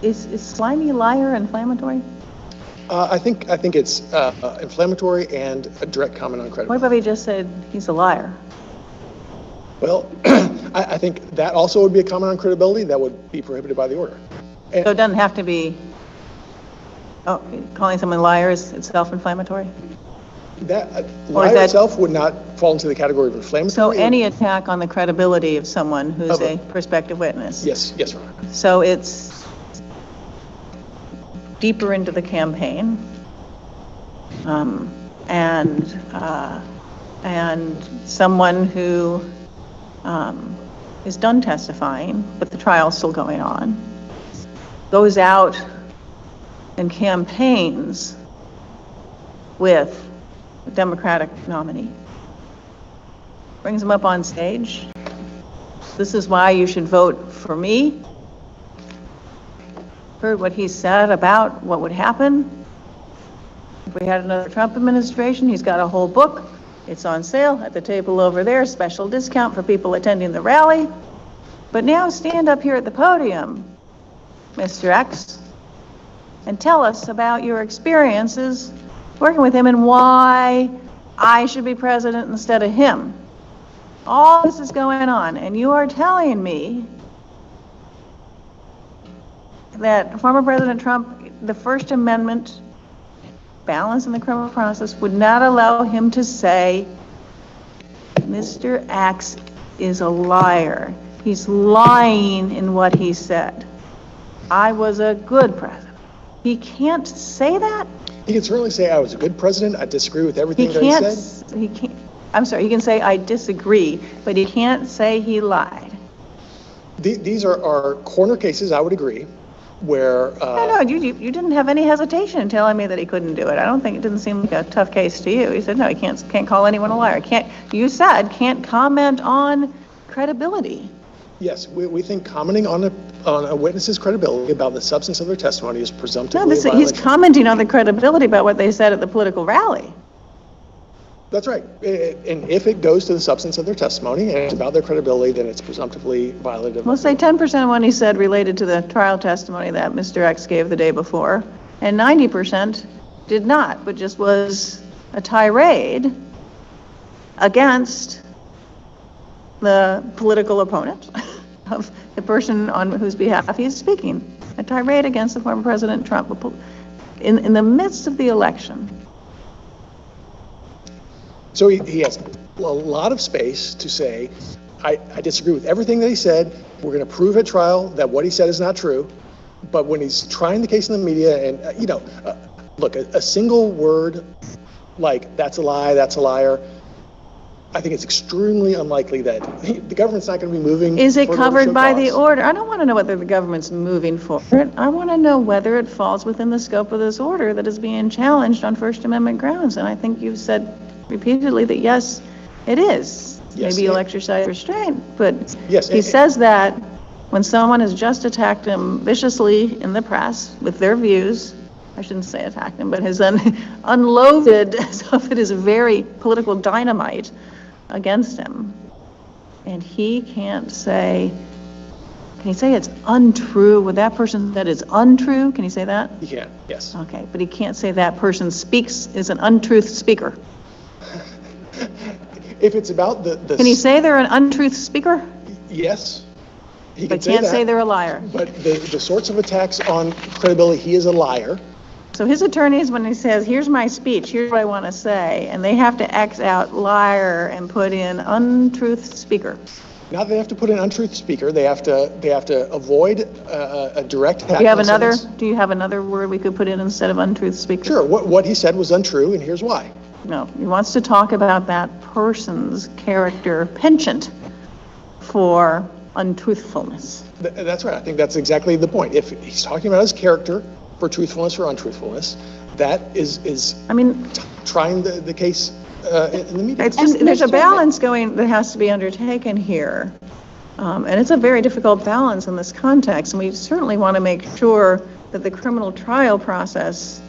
Is slimy liar inflammatory? I think it's inflammatory and a direct comment on credibility. What about he just said he's a liar? Well, I think that also would be a comment on credibility that would be prohibited by the order. So it doesn't have to be, calling someone a liar is itself inflammatory? That liar itself would not fall into the category of inflammatory. So any attack on the credibility of someone who's a prospective witness? Yes, Your Honor. So it's deeper into the campaign, and someone who is done testifying, but the trial's still going on, goes out and campaigns with a Democratic nominee, brings him up on stage. This is why you should vote for me. Heard what he said about what would happen if we had another Trump administration. He's got a whole book. It's on sale at the table over there, special discount for people attending the rally. But now stand up here at the podium, Mr. X, and tell us about your experiences working with him and why I should be president instead of him. All this is going on, and you are telling me that former President Trump, the First Amendment balance in the criminal process would not allow him to say, Mr. X is a liar. He's lying in what he said. I was a good president. He can't say that? He can certainly say I was a good president. I disagree with everything that he said. He can't. I'm sorry, he can say I disagree, but he can't say he lied. These are corner cases, I would agree, where... No, you didn't have any hesitation in telling me that he couldn't do it. I don't think it didn't seem like a tough case to you. You said, no, he can't call anyone a liar. You said can't comment on credibility. Yes, we think commenting on a witness's credibility about the substance of their testimony is presumptively a violation. He's commenting on the credibility about what they said at the political rally. That's right. And if it goes to the substance of their testimony and it's about their credibility, then it's presumptively violative. We'll say 10% of what he said related to the trial testimony that Mr. X gave the day before, and 90% did not, but just was a tirade against the political opponent of the person on whose behalf he is speaking. A tirade against the former President Trump in the midst of the election. So he has a lot of space to say, I disagree with everything that he said. We're going to prove at trial that what he said is not true. But when he's trying the case in the media and, look, a single word like, that's a lie, that's a liar, I think it's extremely unlikely that the government's not going to be moving. Is it covered by the order? I don't want to know whether the government's moving for it. I want to know whether it falls within the scope of this order that is being challenged on First Amendment grounds. And I think you've said repeatedly that yes, it is. Yes, maybe you'll exercise restraint, but yes, he says that when someone has just attacked him viciously in the press with their views, I shouldn't say attacked him, but has unloaded some of it is very political dynamite against him, and he can't say, can he say it's untrue? Would that person that is untrue, can he say that? He can, yes. Okay, but he can't say that person is an untruth speaker. If it's about the Can he say they're an untruth speaker? Yes, he But can can't say say that. they're a liar. But the sorts of attacks on credibility, he is a liar. So his attorneys, when he says, here's my speech, here's what I want to say, and they have to X out liar and put in untruth speaker. Now they have to put an untruth speaker. They have to avoid a direct attack. Do you have another word we could put in instead of untruth speaker? Sure. What he said was untrue, and here's why. No, he wants to talk about that person's character penchant for untruthfulness. That's right. I think that's exactly the point. If he's talking about his character for truthfulness or untruthfulness, that is trying the case in the media. It's just, there's a balance that has to be undertaken here. And it's a very difficult balance in this context. And we certainly want to make sure that the criminal trial process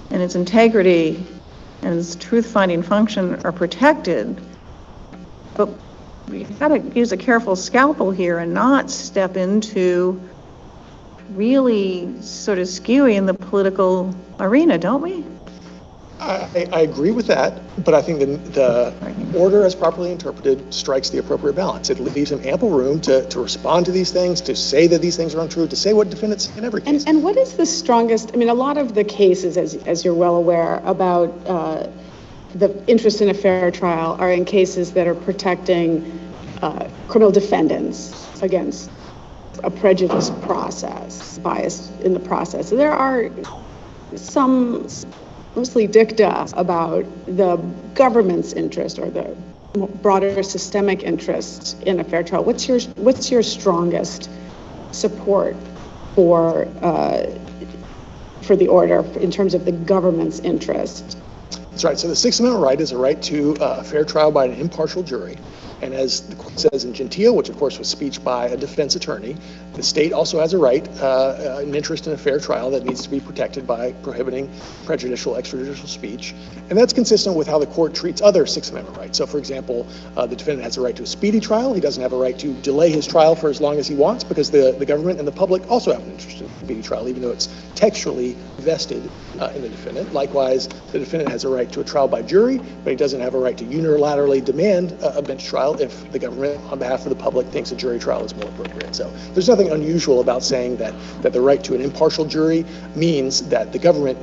and its integrity and its truth-finding function are protected. But we've got to use a careful scalpel here and not step into really sort of skewing the political arena, don't we? I agree with that, but I think the order as properly interpreted strikes the appropriate balance. It leaves him ample room to respond to these things, to say that these things are untrue, to say what defendants in every case. And what is the strongest, a lot of the cases, as you're well aware, about the interest in a fair trial are in cases that are protecting criminal defendants against a prejudice process, bias in the process. So there are some mostly dicta about the government's interest or the broader systemic interest in a fair trial, what's your strongest support for the order in terms of the government's interest? That's right. So the Sixth Amendment right is a right to a fair trial by an impartial jury. And as the court says in Gentile, which of course was speech by a defense attorney, the state also has a right, an interest in a fair trial that needs to be protected by prohibiting prejudicial extrajudicial speech. And that's consistent with how the court treats other Sixth Amendment rights. So for example, the defendant has a right to a speedy trial. He doesn't have a right to delay his trial for as long as he wants, because the government and the public also have an interest in a speedy trial, even though it's textually vested in the defendant. Likewise, the defendant has a right to a trial by jury, but he doesn't have a right to unilaterally demand a bench trial if the government, on behalf of the public, thinks a jury trial is more appropriate. So there's nothing unusual about saying that the right to an impartial jury means that the government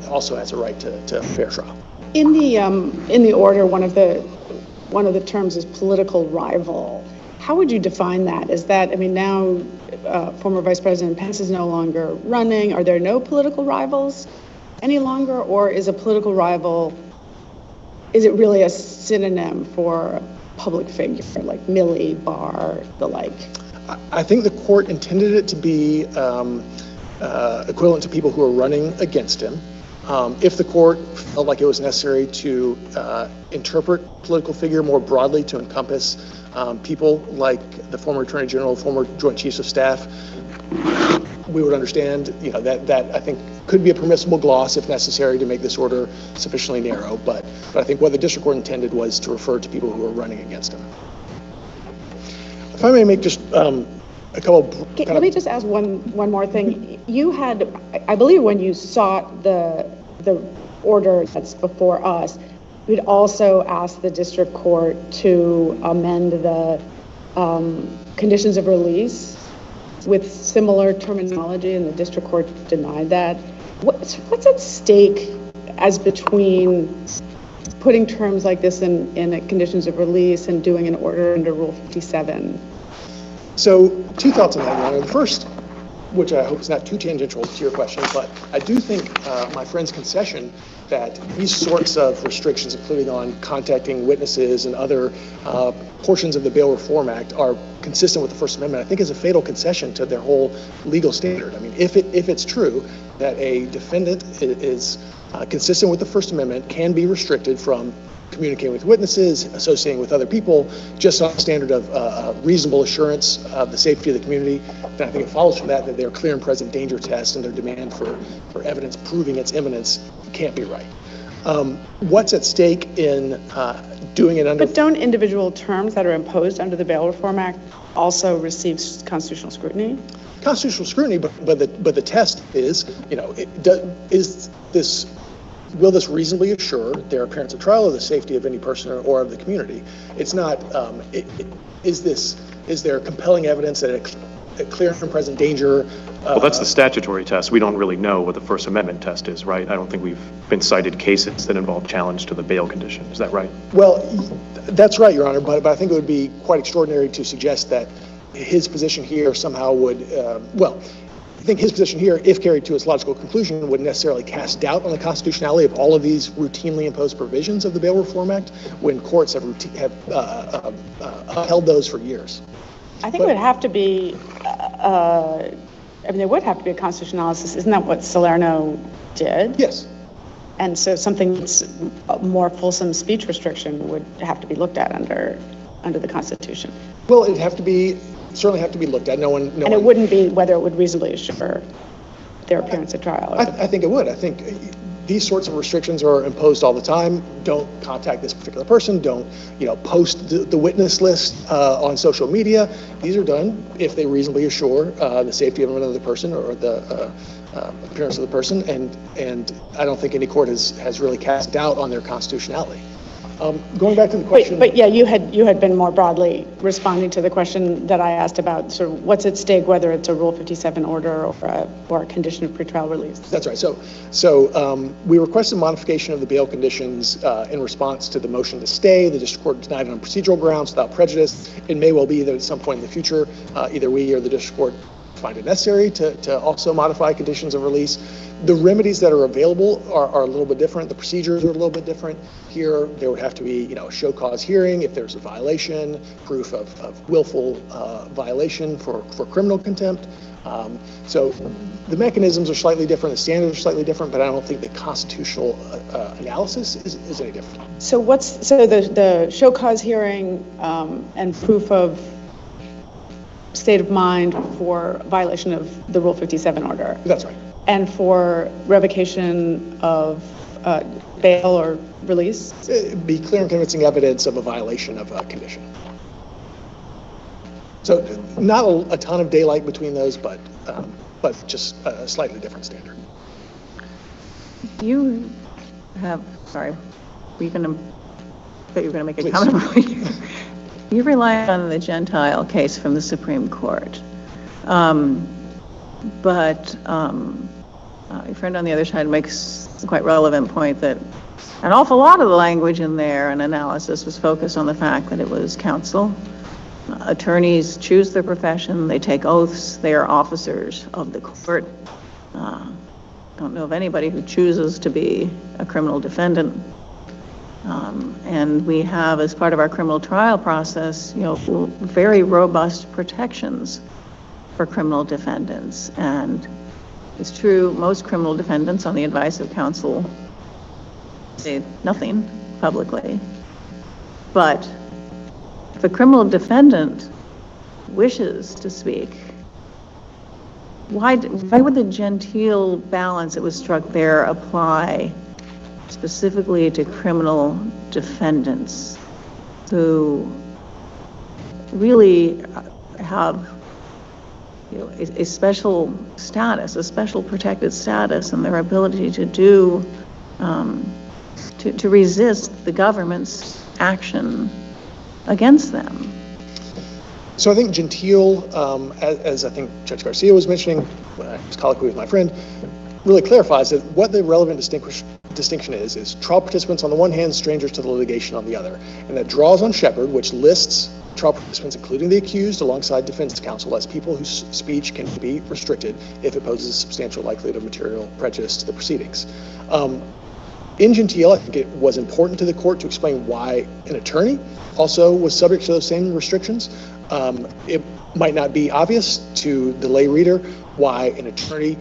also has a right to a fair trial. In the order, one of the terms is political rival. How would you define that? Is that, I mean, now former Vice President Pence is no longer running. Are there no political rivals any longer, or is a political rival, is it really a synonym for a public figure like Milley, Barr, the like? I think the court intended it to be equivalent to people who are running against him. If the court felt like it was necessary to interpret political figure more broadly to encompass people like the former Attorney General, former Joint Chiefs of Staff, we would understand, that I think could be a permissible gloss if necessary to make this order sufficiently narrow. But I think what the district court intended was to refer to people who are running against him. If I may make just a couple. Let me just ask one more thing. You had, I believe, when you sought the order that's before us, you'd also asked the district court to amend the conditions of release with similar terminology, and the district court denied that. What's at stake as between putting terms like this in conditions of release and doing an order under Rule 57? So two thoughts on that, Your Honor. The first, which I hope is not too tangential to your question, but I do think my friend's concession that these sorts of restrictions, including on contacting witnesses and other portions of the Bail Reform Act, are consistent with the First Amendment, I think is a fatal concession to their whole legal standard. I mean, if it's true that a defendant is consistent with the First Amendment, can be restricted from communicating with witnesses, associating with other people, just on the standard of reasonable assurance of the safety of the community, then I think it follows from that their clear and present danger test and their demand for evidence proving its imminence can't be right. What's at stake in doing it under... But don't individual terms that are imposed under the Bail Reform Act also receive constitutional scrutiny? Constitutional scrutiny, but the test is, will this reasonably assure their appearance at trial or the safety of any person or of the community? It's not, is there compelling evidence that a clear and present danger? Well, that's the statutory test. We don't really know what the First Amendment test is, right? I don't think we've been cited cases that involve challenge to the bail condition. Is that right? Well, that's right, Your Honor, but I think it would be quite extraordinary to suggest that his position here somehow would, I think his position here, if carried to its logical conclusion, would necessarily cast doubt on the constitutionality of all of these routinely imposed provisions of the Bail Reform Act when courts have upheld those for years. I think it would have to be, there would have to be a constitutional analysis. Isn't that what Salerno did? Yes. And so something that's a more fulsome speech restriction would have to be looked at under the Constitution. Well, it'd have to be, certainly have to be looked at. And it wouldn't be whether it would reasonably assure their appearance at trial. I think it would. I think these sorts of restrictions are imposed all the time. Don't contact this particular person. Don't, post the witness list on social media. These are done if they reasonably assure the safety of another person or the appearance of the person. And I don't think any court has really cast doubt on their constitutionality. Going back to the question. But yeah, you had been more broadly responding to the question that I asked about sort of what's at stake, whether it's a Rule 57 order or a condition of pretrial release. That's right. So we requested modification of the bail conditions in response to the motion to stay. The district court denied it on procedural grounds without prejudice. It may well be that at some point in the future, either we or the district court find it necessary to also modify conditions of release. The remedies that are available are a little bit different. The procedures are a little bit different. Here, there would have to be, a show cause hearing if there's a violation, proof of willful violation for criminal contempt. So the mechanisms are slightly different, the standards are slightly different, but I don't think the constitutional analysis is any different. So the show cause hearing and proof of state of mind for violation of the Rule 57 order? That's right. And for revocation of bail or release? It'd be clear and convincing evidence of a violation of a condition. So not a ton of daylight between those, but just a slightly different standard. You have, sorry, were you going to, I thought you were going to make a Please. comment. You rely on the Gentile case from the Supreme Court. But your friend on the other side makes a quite relevant point that an awful lot of the language in there and analysis was focused on the fact that it was counsel. Attorneys choose their profession, they take oaths, they are officers of the court. Don't know of anybody who chooses to be a criminal defendant. And we have, as part of our criminal trial process, very robust protections for criminal defendants. And it's true, most criminal defendants, on the advice of counsel, say nothing publicly. But if a criminal defendant wishes to speak, why would the genteel balance that was struck there apply specifically to criminal defendants who really have a special status, a special protected status, and their ability to do, to resist the government's action against them? So I think genteel, as I think Judge Garcia was mentioning, when I was colloquy with my friend, really clarifies that what the relevant distinction is trial participants on the one hand, strangers to the litigation on the other. And that draws on Shepard, which lists trial participants, including the accused, alongside defense counsel, as people whose speech can be restricted if it poses a substantial likelihood of material prejudice to the proceedings. In Gentile, I think it was important to the court to explain why an attorney also was subject to those same restrictions. It might not be obvious to the lay reader why an attorney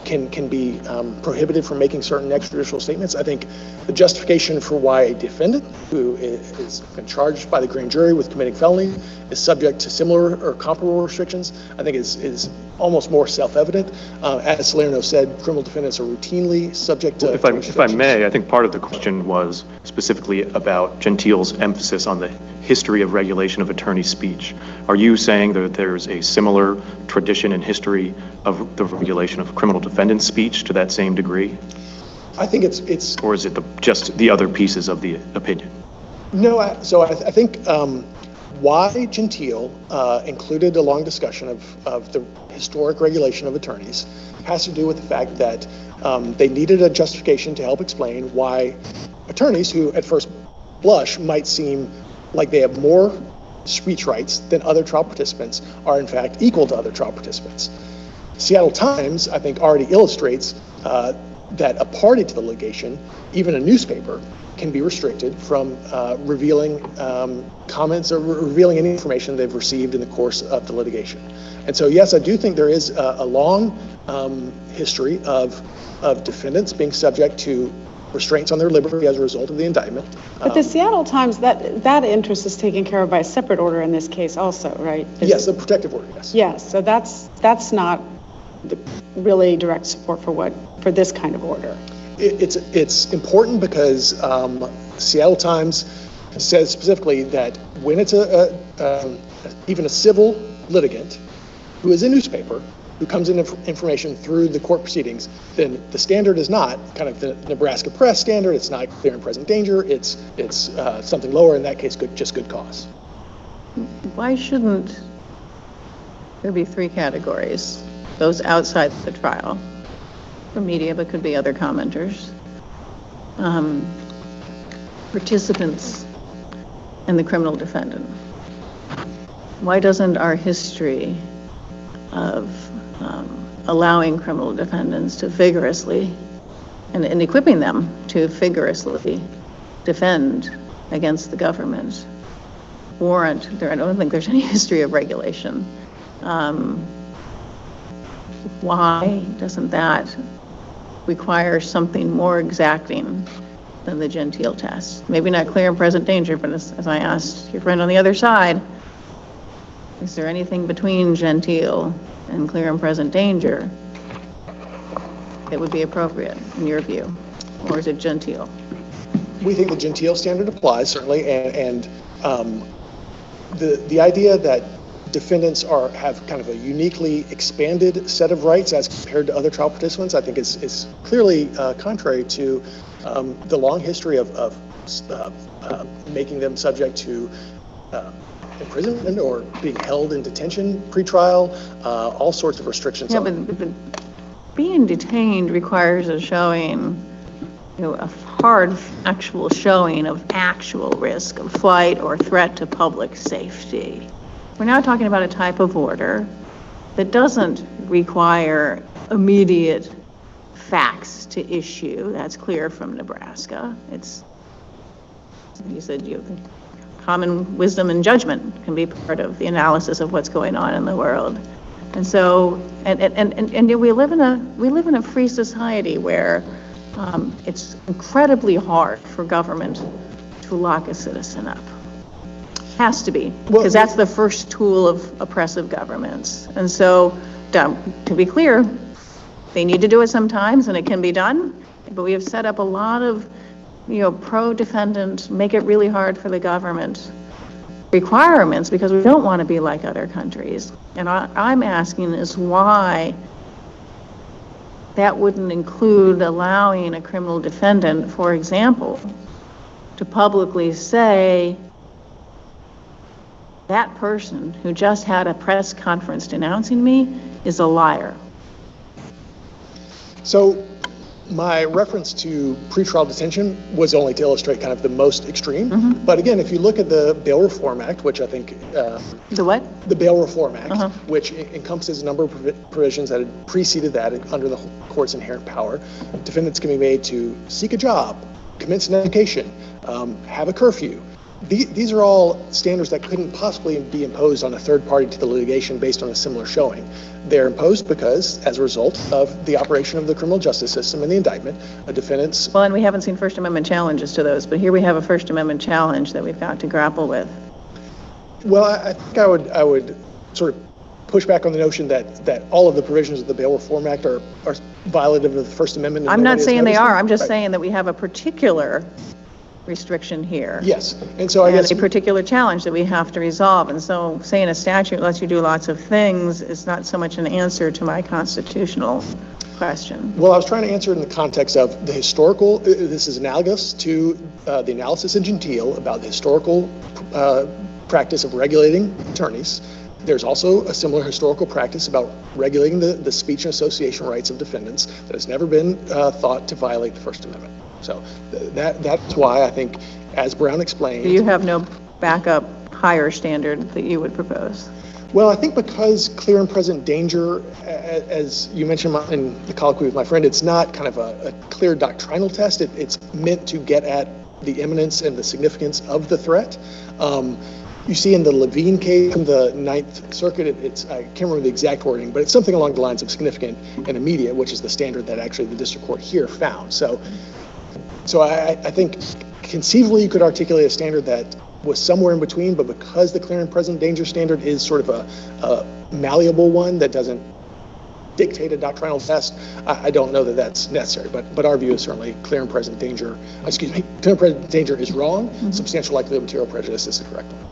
can be prohibited from making certain extrajudicial statements. I think the justification for why a defendant who is been charged by the grand jury with committing felony is subject to similar or comparable restrictions, I think is almost more self-evident. As Salerno said, criminal defendants are routinely subject to If I may, I think part of the question was specifically about Gentile's emphasis on the history of regulation of attorney speech. Are you saying that there's a similar tradition and history of the regulation of criminal defendant speech to that same degree? I think it's Or is it just the other pieces of the opinion? No, I think why Gentile included a long discussion of the historic regulation of attorneys has to do with the fact that they needed a justification to help explain why attorneys who at first blush might seem like they have more speech rights than other trial participants are in fact equal to other trial participants. Seattle Times, I think, already illustrates that a party to the litigation, even a newspaper, can be restricted from revealing comments or revealing any information they've received in the course of the litigation. And so, yes, I do think there is a long history of defendants being subject to restraints on their liberty as a result of the indictment. But the Seattle Times, that interest is taken care of by a separate order in this case also, right? Yes, the protective order, yes. Yes, so that's not really direct support for this kind of order. It's important because Seattle Times says specifically that when it's even a civil litigant who is a newspaper who comes in information through the court proceedings, then the standard is not kind of the Nebraska press standard. It's not clear and present danger. It's something lower, in that case, just good cause. Why shouldn't there be three categories? Those outside the trial, for media, but could be other commenters, participants, and the criminal defendant. Why doesn't our history of allowing criminal defendants to vigorously, and equipping them to vigorously defend against the government warrant. I don't think there's any history of regulation. Why doesn't that require something more exacting than the genteel test? Maybe not clear and present danger, but as I asked your friend on the other side, is there anything between genteel and clear and present danger that would be appropriate in your view? Or is it genteel? We think the genteel standard applies, certainly, and the idea that defendants have kind of a uniquely expanded set of rights as compared to other trial participants, I think is clearly contrary to the long history of making them subject to imprisonment or being held in detention pre-trial, all sorts of restrictions. Yeah, but being detained requires a showing, a hard actual showing of actual risk of flight or threat to public safety. We're now talking about a type of order that doesn't require immediate facts to issue. That's clear from Nebraska. You said common wisdom and judgment can be part of the analysis of what's going on in the world. And so, and we live in a free society where it's incredibly hard for government to lock a citizen up. Has to be, because that's the first tool of oppressive governments. And so, to be clear, they need to do it sometimes, and it can be done. But we have set up a lot of, pro-defendant, make it really hard for the government requirements because we don't want to be like other countries. And I'm asking is why that wouldn't include allowing a criminal defendant, for example, to publicly say, that person who just had a press conference denouncing me is a liar. So my reference to pretrial detention was only to illustrate kind of the most extreme. Mm-hmm. But again, if you look at the Bail Reform Act, which I think... the what? The Bail Reform Act, which encompasses a number of provisions that had preceded that under the court's inherent power. Defendants can be made to seek a job, commence an education, have a curfew. These are all standards that couldn't possibly be imposed on a third party to the litigation based on a similar showing. They're imposed because, as a result of the operation of the criminal justice system and the indictment, a defendant's... Well, and we haven't seen First Amendment challenges to those, but here we have a First Amendment challenge that we've got to grapple with. Well, I think I would sort of push back on the notion that all of the provisions of the Bail Reform Act are violative of the First Amendment. I'm not saying they are. I'm just saying that we have a particular restriction here. Yes, and so I guess a particular challenge that we have to resolve. And so saying a statute lets you do lots of things is not so much an answer to my constitutional question. Well, I was trying to answer it in the context of the historical, this is analogous to the analysis in Gentile about the historical practice of regulating attorneys. There's also a similar historical practice about regulating the speech and association rights of defendants that has never been thought to violate the First Amendment. So that's why I think, as Brown explained... You have no backup higher standard that you would propose? Well, I think because clear and present danger, as you mentioned in the colloquy with my friend, it's not kind of a clear doctrinal test. It's meant to get at the imminence and the significance of the threat. You see in the Levine case from the Ninth Circuit, I can't remember the exact wording, but it's something along the lines of significant and immediate, which is the standard that actually the district court here found. So I think conceivably you could articulate a standard that was somewhere in between, but because the clear and present danger standard is sort of a malleable one that doesn't dictate a doctrinal test, I don't know that that's necessary. But our view is certainly clear and present danger. Clear and present danger is wrong. Mm-hmm. Substantial likelihood of material prejudice is the correct one.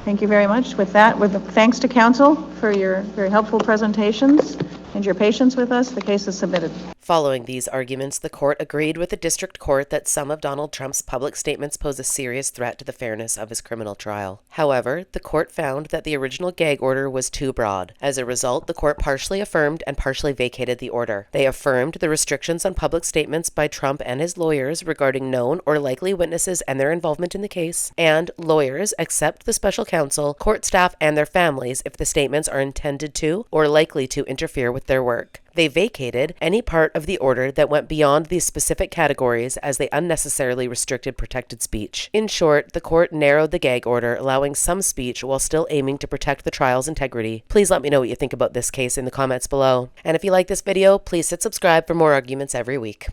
Thank you very much. With that, thanks to counsel for your very helpful presentations. and your patience with us. The case is submitted. Following these arguments, the court agreed with the district court that some of Donald Trump's public statements pose a serious threat to the fairness of his criminal trial. However, the court found that the original gag order was too broad. As a result, the court partially affirmed and partially vacated the order. They affirmed the restrictions on public statements by Trump and his lawyers regarding known or likely witnesses and their involvement in the case, and lawyers, except the special counsel, court staff, and their families if the statements are intended to or likely to interfere with their work. They vacated any part of the order that went beyond these specific categories as they unnecessarily restricted protected speech. In short, the court narrowed the gag order, allowing some speech while still aiming to protect the trial's integrity. Please let me know what you think about this case in the comments below. And if you like this video, please hit subscribe for more arguments every week.